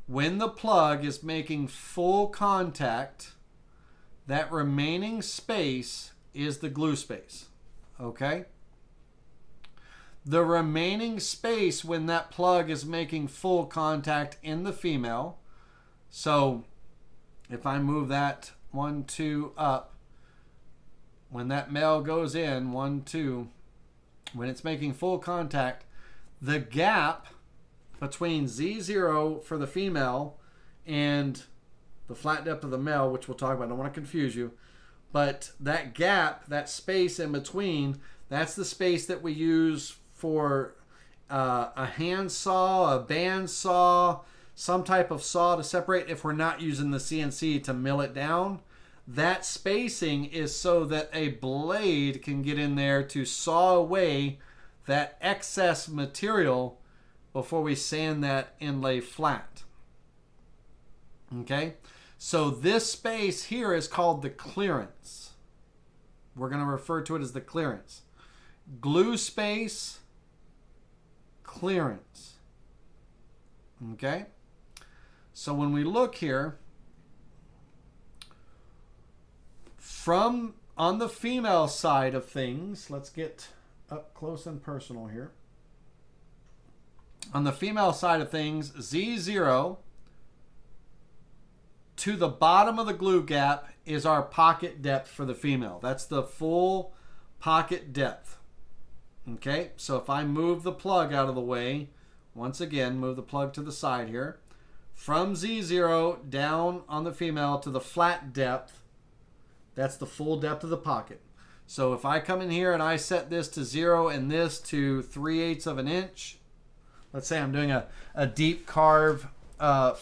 When the plug is making full contact, that remaining space is the glue space, okay? The remaining space when that plug is making full contact in the female, so if I move that 1, 2 up, when that male goes in, 1, 2, when it's making full contact, the gap between Z0 for the female and the flat depth of the male, which we'll talk about, I don't want to confuse you, but that gap, that space in between, that's the space that we use for a hand saw, a band saw, some type of saw to separate if we're not using the CNC to mill it down. That spacing is so that a blade can get in there to saw away that excess material before we sand that inlay flat. Okay, so this space here is called the clearance. We're going to refer to it as the clearance. Glue space, clearance. Okay, so when we look here, from on the female side of things, let's get up close and personal here. On the female side of things, Z0 to the bottom of the glue gap is our pocket depth for the female. That's the full pocket depth. Okay, so if I move the plug out of the way, once again, move the plug to the side here, from Z0 down on the female to the flat depth, that's the full depth of the pocket. So if I come in here and I set this to 0 and this to 3/8 of an inch, let's say I'm doing a deep carve let's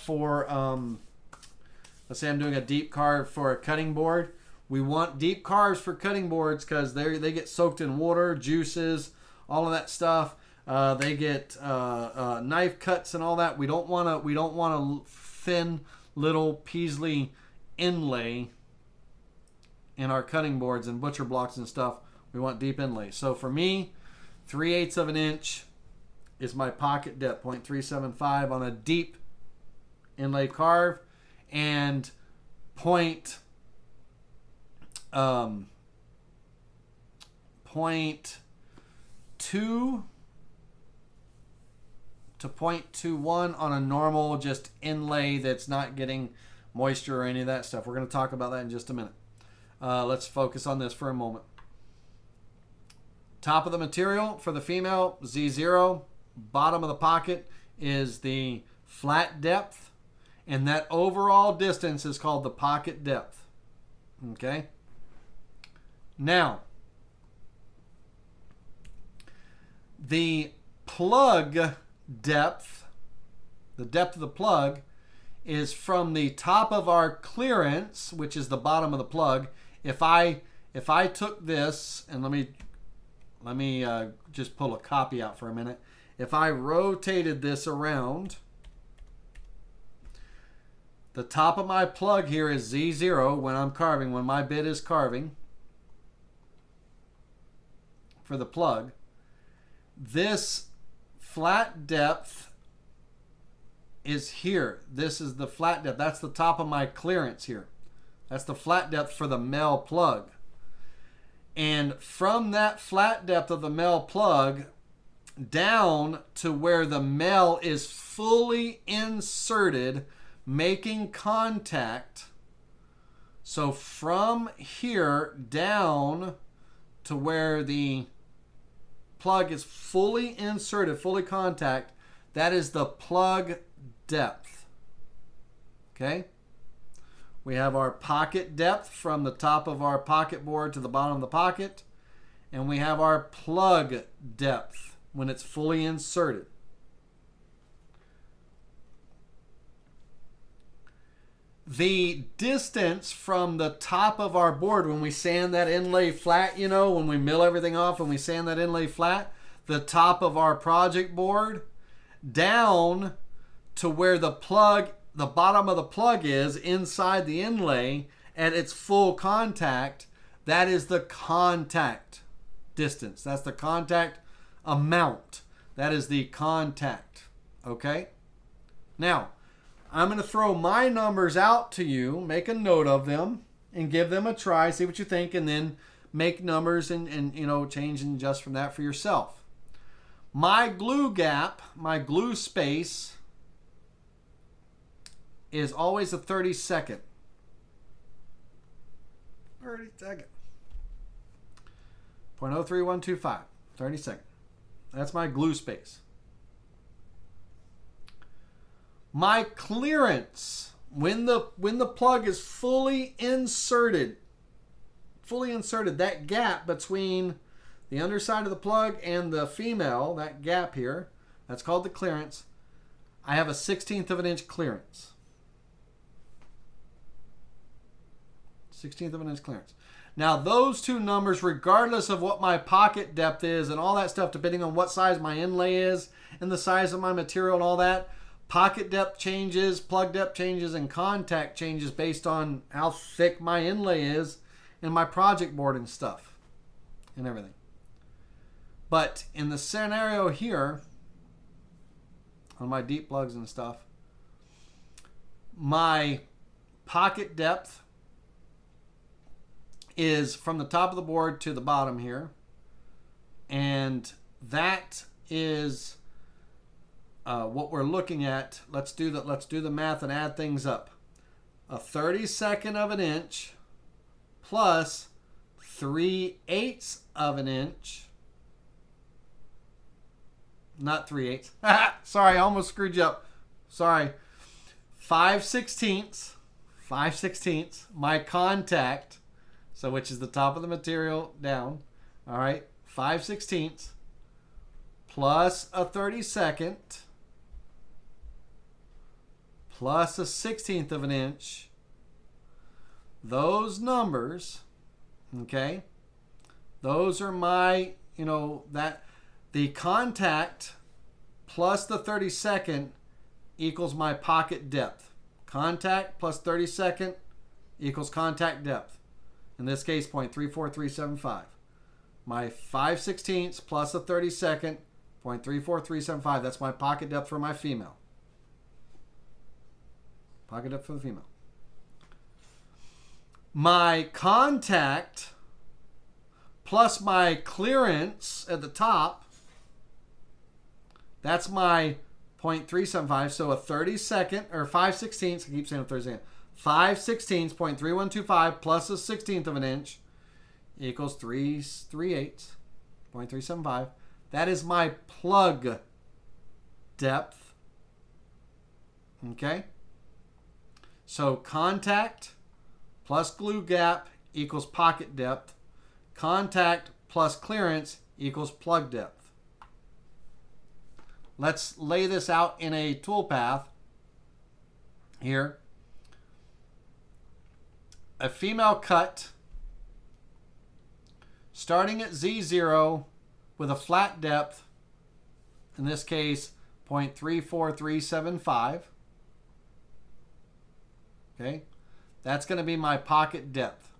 say I'm doing a deep carve for a cutting board. We want deep carves for cutting boards because they get soaked in water, juices, all of that stuff. They get knife cuts and all that. We don't want a thin little Peasley inlay in our cutting boards and butcher blocks and stuff. We want deep inlay. So for me, 3/8 of an inch is my pocket depth, 0.375 on a deep inlay carve, and 0.2 to 0.21 on a normal just inlay that's not getting moisture or any of that stuff. We're going to talk about that in just a minute. Let's focus on this for a moment. Top of the material for the female, Z0. Bottom of the pocket is the flat depth, and that overall distance is called the pocket depth. Okay? Now, the plug depth, the depth of the plug, is from the top of our clearance, which is the bottom of the plug. If I took this, and let me just pull a copy out for a minute. If I rotated this around, the top of my plug here is Z0 when I'm carving, when my bit is carving for the plug. This flat depth is here. This is the flat depth. That's the top of my clearance here. That's the flat depth for the male plug. And from that flat depth of the male plug down to where the male is fully inserted, making contact. So from here down to where the plug is fully inserted, fully contact, that is the plug depth. Okay? We have our pocket depth from the top of our pocket board to the bottom of the pocket. And we have our plug depth when it's fully inserted. The distance from the top of our board when we sand that inlay flat, you know, when we mill everything off and we sand that inlay flat, the top of our project board down to where the plug, the bottom of the plug is inside the inlay at its full contact, that is the contact distance. That's the contact amount. That is the contact. Okay? Now, I'm going to throw my numbers out to you, make a note of them, and give them a try, see what you think, and then make numbers and you know, change and adjust from that for yourself. My glue gap, my glue space, is always a 30-second. 30-second. 0.03125. 30-second. That's my glue space. My clearance, when the plug is fully inserted, that gap between the underside of the plug and the female, that gap here, that's called the clearance. I have a 1/16 of an inch clearance. 1/16 of an inch clearance. Now those two numbers, regardless of what my pocket depth is and all that stuff, depending on what size my inlay is and the size of my material and all that, pocket depth changes, plug depth changes, and contact changes based on how thick my inlay is and my project board and stuff and everything. But in the scenario here, on my deep plugs and stuff, my pocket depth is from the top of the board to the bottom here, and that is what we're looking at. Let's do the math and add things up. A 32nd of an inch plus 3/8 of an inch. Not 3/8. Sorry, I almost screwed you up. Sorry. 5/16. 5/16. My contact, so which is the top of the material down. All right. 5/16 plus a 32nd plus a 1/16 of an inch. Those numbers, okay, those are my, you know, that the contact plus the 32nd equals my pocket depth. Contact plus 32nd equals contact depth. In this case, 0.34375. My 5/16 plus a 32nd, 0.34375. That's my pocket depth for my female. Pocket depth for the female. My contact plus my clearance at the top, that's my 0.375. So a 32nd, or 5/16, I keep saying a 32nd. 5/16, 0.3125 plus a 1/16 of an inch equals 3/8, 0.375. That is my plug depth. Okay? So contact plus glue gap equals pocket depth. Contact plus clearance equals plug depth. Let's lay this out in a toolpath here. A female cut starting at Z0 with a flat depth, in this case 0.34375. Okay, that's going to be my pocket depth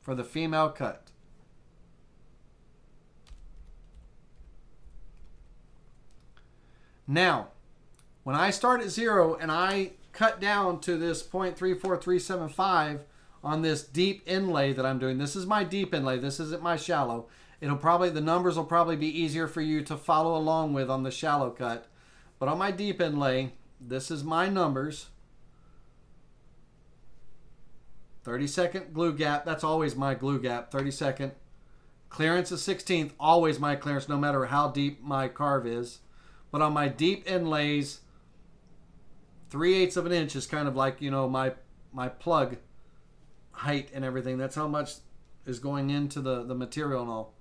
for the female cut. Now, when I start at 0 and I cut down to this 0.34375 on this deep inlay that I'm doing, this is my deep inlay, this isn't my shallow. It'll probably, the numbers will probably be easier for you to follow along with on the shallow cut. But on my deep inlay, this is my numbers. 30-second glue gap, that's always my glue gap, 30-second. Clearance is 1/16, always my clearance, no matter how deep my carve is. But on my deep inlays, 3/8 of an inch is kind of like, you know, my plug height and everything. That's how much is going into the material and all.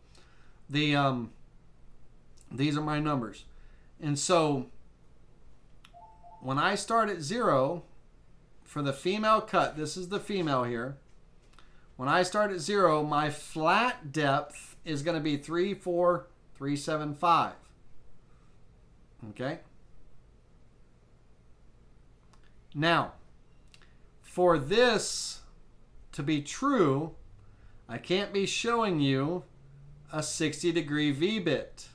These are my numbers. And so when I start at 0 for the female cut, this is the female here. When I start at 0, my flat depth is going to be 34375. Okay? Now, for this to be true, I can't be showing you a 60-degree V-bit.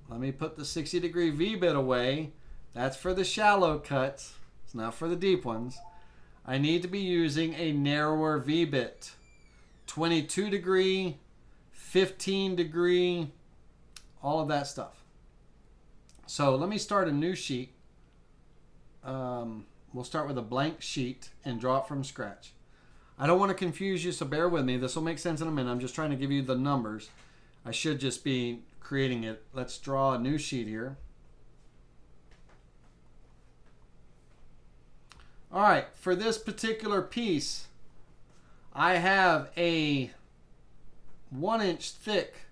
Let me put the 60-degree V-bit away. That's for the shallow cuts. It's not for the deep ones. I need to be using a narrower V-bit. 22-degree, 15-degree, all of that stuff. So let me start a new sheet. We'll start with a blank sheet and draw it from scratch. I don't want to confuse you, so bear with me. This will make sense in a minute. I'm just trying to give you the numbers. I should just be creating it. Let's draw a new sheet here. All right, for this particular piece, I have a 1-inch thick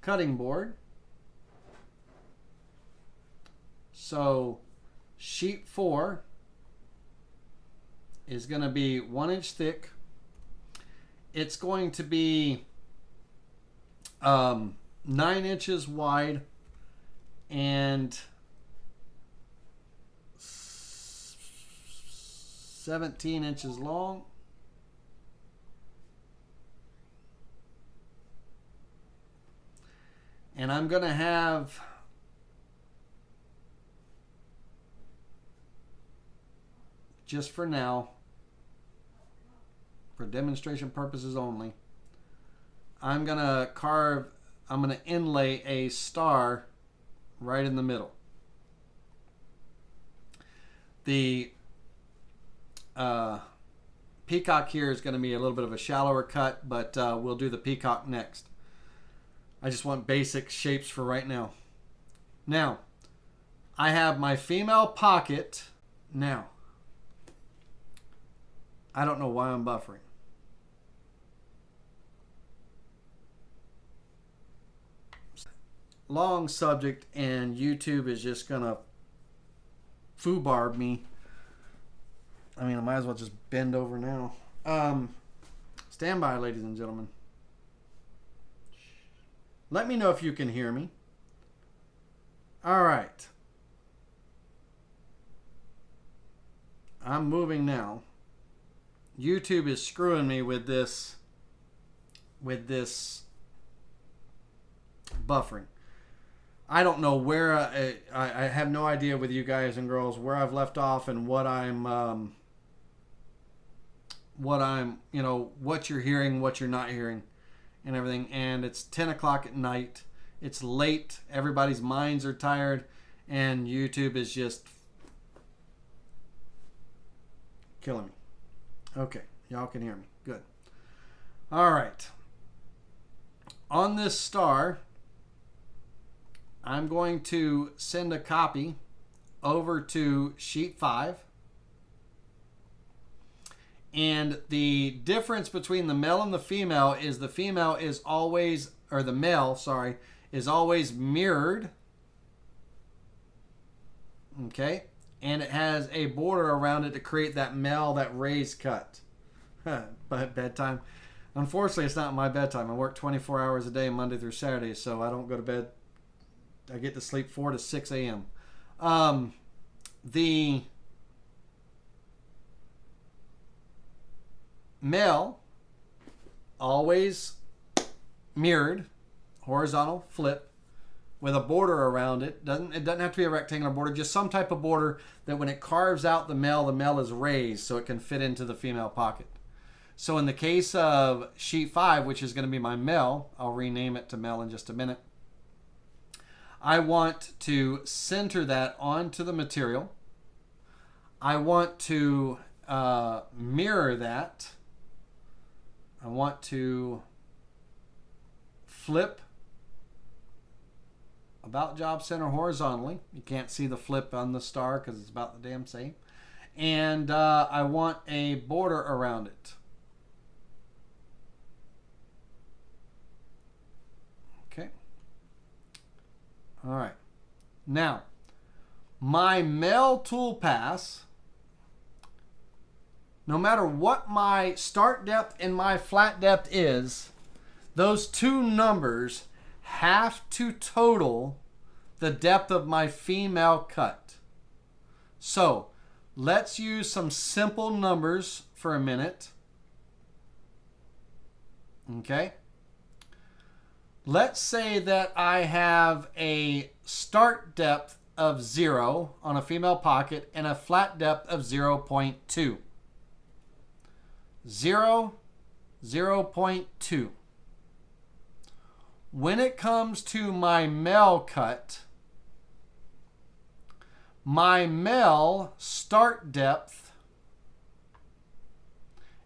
cutting board. So sheet 4 is going to be 1 inch thick. It's going to be 9 inches wide and 17 inches long. And I'm going to have just for now, for demonstration purposes only, I'm going to inlay a star right in the middle. The peacock here is going to be a little bit of a shallower cut, but we'll do the peacock next. I just want basic shapes for right now. Now, I have my female pocket. Now, I don't know why I'm buffering. Long subject, and YouTube is just gonna foobarb me. I mean, I might as well just bend over now. Stand by, ladies and gentlemen. Let me know if you can hear me. All right. I'm moving now. YouTube is screwing me with this buffering. I don't know where I have no idea with you guys and girls where I've left off and what I'm you know, what you're hearing, what you're not hearing and everything. And it's 10 o'clock at night. It's late. Everybody's minds are tired and YouTube is just killing me. Okay, y'all can hear me. Good. All right. On this star, I'm going to send a copy over to sheet 5. And the difference between the male and the female is the female is always, or the male, sorry, is always mirrored. Okay. And it has a border around it to create that that raised cut. But bedtime. Unfortunately, it's not my bedtime. I work 24 hours a day, Monday through Saturday, so I don't go to bed. I get to sleep 4 to 6 a.m. The male, always mirrored, horizontal flip, with a border around it. It doesn't have to be a rectangular border, just some type of border that when it carves out the male is raised so it can fit into the female pocket. So in the case of sheet 5, which is going to be my male, I'll rename it to male in just a minute. I want to center that onto the material. I want to mirror that. I want to flip about job center horizontally. You can't see the flip on the star because it's about the damn same. And I want a border around it. Okay. All right. Now, my mel tool pass, no matter what my start depth and my flat depth is, those two numbers have to total the depth of my female cut. So let's use some simple numbers for a minute. Okay. Let's say that I have a start depth of 0 on a female pocket and a flat depth of 0.2. 0, 0.2. When it comes to my mel cut, my mel start depth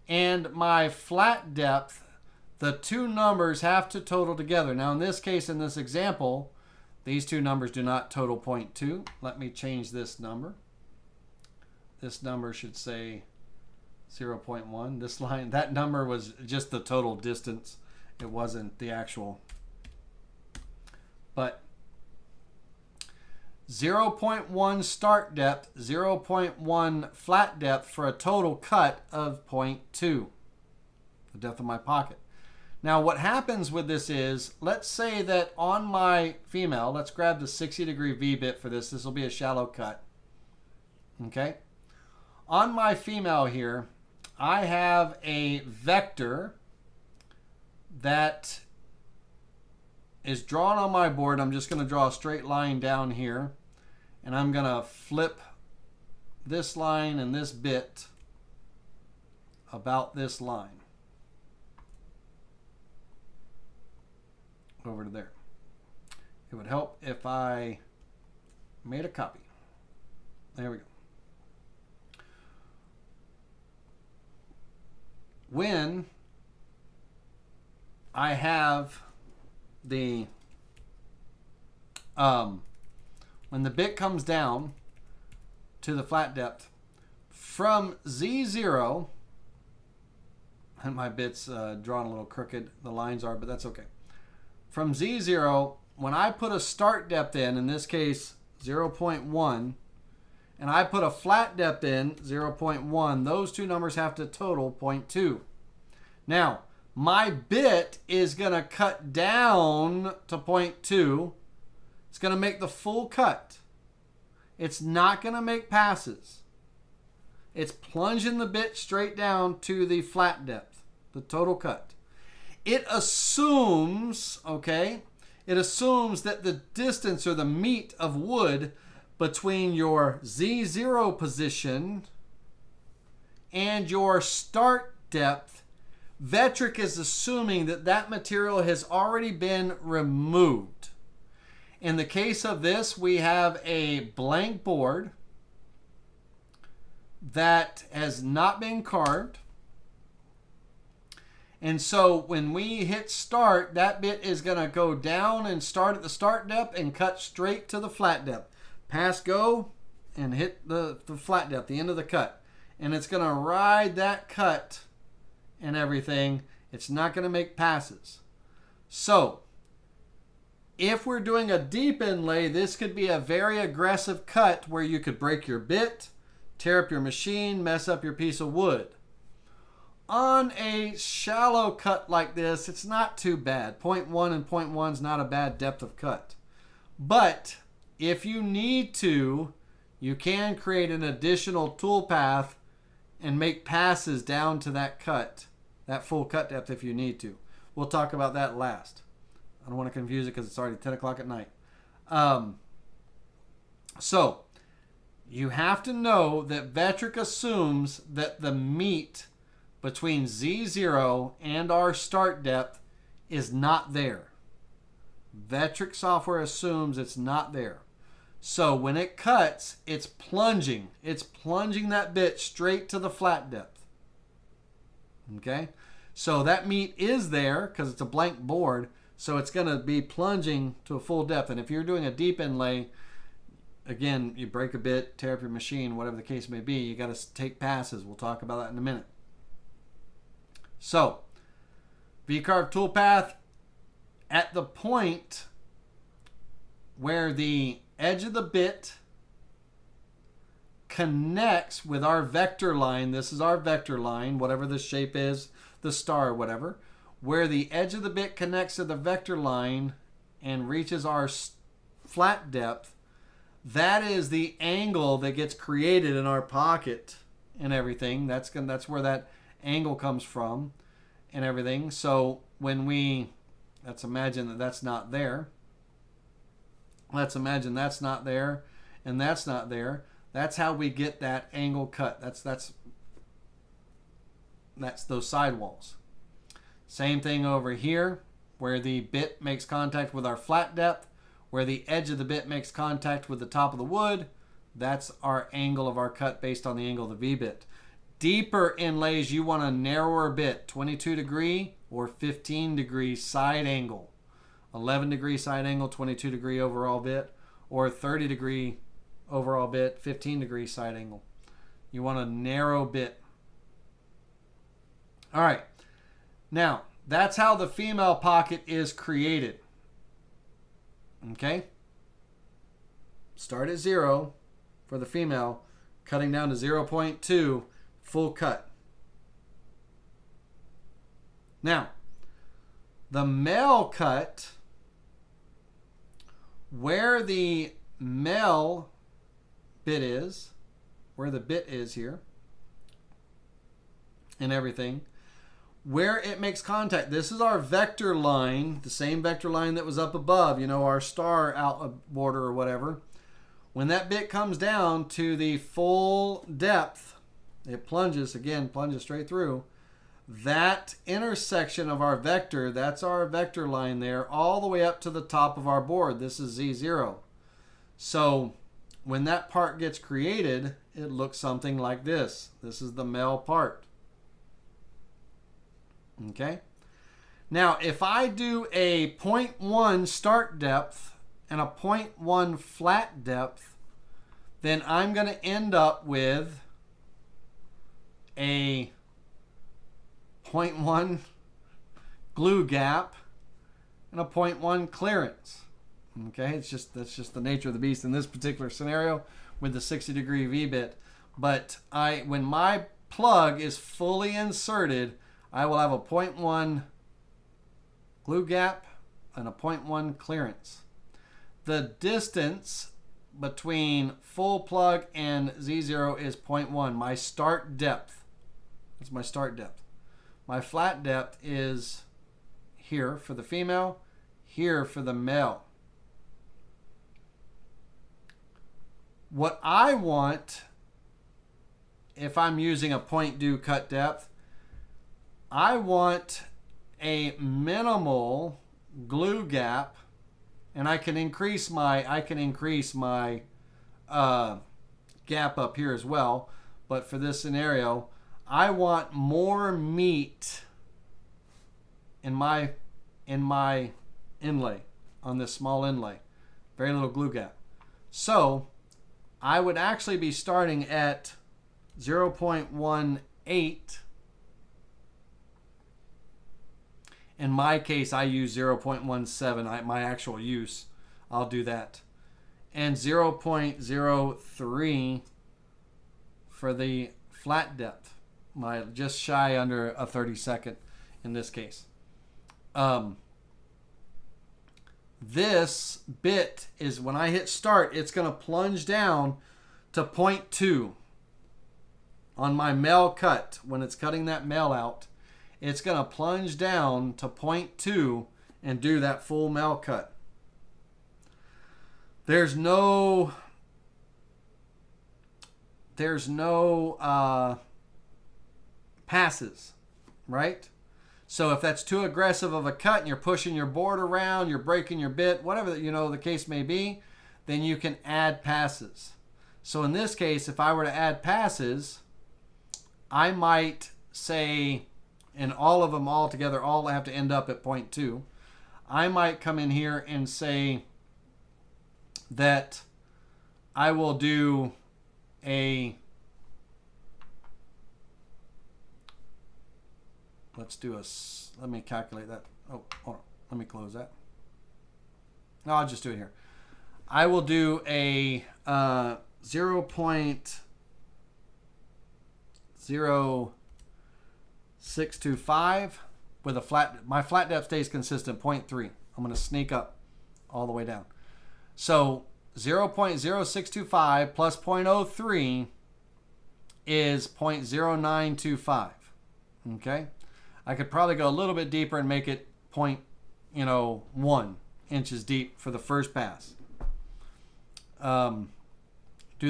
and my flat depth, the two numbers have to total together. Now in this case, in this example, these two numbers do not total 0.2. Let me change this number. This number should say 0.1. This line, that number was just the total distance. It wasn't the actual. But 0.1 start depth, 0.1 flat depth for a total cut of 0.2, the depth of my pocket. Now what happens with this is, let's say that on my female, let's grab the 60-degree V-bit for this. This will be a shallow cut. Okay. On my female here, I have a vector that is drawn on my board. I'm just going to draw a straight line down here, and I'm going to flip this line and this bit about this line over to there. It would help if I made a copy. There we go. When I have the when the bit comes down to the flat depth from Z0, and my bit's drawn a little crooked, the lines are, but that's okay. From Z0, when I put a start depth in this case 0.1, and I put a flat depth in 0.1, those two numbers have to total 0.2. Now, my bit is going to cut down to 0.2. It's going to make the full cut. It's not going to make passes. It's plunging the bit straight down to the flat depth, the total cut. It assumes, okay, it assumes that the distance or the meat of wood between your Z0 position and your start depth, Vectric is assuming that that material has already been removed. In the case of this, we have a blank board that has not been carved. And so when we hit start, that bit is going to go down and start at the start depth and cut straight to the flat depth. Pass go and hit the flat depth, the end of the cut. And it's going to ride that cut and everything. It's not going to make passes. So if we're doing a deep inlay, this could be a very aggressive cut where you could break your bit, tear up your machine, mess up your piece of wood. On a shallow cut like this, it's not too bad. 0.1 and 0.1 is not a bad depth of cut. But if you need to, you can create an additional tool path and make passes down to that cut, that full cut depth if you need to. We'll talk about that last. I don't want to confuse it because it's already 10 o'clock at night. So you have to know that Vectric assumes that the meat between Z0 and our start depth is not there. Vectric software assumes it's not there. So when it cuts, it's plunging. It's plunging that bit straight to the flat depth. Okay? So that meat is there because it's a blank board. So it's going to be plunging to a full depth. And if you're doing a deep inlay, again, you break a bit, tear up your machine, whatever the case may be, you got to take passes. We'll talk about that in a minute. So, VCarve toolpath, at the point where the edge of the bit connects with our vector line, this is our vector line, whatever the shape is, the star or whatever, where the edge of the bit connects to the vector line and reaches our flat depth, that is the angle that gets created in our pocket and everything. That's where that angle comes from and everything. So when let's imagine that that's not there. Let's imagine that's not there and that's not there. That's how we get that angle cut. That's those sidewalls. Same thing over here, where the bit makes contact with our flat depth, where the edge of the bit makes contact with the top of the wood. That's our angle of our cut based on the angle of the V-bit. Deeper inlays, you want a narrower bit, 22 degree or 15 degree side angle. 11 degree side angle, 22 degree overall bit, or 30 degree overall bit, 15 degree side angle. You want a narrow bit. All right. Now, that's how the female pocket is created. Okay? Start at 0 for the female, cutting down to 0.2, full cut. Now, the male cut, where the male bit is, where the bit is here, and everything, where it makes contact. This is our vector line, the same vector line that was up above, our star out border or whatever. When that bit comes down to the full depth, it plunges straight through. That intersection of our vector, that's our vector line there, all the way up to the top of our board. This is Z0. So when that part gets created, it looks something like this. This is the male part. Okay. Now, if I do a 0.1 start depth and a 0.1 flat depth, then I'm going to end up with a 0.1 glue gap and a 0.1 clearance. Okay, that's just the nature of the beast in this particular scenario with the 60 degree V-bit. But when my plug is fully inserted, I will have a 0.1 glue gap and a 0.1 clearance. The distance between full plug and Z0 is 0.1. My start depth. That's my start depth. My flat depth is here for the female, here for the male. What I want, if I'm using a point do cut depth, I want a minimal glue gap, and I can increase my gap up here as well. But for this scenario, I want more meat in my inlay, on this small inlay. Very little glue gap. So I would actually be starting at 0.18. In my case, I use 0.17, my actual use. I'll do that. And 0.03 for the flat depth. Just shy under a 32nd in this case. This bit is, when I hit start, it's going to plunge down to 0.2 on my male cut. When it's cutting that male out, it's going to plunge down to 0.2 and do that full male cut. There's no passes, right? So if that's too aggressive of a cut and you're pushing your board around, you're breaking your bit, whatever the case may be, then you can add passes. So in this case, if I were to add passes, I might say, and all of them all together all have to end up at 0.2. I might come in here and say that I will do a, let me calculate that. Oh, hold on. Let me close that. No, I'll just do it here. I will do a 0.0625 with a flat. My flat depth stays consistent, 0.3. I'm going to sneak up all the way down. So 0.0625 plus 0.03 is 0.0925. Okay, I could probably go a little bit deeper and make it 1 inches deep for the first pass. Do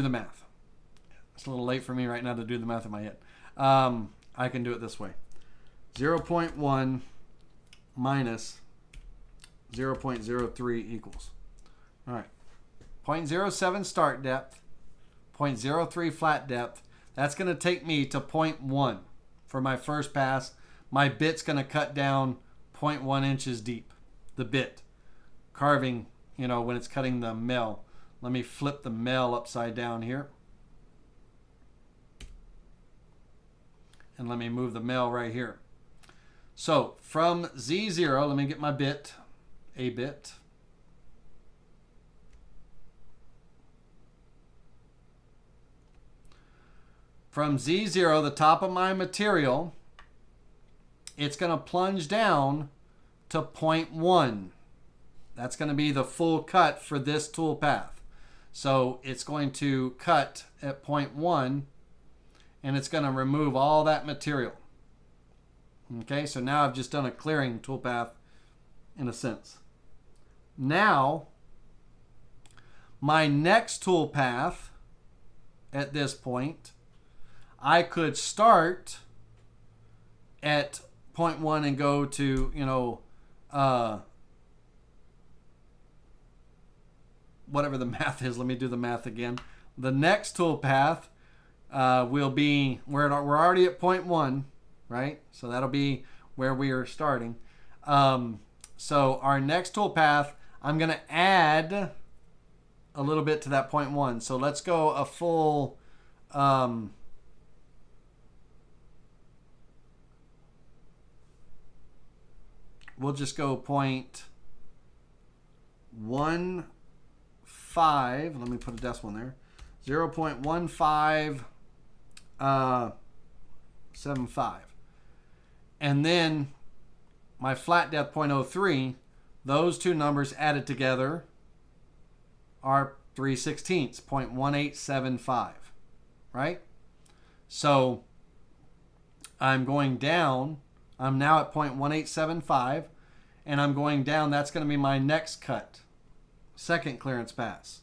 the math. It's a little late for me right now to do the math in my head. I can do it this way. 0.1 minus 0.03 equals. All right. 0.07 start depth, 0.03 flat depth. That's going to take me to 0.1 for my first pass. My bit's going to cut down 0.1 inches deep. The bit. Carving, when it's cutting the mill. Let me flip the mill upside down here. And let me move the mill right here. So from Z0, let me get my bit, a bit. From Z0, the top of my material, it's going to plunge down to 0.1. That's going to be the full cut for this tool path. So it's going to cut at 0.1 and it's going to remove all that material. Okay, so now I've just done a clearing tool path in a sense. Now, my next tool path at this point, I could start at 0.1 and go to, whatever the math is. Let me do the math again. The next tool path will be, we're already at 0.1, right? So that'll be where we are starting. So our next tool path, I'm going to add a little bit to that 0.1. So let's go a full, we'll just go 0.15. Let me put a decimal in there. 0.1575. And then my flat depth 0.03, those two numbers added together are 3/16, 0.1875, right? So I'm going down. I'm now at 0.1875, and I'm going down. That's going to be my next cut, second clearance pass.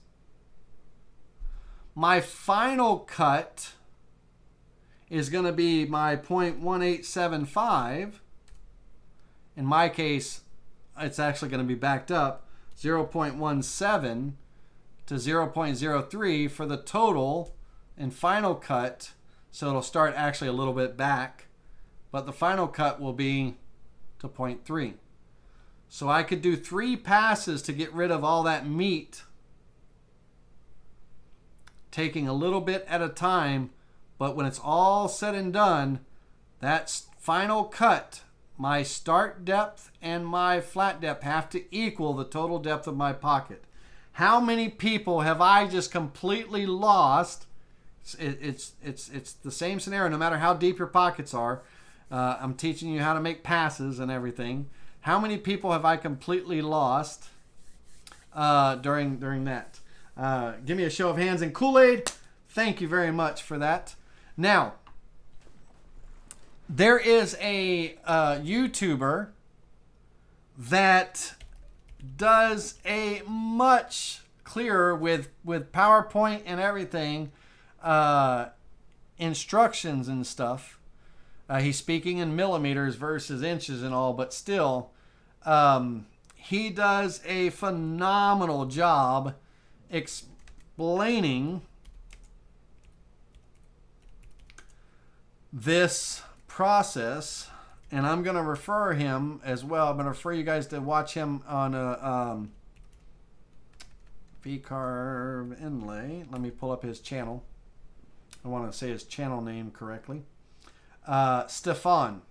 My final cut is going to be my 0.1875. In my case, it's actually going to be backed up 0.17 to 0.03 for the total and final cut. So it'll start actually a little bit back, but the final cut will be to 0.3. So I could do 3 passes to get rid of all that meat, taking a little bit at a time. But when it's all said and done, that final cut, my start depth and my flat depth have to equal the total depth of my pocket. How many people have I just completely lost? It's the same scenario no matter how deep your pockets are. I'm teaching you how to make passes and everything. How many people have I completely lost during that? Give me a show of hands and Kool-Aid. Thank you very much for that. Now, there is a YouTuber that does a much clearer with PowerPoint and everything, instructions and stuff. He's speaking in millimeters versus inches and all, but still, he does a phenomenal job explaining this process. and I'm going to refer him as well. I'm going to refer you guys to watch him on a VCarve Inlay. Let me pull up his channel. I want to say his channel name correctly. Stefan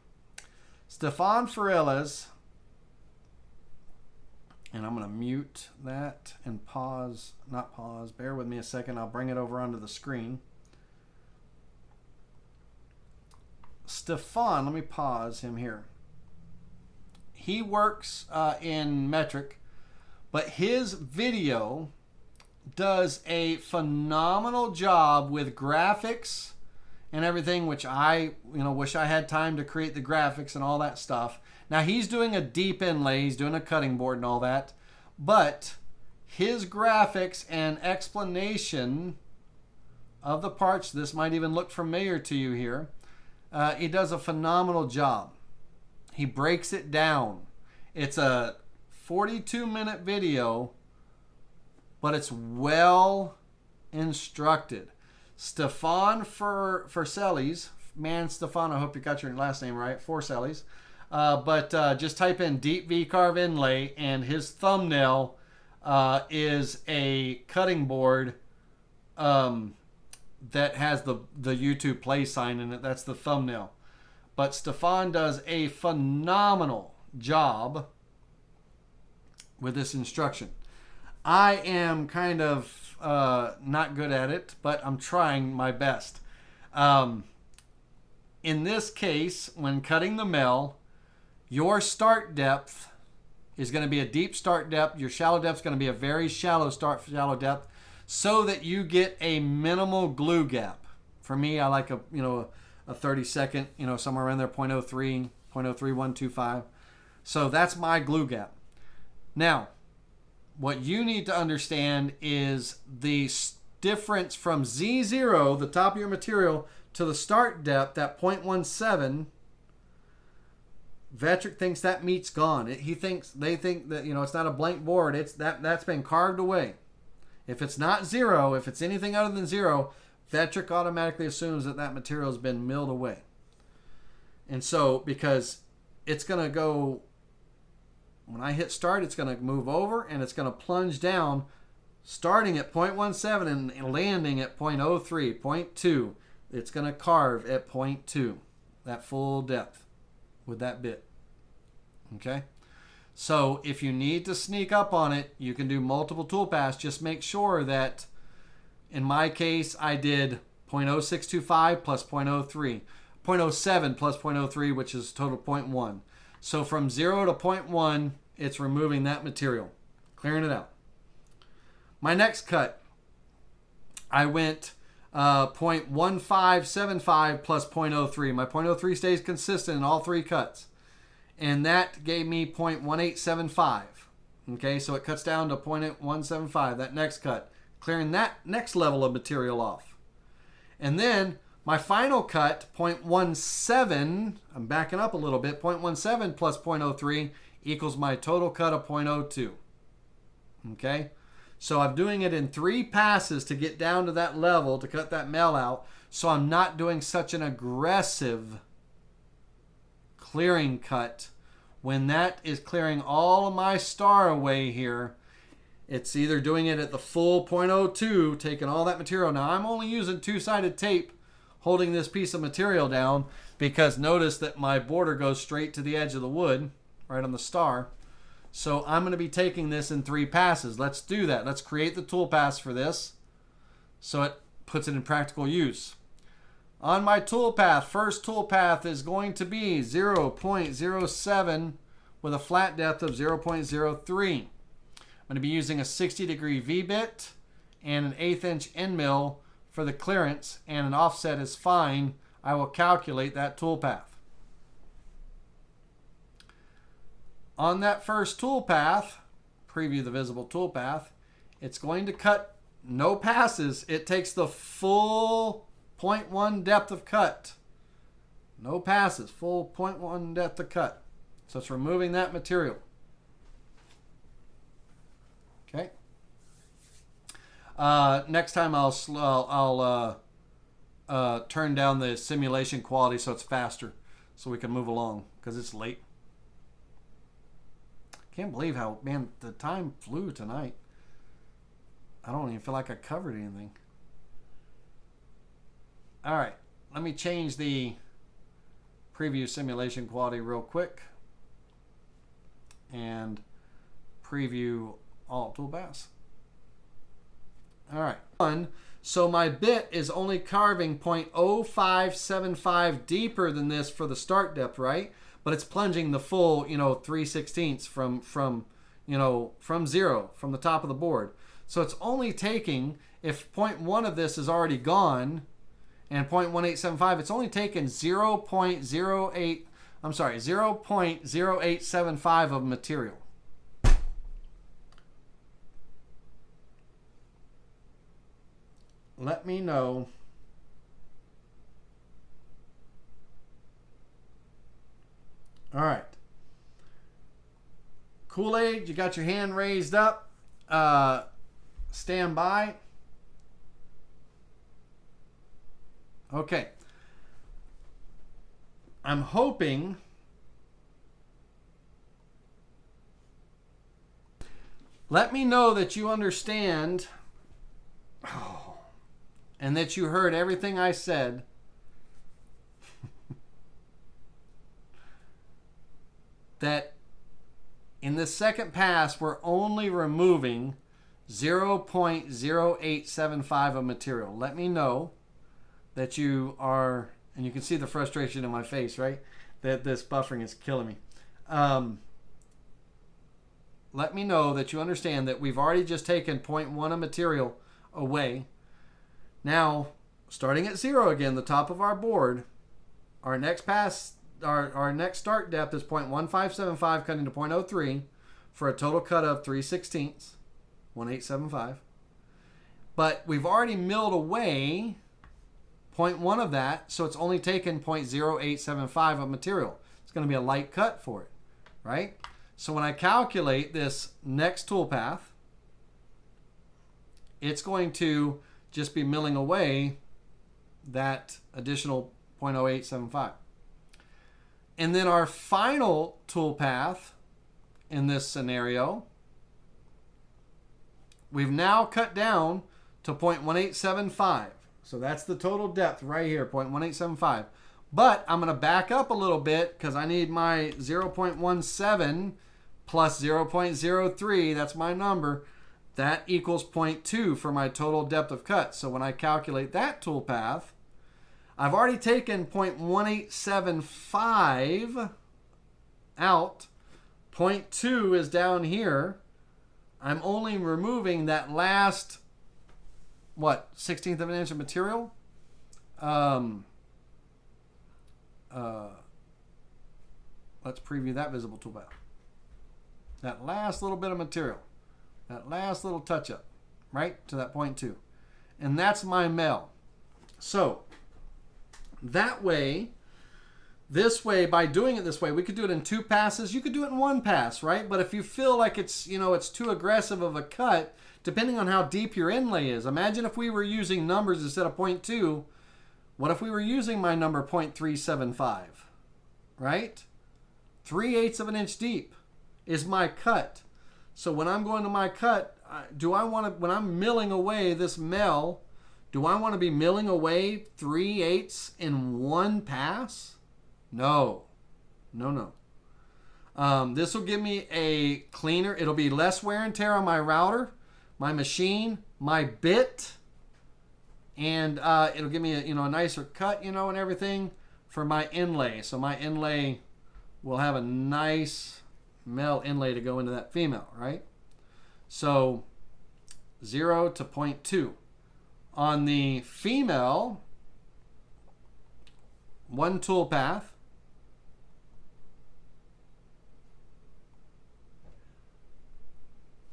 Farilla's, and I'm going to mute that and pause, not pause, bear with me a second. I'll bring it over onto the screen. Stefan, let me pause him here. He works in Metric, but his video does a phenomenal job with graphics and everything, which I wish I had time to create the graphics and all that stuff. Now he's doing a deep inlay, he's doing a cutting board and all that, but his graphics and explanation of the parts, this might even look familiar to you here, he does a phenomenal job. He breaks it down. It's a 42-minute video, but it's well instructed. Stefan Forcellis, man, Stefan, I hope you got your last name right, Forcellis. But just type in Deep VCarve Inlay, and his thumbnail is a cutting board that has the YouTube play sign in it. That's the thumbnail. But Stefan does a phenomenal job with this instruction. I am kind of not good at it, but I'm trying my best. In this case, when cutting the mill, your start depth is going to be a deep start depth. Your shallow depth is going to be a very shallow depth, so that you get a minimal glue gap. For me, I like a 30-second, somewhere around there, 0.03, 0.03125. So that's my glue gap. Now, what you need to understand is the difference from Z0, the top of your material, to the start depth, that 0.17. Vectric thinks that meat's gone. They think that it's not a blank board. That's been carved away. If it's not 0, if it's anything other than 0, Vectric automatically assumes that material has been milled away. And so, because it's going to go, when I hit start, it's going to move over and it's going to plunge down, starting at 0.17 and landing at 0.03, 0.2. It's going to carve at 0.2, that full depth with that bit. Okay? So if you need to sneak up on it, you can do multiple toolpaths. Just make sure that, in my case, I did 0.0625 plus 0.03, 0.07 plus 0.03, which is total 0.1. So from 0 to 0.1, it's removing that material, clearing it out. My next cut, I went 0.1575 plus 0.03. My 0.03 stays consistent in all three cuts. And that gave me 0.1875. Okay, so it cuts down to 0.175, that next cut, clearing that next level of material off. And then my final cut, 0.17, I'm backing up a little bit, 0.17 plus 0.03 equals my total cut of 0.02. Okay, so I'm doing it in 3 passes to get down to that level, to cut that mill out, so I'm not doing such an aggressive clearing cut. When that is clearing all of my star away here, it's either doing it at the full 0.02, taking all that material. Now I'm only using 2-sided tape holding this piece of material down, because notice that my border goes straight to the edge of the wood, right on the star. So I'm going to be taking this in 3 passes. Let's do that. Let's create the tool pass for this so it puts it in practical use. On my toolpath, first toolpath is going to be 0.07 with a flat depth of 0.03. I'm going to be using a 60-degree V-bit and an 1/8 inch end mill for the clearance, and an offset is fine. I will calculate that toolpath. On that first toolpath, preview the visible toolpath, it's going to cut no passes. It takes the full 0.1 depth of cut. No passes, full 0.1 depth of cut. So it's removing that material. Okay. Next time I'll turn down the simulation quality so it's faster, so we can move along, because it's late. Can't believe how, man, the time flew tonight. I don't even feel like I covered anything. All right, let me change the preview simulation quality real quick and preview all toolpaths. All right. So my bit is only carving 0.0575 deeper than this for the start depth, right? But it's plunging the full, 3/16 from zero, from the top of the board. So it's only taking, if 0.1 of this is already gone, and 0.1875, it's only taken 0.0875 of material. Let me know all right. Kool-Aid, you got your hand raised up. Stand by. Okay. I'm hoping let me know that you understand and that you heard everything I said. That in the second pass, we're only removing 0.0875 of material. Let me know that you are, and you can see the frustration in my face, right? That this buffering is killing me. Let me know that you understand that we've already just taken 0.1 of material away. Now, starting at 0 again, the top of our board, our next pass, our next start depth is 0.1575 cutting to 0.03 for a total cut of 3/16, 1875. But we've already milled away 0.1 of that, so it's only taken 0.0875 of material. It's going to be a light cut for it, right? So when I calculate this next toolpath, it's going to just be milling away that additional 0.0875. And then our final toolpath in this scenario, we've now cut down to 0.1875. So that's the total depth right here, 0.1875. But I'm going to back up a little bit because I need my 0.17 plus 0.03. That's my number. That equals 0.2 for my total depth of cut. So when I calculate that toolpath, I've already taken 0.1875 out. 0.2 is down here. I'm only removing that last, 1/16 of an inch of material? Let's preview that visible toolpath. That last little bit of material. That last little touch-up, right, to that 0.2. And that's my mill. So, that way, this way, by doing it this way, we could do it in 2 passes. You could do it in 1 pass, right? But if you feel like it's, it's too aggressive of a cut, depending on how deep your inlay is. Imagine if we were using numbers instead of 0.2. What if we were using my number 0.375, right? 3/8 of an inch deep is my cut. So when I'm going to my cut, when I'm milling away this mill, do I want to be milling away 3/8 in 1 pass? No. This will give me a cleaner, it'll be less wear and tear on my router, my machine, my bit, and it'll give me a nicer cut, and everything for my inlay. So my inlay will have a nice male inlay to go into that female, right? So 0 to 0.2. On the female, 1 tool path.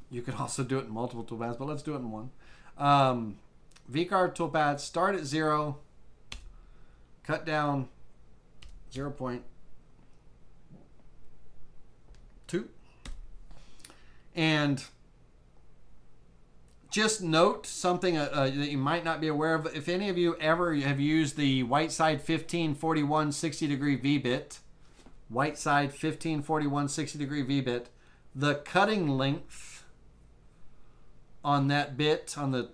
You could also do it in multiple tool paths, but let's do it in 1. VCarve toolpad, start at 0, cut down 0.2. And just note something that you might not be aware of. If any of you ever have used the Whiteside 1541 60-degree VBit white side 1541 60-degree V-bit. The cutting length on that bit, on the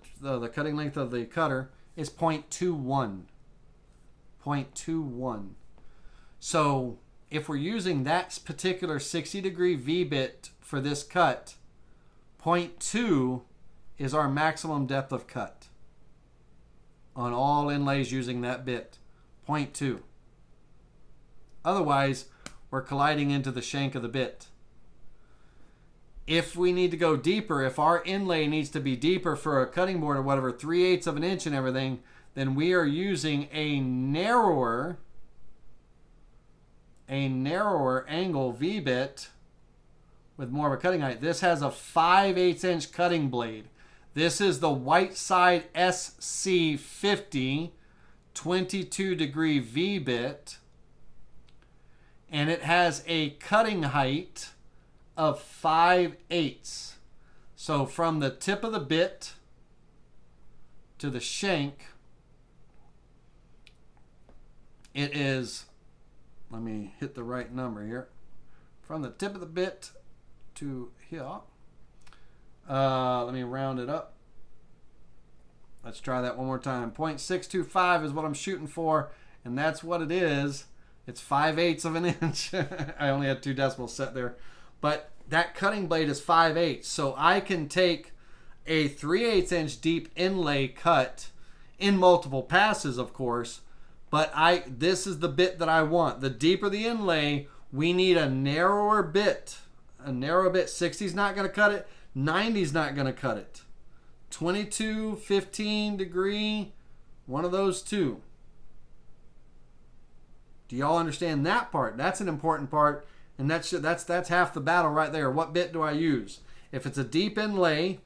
cutting length of the cutter, is 0.21. 0.21. So if we're using that particular 60-degree V-bit for this cut, 0.2 is our maximum depth of cut on all inlays using that bit. 0.2. Otherwise, we're colliding into the shank of the bit. If we need to go deeper, if our inlay needs to be deeper for a cutting board or whatever, 3/8 of an inch and everything, then we are using a narrower angle V-bit with more of a cutting height. This has a 5/8 inch cutting blade. This is the Whiteside SC50 22-degree V-bit, and it has a cutting height of 5/8. So from the tip of the bit to the shank, it is, let me hit the right number here, from the tip of the bit to here, let me round it up. Let's try that one more time. 0.625 is what I'm shooting for, and that's what it is. It's 5/8 of an inch. I only had 2 decimals set there. But that cutting blade is 5/8. So I can take a 3/8 inch deep inlay cut in multiple passes, of course. But this is the bit that I want. The deeper the inlay, we need a narrower bit. A narrow bit. 60's not going to cut it. 90's not going to cut it. 22, 15 degree, one of those two. Do y'all understand that part? That's an important part, and that's half the battle right there. What bit do I use? If it's a deep inlay,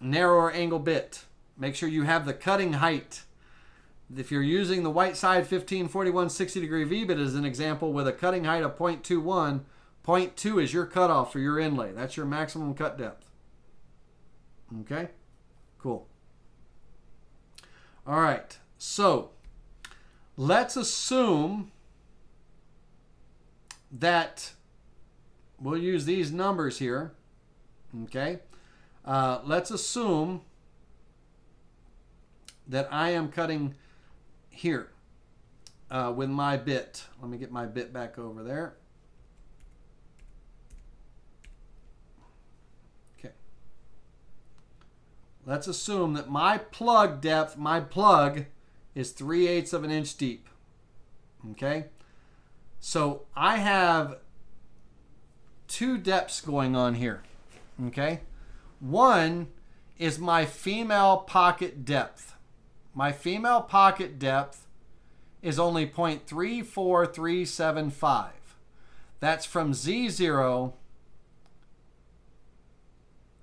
narrower angle bit. Make sure you have the cutting height. If you're using the Whiteside 1541 60-degree V-bit as an example with a cutting height of 0.21, 0.2 is your cutoff for your inlay. That's your maximum cut depth. Okay? Cool. All right. So, let's assume that we'll use these numbers here. Okay? Let's assume that I am cutting here with my bit. Let me get my bit back over there. Okay. Let's assume that my plug depth, my plug is 3/8 of an inch deep. Okay? So I have 2 depths going on here. Okay? One is my female pocket depth. My female pocket depth is only 0.34375. That's from Z0,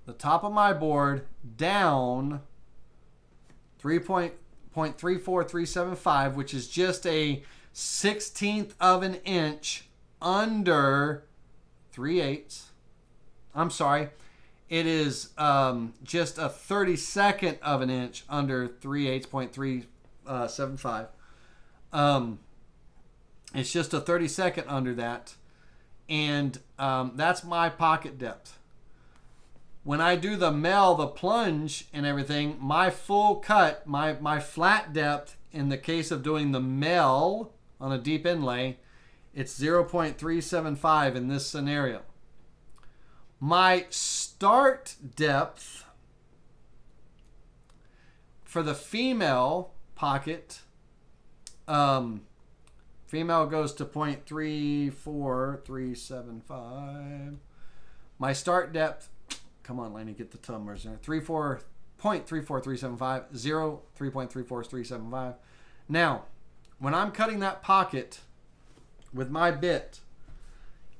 the top of my board, down 0.34375, which is just a 1/16 of an inch under 3/8. I'm sorry. It is just a 32nd of an inch under 3/8, 0.375. It's just a 32nd under that. And that's my pocket depth. When I do the mel, the plunge and everything, my full cut, my flat depth in the case of doing the mel on a deep inlay, it's 0.375 in this scenario. My start depth for the female pocket, female goes to 0.34375. My start depth, come on, Laney, get the numbers there. 0.34375, 3.34375. Now, when I'm cutting that pocket with my bit,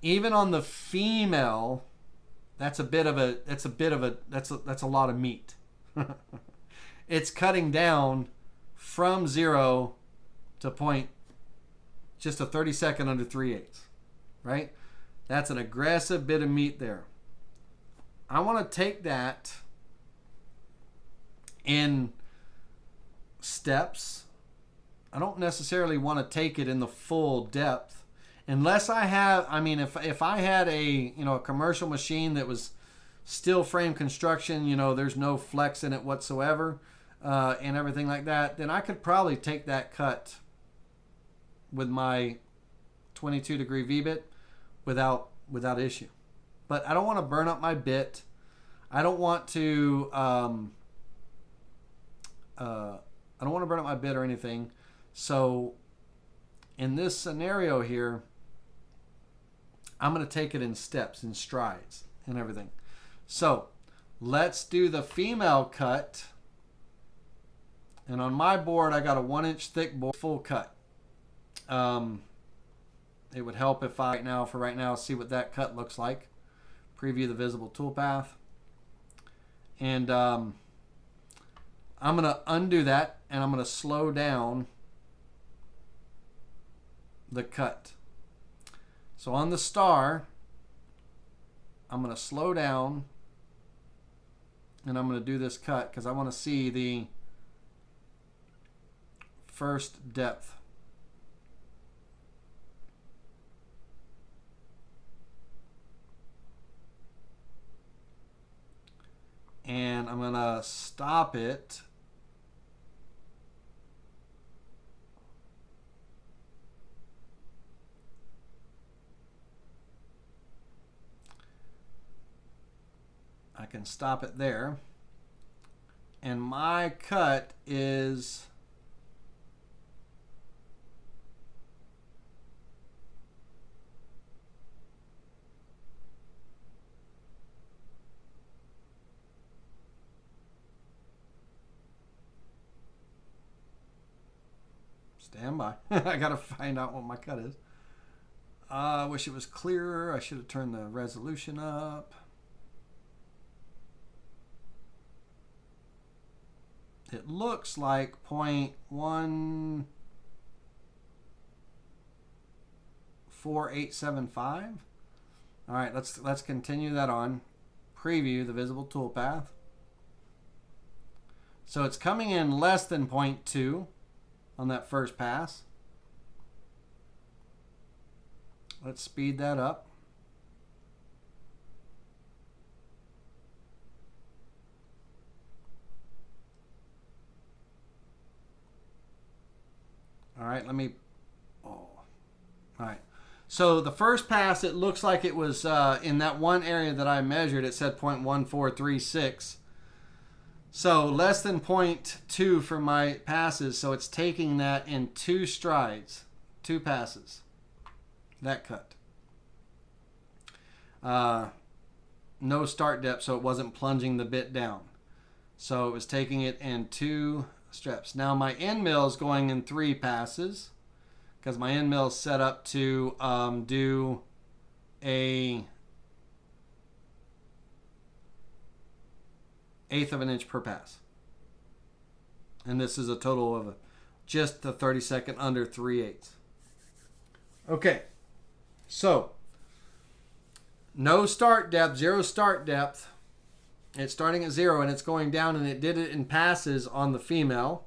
even on the female, that's a lot of meat. It's cutting down from 0 to just a 32nd under 3/8, right? That's an aggressive bit of meat there. I want to take that in steps. I don't necessarily want to take it in the full depth unless I have, I mean, if I had a, a commercial machine that was steel frame construction, there's no flex in it whatsoever, and everything like that, then I could probably take that cut with my 22 degree V-bit without issue. But I don't want to burn up my bit. I don't want to burn up my bit or anything. So in this scenario here, I'm going to take it in steps, in strides, and everything. So let's do the female cut. And on my board, I got a 1-inch thick board, full cut. It would help if I, for right now, see what that cut looks like. Preview the visible toolpath. And I'm going to undo that, and I'm going to slow down the cut. So on the star, I'm going to slow down, and I'm going to do this cut because I want to see the first depth. And I'm going to stop it. I can stop it there. And my cut is stand by. I gotta find out what my cut is. I wish it was clearer. I should have turned the resolution up. It looks like 0.14875. All right, let's continue that on. Preview the visible toolpath. So it's coming in less than 0.2 on that first pass. Let's speed that up. All right, all right. So the first pass, it looks like it was in that one area that I measured, it said 0.1436. So less than 0.2 for my passes. So it's taking that in 2 strides, 2 passes, that cut. No start depth, so it wasn't plunging the bit down. So it was taking it in 2 steps. Now my end mill is going in 3 passes because my end mill is set up to do a 1/8 of an inch per pass. And this is a total of just the 32nd under 3/8. Okay, so no start depth, 0 start depth. It's starting at 0 and it's going down, and it did it in passes on the female.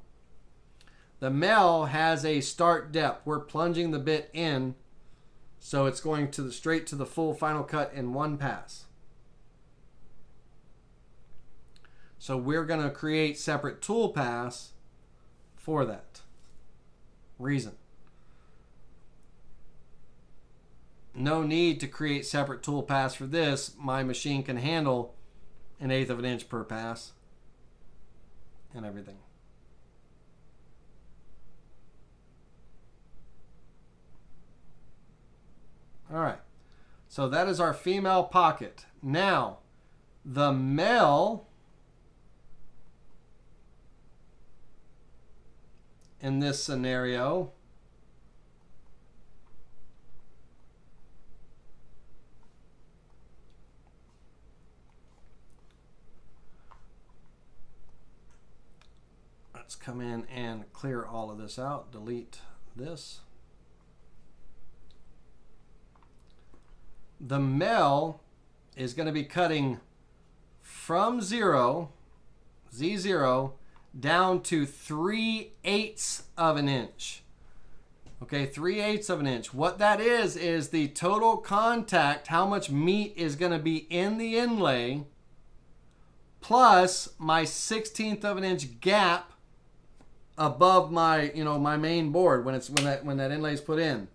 The male has a start depth. We're plunging the bit in, so it's going to straight to the full final cut in 1 pass. So we're going to create separate tool paths for that reason. No need to create separate tool paths for this. My machine can handle 1/8 of an inch per pass and everything. All right, so that is our female pocket. Now, the male in this scenario let's come in and clear all of this out, delete this. The male is going to be cutting from 0, Z0, down to 3/8 of an inch. Okay, 3/8 of an inch. What that is the total contact, how much meat is going to be in the inlay, plus my 1/16 of an inch gap above my, my main board when that inlay is put in.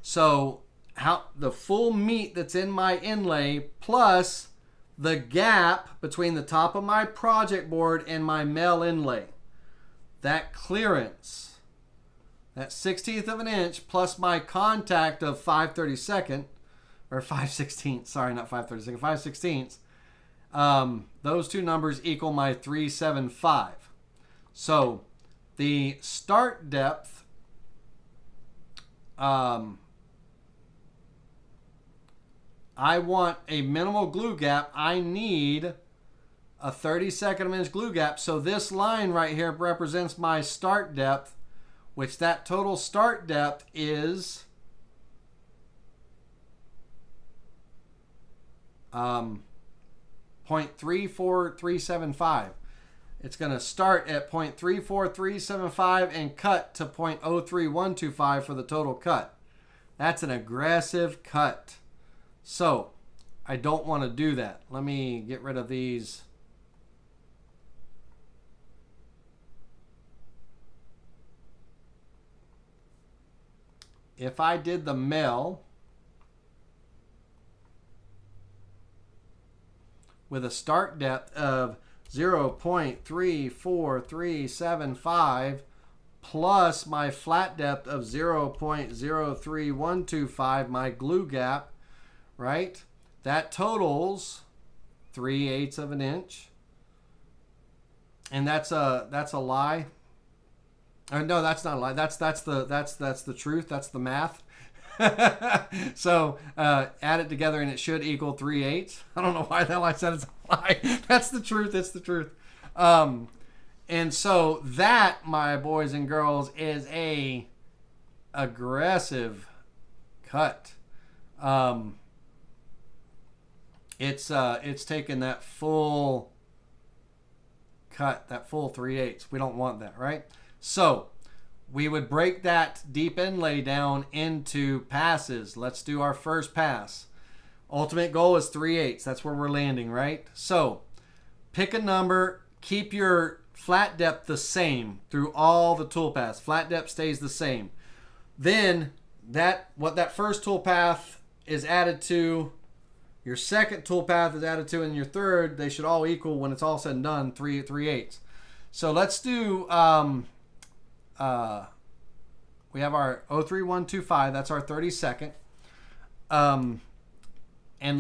So how the full meat that's in my inlay plus the gap between the top of my project board and my mill inlay. That clearance, that 1/16 of an inch plus my contact of 5/32, or 5/16, sorry, not 5/32, 5/16. Those two numbers equal my 375. So the start depth, I want a minimal glue gap. I need a 32nd of an inch glue gap. So this line right here represents my start depth, which that total start depth is 0.34375. It's going to start at 0.34375 and cut to 0.03125 for the total cut. That's an aggressive cut. So I don't want to do that. Let me get rid of these. If I did the mill with a start depth of 0.34375 plus my flat depth of 0.03125, my glue gap, right? That totals 3/8 of an inch. And that's a lie. No, that's not a lie. That's the truth. That's the math. So add it together and it should equal 3/8. I don't know why the hell I said it's a lie. That's the truth. It's the truth. And so that, my boys and girls, is a aggressive cut. It's taken that full cut, that full 3/8. We don't want that, right? So we would break that deep inlay down into passes. Let's do our first pass. Ultimate goal is 3/8. That's where we're landing, right? So pick a number. Keep your flat depth the same through all the tool paths. Flat depth stays the same. Then what that first tool path is added to, your second tool path is added to, and your third, they should all equal, when it's all said and done, 3/8. So let's do, we have our 03125, that's our 32nd. And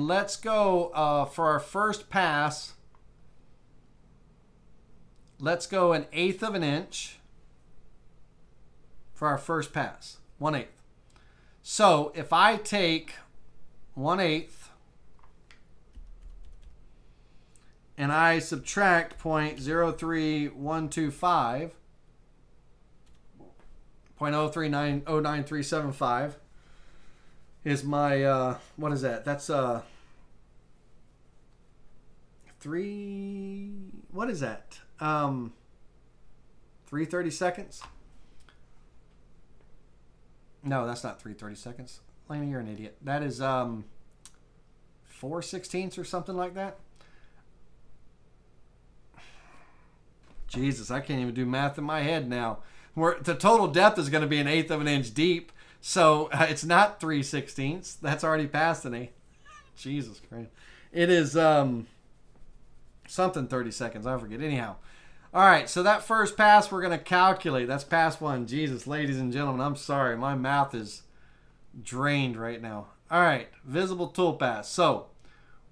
let's go for our first pass, let's go 1/8 of an inch for our first pass, 1/8. So if I take 1/8 and I subtract 0.03125, 0.0390375 is my, what is that? That's 3, what is that? 3/32. No, that's not 3/32. Laney, you're an idiot. That is 4/16 or something like that. Jesus, I can't even do math in my head now. The total depth is going to be 1/8 of an inch deep, so it's not 3/16. That's already past an 8. Jesus Christ. It is something 30 seconds. I forget. Anyhow. All right, so that first pass we're going to calculate. That's pass 1. Jesus, ladies and gentlemen, I'm sorry. My mouth is drained right now. All right, visible tool pass. So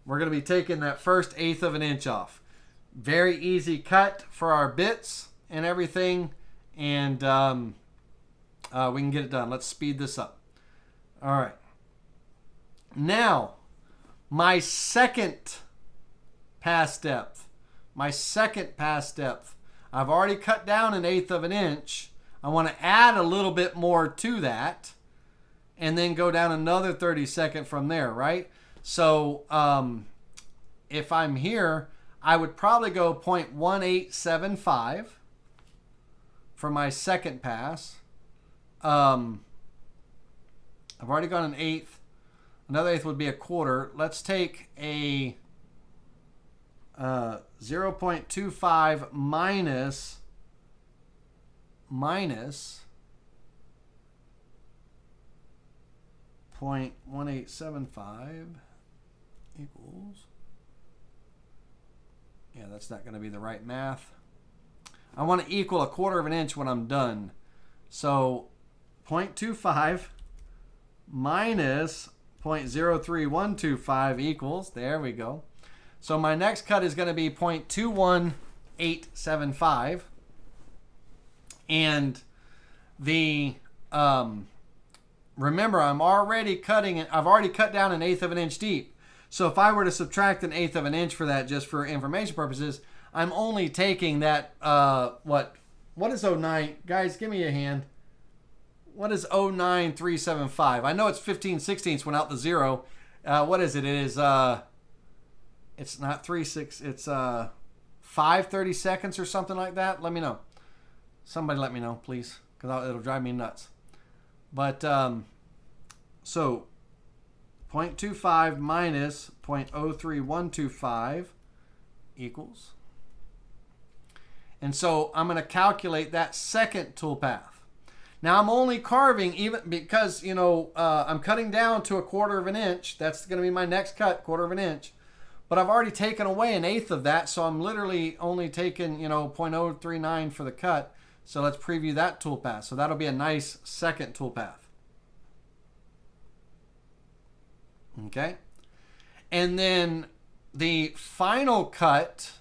we're going to be taking that first 1/8 of an inch off. Very easy cut for our bits and everything, and we can get it done. Let's speed this up. All right. Now, my second pass depth. I've already cut down 1/8 of an inch. I want to add a little bit more to that and then go down another 32nd from there, right? So if I'm here, I would probably go 0.1875 for my second pass. I've already got an eighth. Another eighth would be a quarter. Let's take a 0.25 minus 0.1875 equals, yeah, that's not going to be the right math. I want to equal a quarter of an inch when I'm done. So 0.25 minus 0.03125 equals, there we go. So my next cut is going to be 0.21875. And the, remember, I'm already cutting it. I've already cut down an eighth of an inch deep. So if I were to subtract an eighth of an inch for that, just for information purposes, I'm only taking that, what is 09? Guys, give me a hand. What is 09375? I know it's 15/16 went out the zero. What is it? It is, it's not 3/6. It's 5/30 seconds or something like that. Let me know. Somebody let me know, please, because it'll drive me nuts. But, so 0.25 minus 0.03125 equals. And so I'm going to calculate that second toolpath. Now I'm only carving, even because, you know, I'm cutting down to a quarter of an inch. That's going to be my next cut, quarter of an inch. But I've already taken away an eighth of that, so I'm literally only taking, you know, 0.039 for the cut. So let's preview that toolpath. So that'll be a nice second toolpath. Okay. And then the final cut,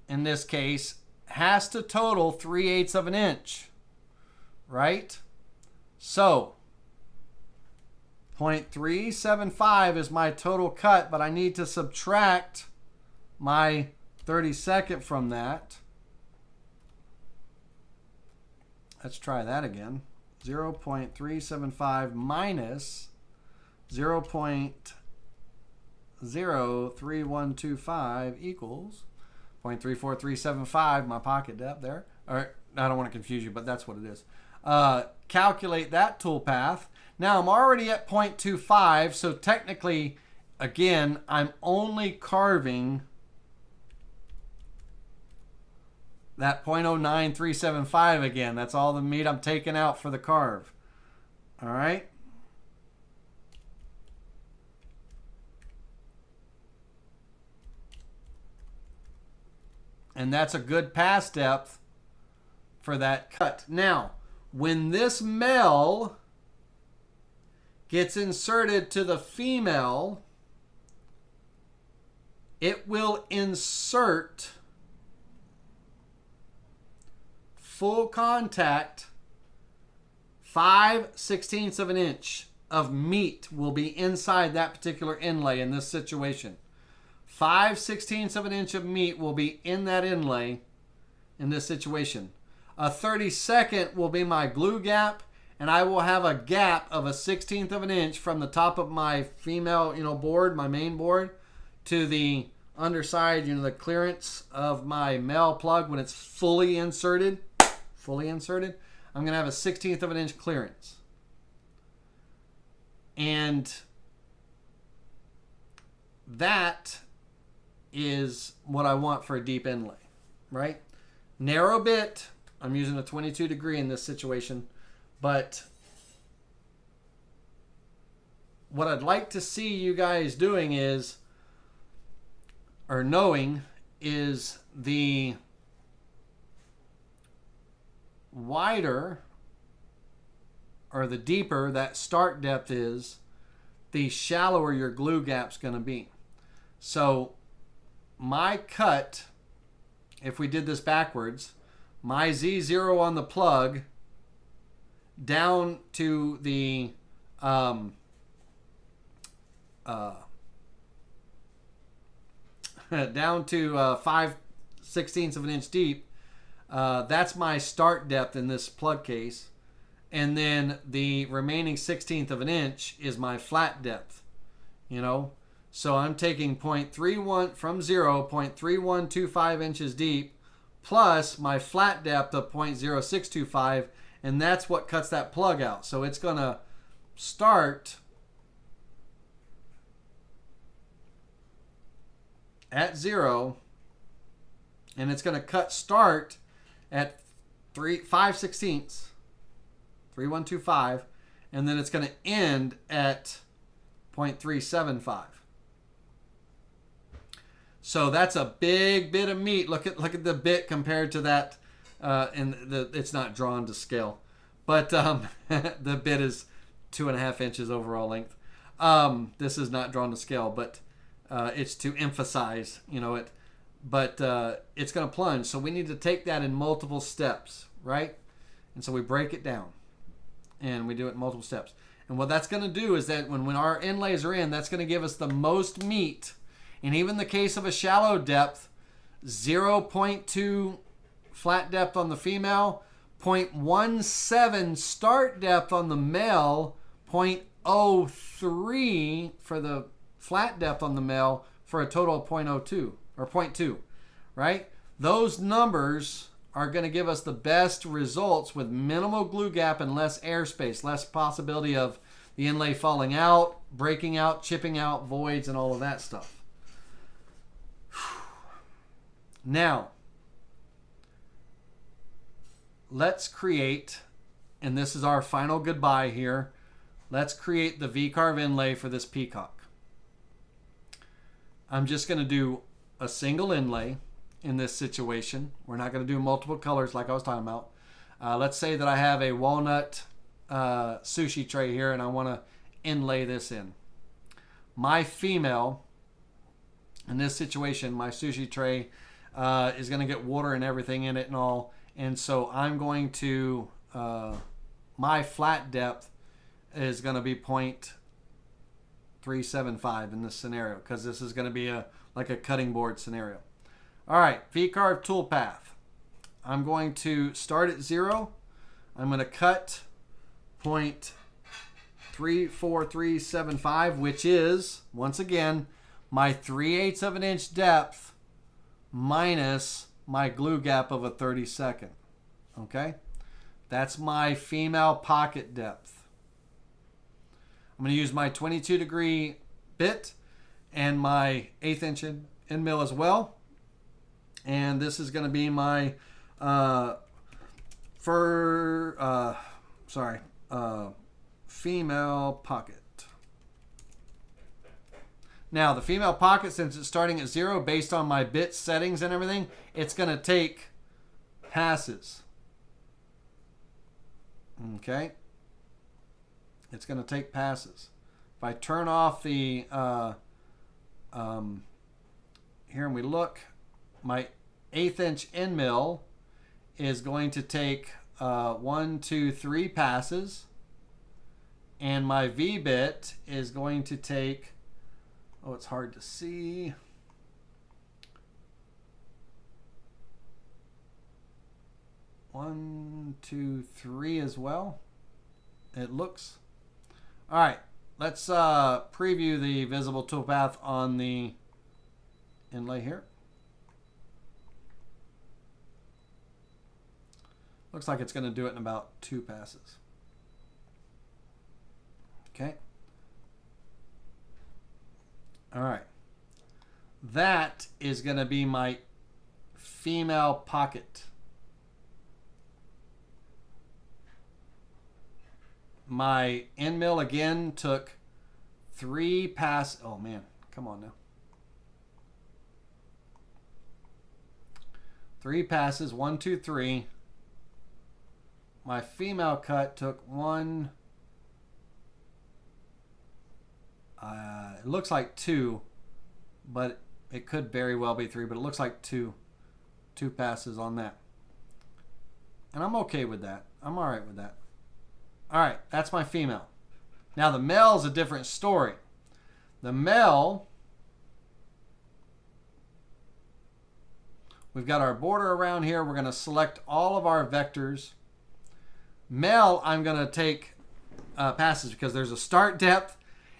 in this case, has to total 3/8 of an inch, right? So 0.375 is my total cut, but I need to subtract my 32nd from that. Let's try that again. 0.375 minus 0.03125 equals 0.34375, my pocket depth there. Or, I don't want to confuse you, but that's what it is. Calculate that toolpath. Now I'm already at 0.25, so technically, again, I'm only carving that 0.09375 again. That's all the meat I'm taking out for the carve. All right. And that's a good pass depth for that cut. Now, when this male gets inserted to the female, it will insert full contact 5/16 of an inch of meat will be inside that particular inlay in this situation. 5/16 of an inch of meat will be in that inlay in this situation. A 32nd will be my glue gap, and I will have a gap of a 1/16 of an inch from the top of my female, you know, board, my main board, to the underside, you know, the clearance of my male plug when it's fully inserted. I'm going to have a 1/16 of an inch clearance. And that is what I want for a deep inlay, right? Narrow bit, I'm using a 22 degree in this situation, but what I'd like to see you guys doing is, or knowing, is the wider or the deeper that start depth is, the shallower your glue gap's going to be. So my cut, if we did this backwards, my Z0 on the plug down to the down to 5/16 of an inch deep, that's my start depth in this plug case. And then the remaining 1/16 of an inch is my flat depth, you know. So I'm taking 0.31 from 0, 0.3125 inches deep, plus my flat depth of 0.0625, and that's what cuts that plug out. So it's going to start at 0, and it's going to start at 5/16, 3125, and then it's going to end at 0.375. So that's a big bit of meat. Look at the bit compared to that, and it's not drawn to scale, but the bit is 2.5 inches overall length. This is not drawn to scale, but it's to emphasize, it. But it's going to plunge, so we need to take that in multiple steps, right? And so we break it down, and we do it in multiple steps. And what that's going to do is that when our inlays are in, that's going to give us the most meat. And even in the case of a shallow depth, 0.2 flat depth on the female, 0.17 start depth on the male, 0.03 for the flat depth on the male, for a total of 0.02 or 0.2, right? Those numbers are going to give us the best results with minimal glue gap and less airspace, less possibility of the inlay falling out, breaking out, chipping out, voids, and all of that stuff. Now, let's create, and this is our final goodbye here, let's create the VCarve inlay for this peacock. I'm just going to do a single inlay in this situation. We're not going to do multiple colors like I was talking about. Let's say that I have a walnut sushi tray here and I want to inlay this in. My female, in this situation, my sushi tray is going to get water and everything in it and all. And so I'm going to, my flat depth is going to be 0.375 in this scenario, because this is going to be like a cutting board scenario. All right, VCarve toolpath. I'm going to start at 0. I'm going to cut 0.34375, which is, once again, my 3/8 of an inch depth minus my glue gap of a 32nd. Okay? That's my female pocket depth. I'm going to use my 22-degree bit and my 1/8 inch end mill as well. And this is going to be my female pocket. Now, the female pocket, since it's starting at 0, based on my bit settings and everything, it's going to take passes. Okay? It's going to take passes. If I turn off the, here and we look, my 1/8 inch end mill is going to take 1, 2, 3 passes. And my V-bit is going to take, oh, it's hard to see. One, 2, 3 as well. It looks. All right, let's preview the visible toolpath on the inlay here. Looks like it's going to do it in about 2 passes. Okay. All right. That is going to be my female pocket. My end mill again took 3 passes. Oh man, come on now. 3 passes, 1, 2, 3. My female cut took 1. It looks like 2, but it could very well be 3, but it looks like 2 passes on that. And I'm okay with that. I'm all right with that. All right, that's my female. Now the male is a different story. The male, we've got our border around here. We're going to select all of our vectors. Male, I'm going to take passes because there's a start depth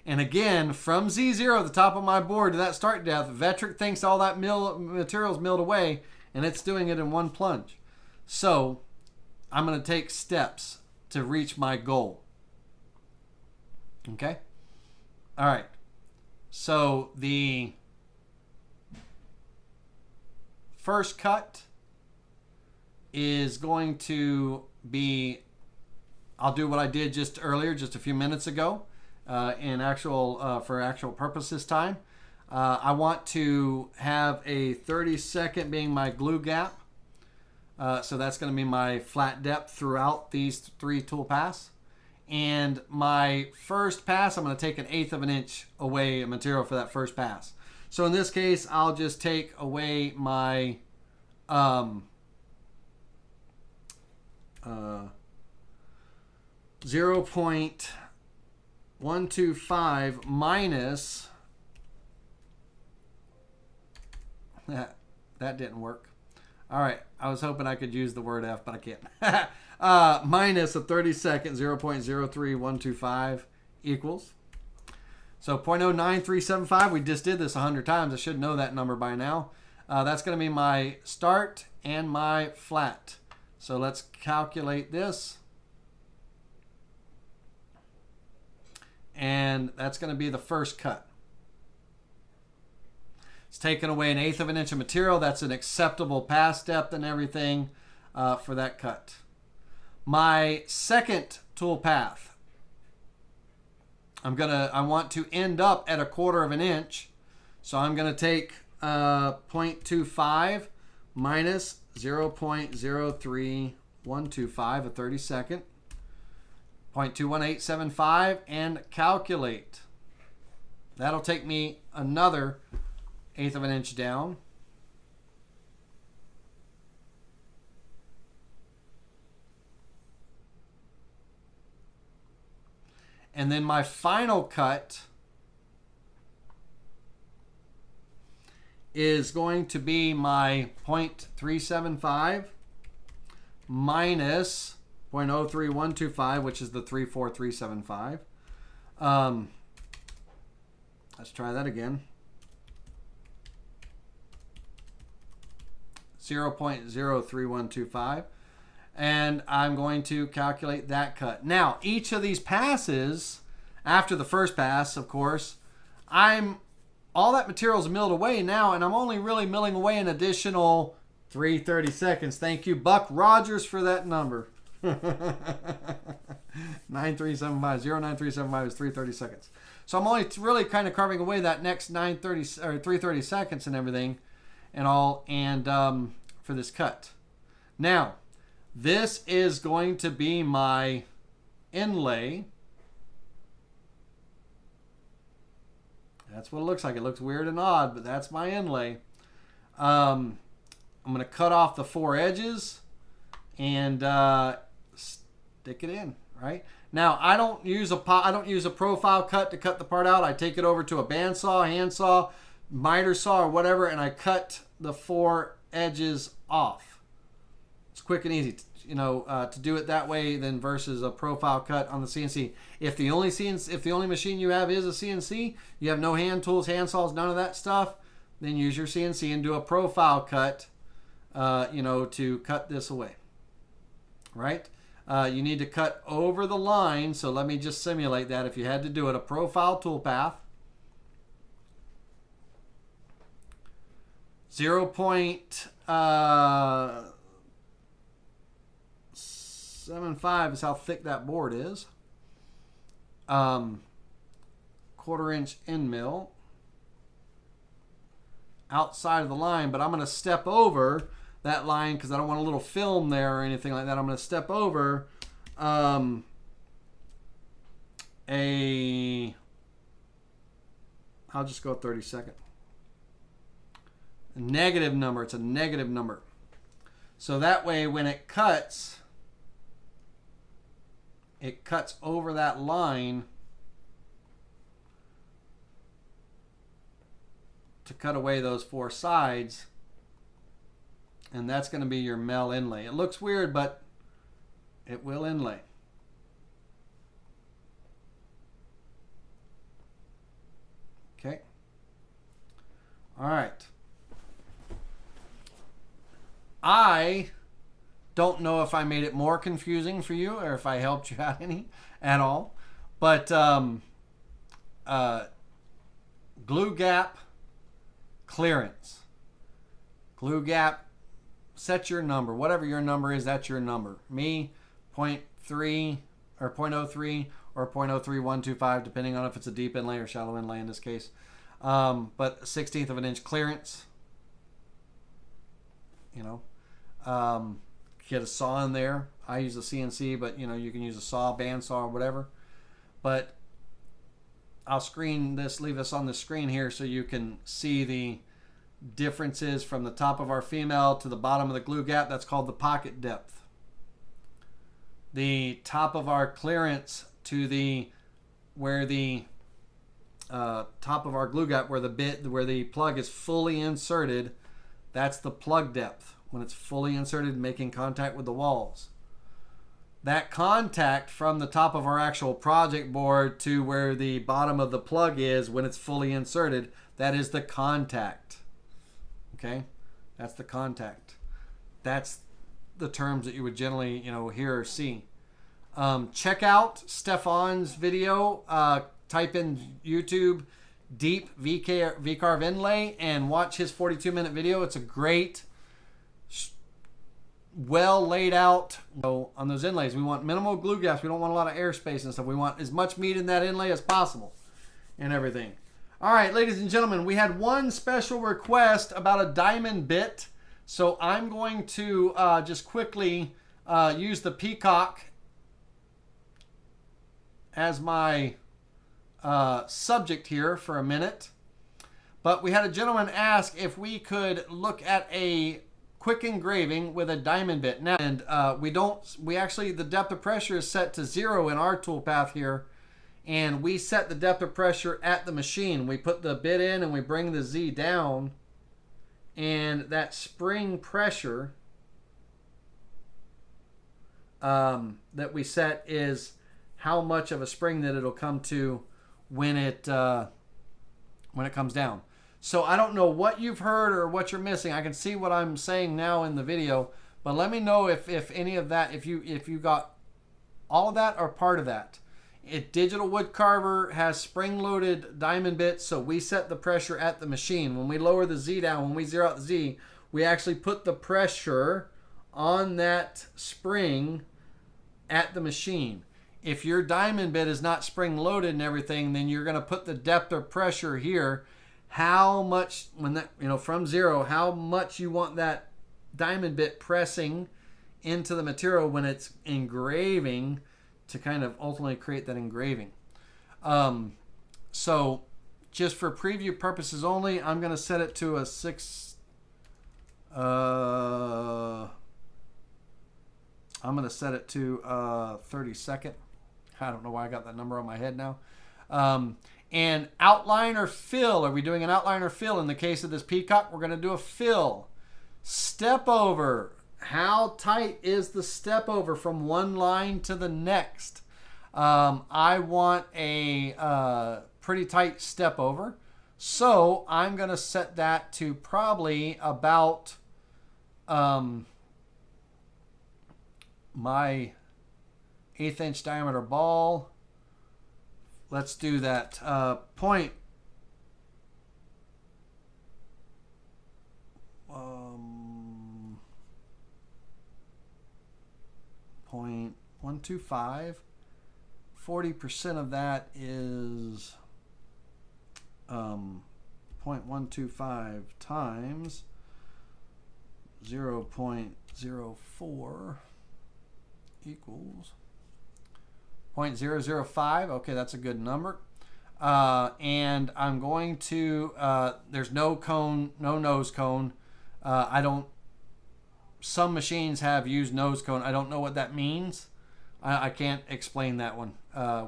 And again, from Z0, the top of my board, to that start depth, Vectric thinks all that material is milled away, and it's doing it in one plunge. So I'm going to take steps to reach my goal. Okay? All right. So the first cut is going to be, I'll do what I did just earlier, just a few minutes ago, for actual purpose this time. I want to have a 30-second being my glue gap. So that's going to be my flat depth throughout these 3 tool pass. And my first pass, I'm going to take 1/8 of an inch away material for that first pass. So in this case, I'll just take away my 0.125 minus, that didn't work. All right, I was hoping I could use the word F, but I can't. Minus a 30-second 0.03125 equals. So 0.09375, we just did this 100 times. I should know that number by now. That's going to be my start and my flat. So let's calculate this. And that's going to be the first cut. It's taken away 1/8 of an inch of material. That's an acceptable pass depth and everything for that cut. My second tool path, I want to end up at 1/4 of an inch. So I'm going to take 0.25 minus 0.03125, a 30-second, 0.21875, and calculate. That'll take me another 1/8 of an inch down. And then my final cut is going to be my 0.375 minus 0.03125, which is the 34375. Let's try that again. 0.03125. And I'm going to calculate that cut. Now, each of these passes, after the first pass, of course, all that material is milled away now, and I'm only really milling away an additional 330 seconds. Thank you, Buck Rogers, for that number. 9375, 09375 is 330 seconds. So I'm only really kind of carving away that next 330 seconds and everything and all, and for this cut. Now, this is going to be my inlay. That's what it looks like. It looks weird and odd, but that's my inlay. I'm going to cut off the 4 edges and stick it in, right? Now, I don't use a profile cut to cut the part out. I take it over to a bandsaw, handsaw, miter saw, or whatever, and I cut the 4 edges off. It's quick and easy, to do it that way than versus a profile cut on the CNC. If the only machine you have is a CNC, you have no hand tools, hand saws, none of that stuff, then use your CNC and do a profile cut, to cut this away, right? You need to cut over the line, so let me just simulate that. If you had to do it, a profile toolpath, 0.75 is how thick that board is. 1/4 inch end mill outside of the line, but I'm going to step over that line because I don't want a little film there or anything like that. I'm going to step over I'll just go 30-second. A negative number. It's a negative number. So that way when it cuts over that line to cut away those 4 sides, and that's going to be your mill inlay. It looks weird, but it will inlay. Okay. All right. I don't know if I made it more confusing for you or if I helped you out any at all. But glue gap clearance. Glue gap, set your number. Whatever your number is, that's your number. Me, 0.3 or 0.03 or 0.03125, depending on if it's a deep inlay or shallow inlay in this case. But 1/16 of an inch clearance. You know, get a saw in there. I use a CNC, but you know, you can use a saw, bandsaw, or whatever. But I'll screen this, leave this on the screen here so you can see the differences from the top of our female to the bottom of the glue gap. That's called the pocket depth. The top of our clearance to the where the top of our glue gap, where the plug is fully inserted, that's the plug depth when it's fully inserted, making contact with the walls. That contact from the top of our actual project board to where the bottom of the plug is when it's fully inserted, that is the contact. Okay, that's the contact. That's the terms that you would generally, you know, hear or see. Check out Stefan's video. Type in YouTube deep VCarve Inlay and watch his 42-minute video. It's a great, well laid out. So on those inlays, we want minimal glue gaps. We don't want a lot of airspace and stuff. We want as much meat in that inlay as possible and everything. All right, ladies and gentlemen, we had one special request about a diamond bit. So I'm going to just quickly use the peacock as my subject here for a minute. But we had a gentleman ask if we could look at a quick engraving with a diamond bit. Now, and we actually, the depth of pressure is set to 0 in our toolpath here. And we set the depth of pressure at the machine. We put the bit in and we bring the Z down. And that spring pressure that we set is how much of a spring that it'll come to when it comes down. So I don't know what you've heard or what you're missing. I can see what I'm saying now in the video, but let me know if any of that, if you got all of that or part of that. Digital wood carver has spring-loaded diamond bits, so we set the pressure at the machine. When we lower the Z down, when we zero out the Z, we actually put the pressure on that spring at the machine. If your diamond bit is not spring-loaded and everything, then you're going to put the depth of pressure here. How much, when that, you know, from 0, how much you want that diamond bit pressing into the material when it's engraving, to kind of ultimately create that engraving. So just for preview purposes only, I'm going to set it to a 6. I'm going to set it to 32nd. I don't know why I got that number on my head now. And outline or fill. Are we doing an outline or fill? In the case of this peacock, we're going to do a fill. Step over. How tight is the step over from one line to the next? I want a pretty tight step over. So I'm going to set that to probably about my 1/8 inch diameter ball. Let's do that. Point 0.125. 40% of that is 0.125 times 0.04 equals 0.005. Okay, that's a good number. And I'm going to, there's no cone, no nose cone. Some machines have used nose cone. I don't know what that means. I can't explain that one.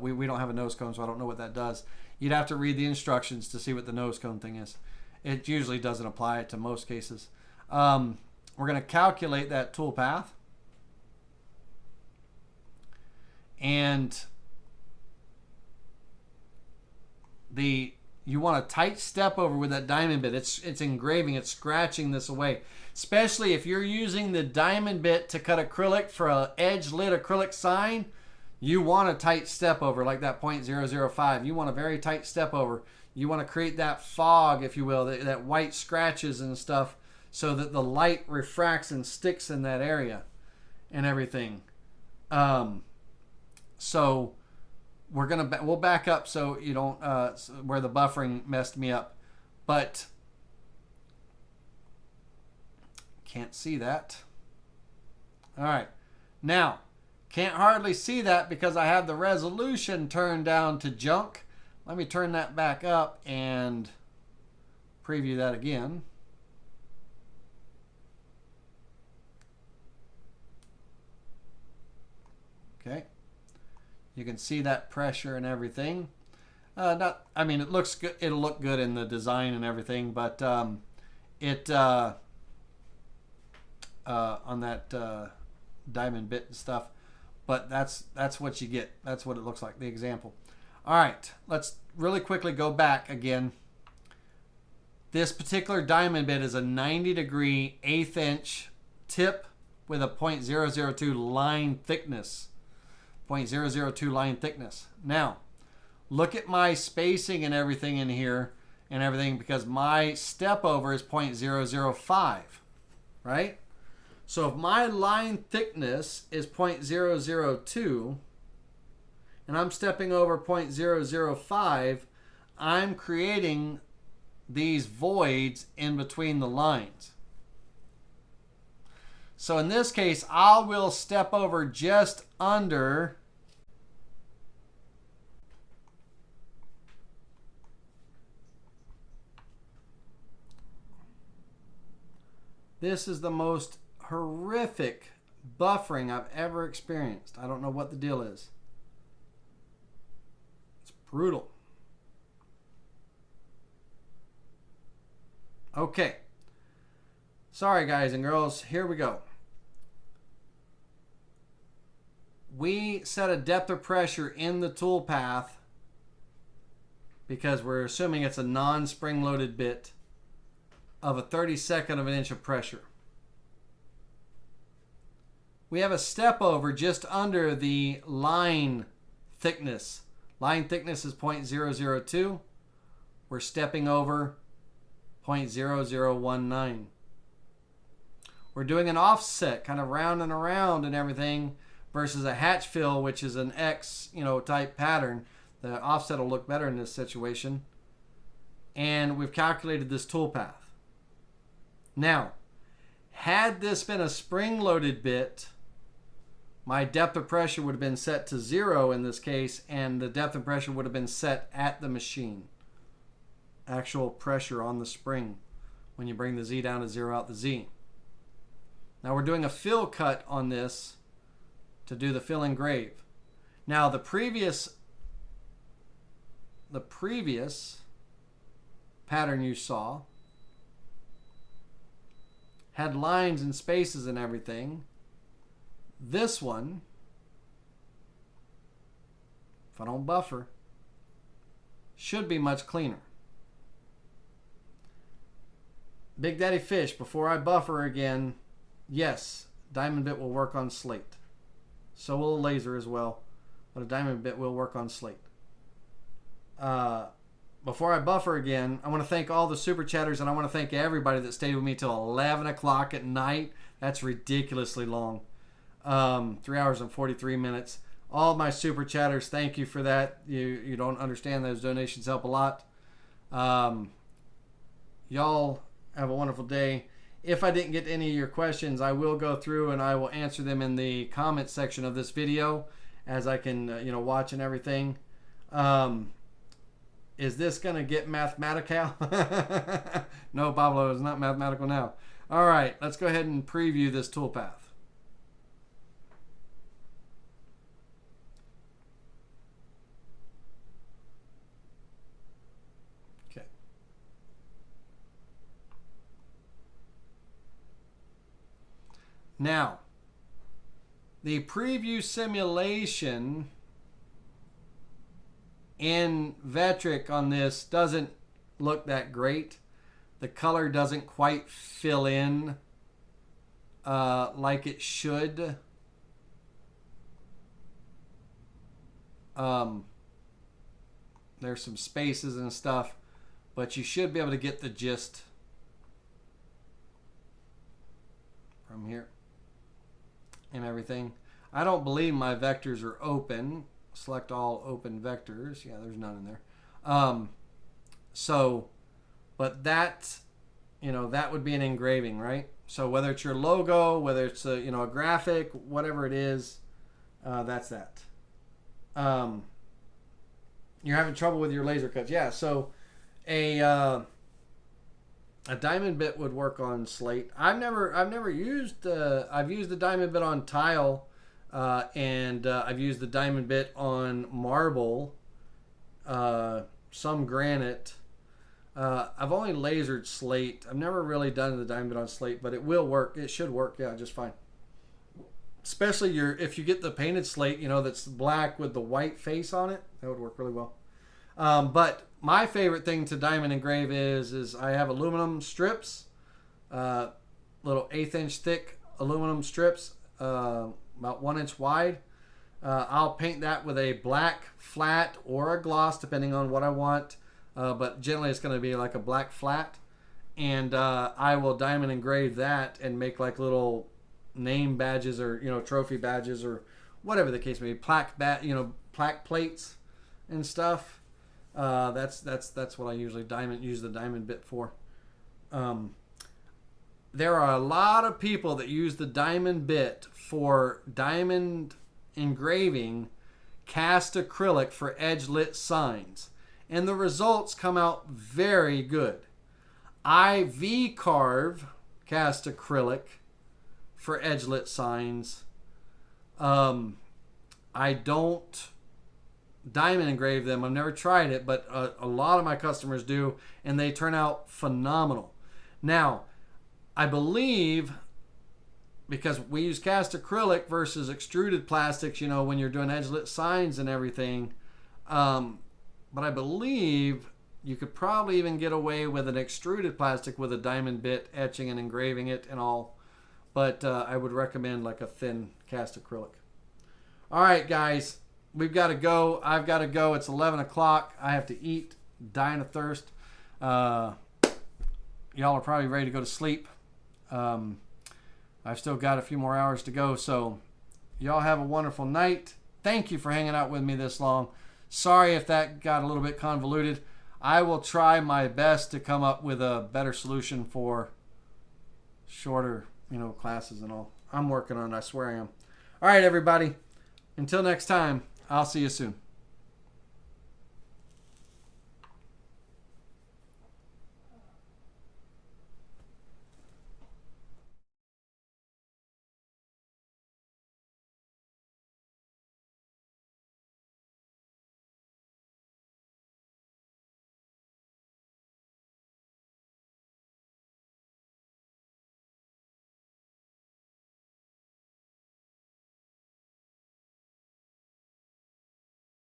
We don't have a nose cone, so I don't know what that does. You'd have to read the instructions to see what the nose cone thing is. It usually doesn't apply to most cases. We're going to calculate that tool path. And the You want a tight step over with that diamond bit. It's engraving, it's scratching this away. Especially if you're using the diamond bit to cut acrylic for an edge lit acrylic sign, you want a tight step over like that 0.005. You want a very tight step over. You want to create that fog, if you will, that white scratches and stuff, so that the light refracts and sticks in that area and everything. So we'll back up so you don't where the buffering messed me up, but can't see that. All right, now can't hardly see that because I have the resolution turned down to junk. Let me turn that back up and preview that again. Okay, you can see that pressure and everything. I mean, it looks good. It'll look good in the design and everything, but on that diamond bit and stuff. But that's what you get. That's what it looks like. The example. All right, let's really quickly go back again. This particular diamond bit is a 90-degree 1/8 inch tip with a 0.002 line thickness. 0.002 line thickness. Now, look at my spacing and everything in here and everything, because my step over is 0.005, right? So if my line thickness is 0.002 and I'm stepping over 0.005, I'm creating these voids in between the lines. So in this case, I will step over just under this is the most horrific buffering I've ever experienced. I don't know what the deal is. It's brutal. Okay. Sorry, guys and girls. Here we go. We set a depth of pressure in the tool path because we're assuming it's a non-spring loaded bit of a 32nd of an inch of pressure. We have a step over just under the line thickness. Line thickness is 0.002. We're stepping over 0.0019. We're doing an offset, kind of round and around and everything, versus a hatch fill, which is an X, type pattern. The offset will look better in this situation. And we've calculated this tool path. Now, had this been a spring-loaded bit, my depth of pressure would have been set to 0 in this case, and the depth of pressure would have been set at the machine. Actual pressure on the spring when you bring the Z down to 0 out the Z. Now we're doing a fill cut on this to do the fill engrave. Now the previous pattern you saw had lines and spaces and everything. This one, if I don't buffer, should be much cleaner. Big Daddy Fish, before I buffer again, yes, diamond bit will work on slate. So will a laser as well, but a diamond bit will work on slate. Before I buffer again, I want to thank all the super chatters, and I want to thank everybody that stayed with me till 11 o'clock at night. That's ridiculously long. 3 hours and 43 minutes. All my super chatters, thank you for that. You don't understand, those donations help a lot. Y'all have a wonderful day. If I didn't get to any of your questions, I will go through and I will answer them in the comments section of this video as I can watch and everything. Is this going to get mathematical? No, Pablo, it's not mathematical now. All right, let's go ahead and preview this toolpath. Okay. Now, the preview simulation in Vectric on this doesn't look that great. The color doesn't quite fill in like it should. There's some spaces and stuff, but you should be able to get the gist from here and everything. I don't believe my vectors are open. Select all open vectors. Yeah, there's none in there. But that, that would be an engraving, right? So whether it's your logo, whether it's a, a graphic, whatever it is, that's that. You're having trouble with your laser cuts. Yeah, so a diamond bit would work on slate. I've never used I've used the diamond bit on tile, and I've used the diamond bit on marble, some granite. I've only lasered slate. I've never really done the diamond bit on slate, but it will work. It should work, yeah, just fine. Especially if you get the painted slate, that's black with the white face on it, that would work really well. But my favorite thing to diamond engrave is I have aluminum strips, little 1/8 inch thick aluminum strips, about 1 inch wide. I'll paint that with a black flat or a gloss, depending on what I want. But generally it's going to be like a black flat. And I will diamond engrave that and make like little name badges or trophy badges or whatever the case may be, plaque plates and stuff. That's what I usually use the diamond bit for. There are a lot of people that use the diamond bit for diamond engraving cast acrylic for edge lit signs, and the results come out very good. I VCarve cast acrylic for edge lit signs. I don't diamond engrave them. I've never tried it, but a lot of my customers do, and they turn out phenomenal. Now, I believe, because we use cast acrylic versus extruded plastics, when you're doing edge lit signs and everything, but I believe you could probably even get away with an extruded plastic with a diamond bit etching and engraving it and all. But I would recommend like a thin cast acrylic. All right, guys, we've got to go. I've got to go. It's 11 o'clock. I have to eat, dying of thirst. Y'all are probably ready to go to sleep. I've still got a few more hours to go. So y'all have a wonderful night. Thank you for hanging out with me this long. Sorry if that got a little bit convoluted. I will try my best to come up with a better solution for shorter classes and all. I'm working on it. I swear I am. All right, everybody. Until next time, I'll see you soon.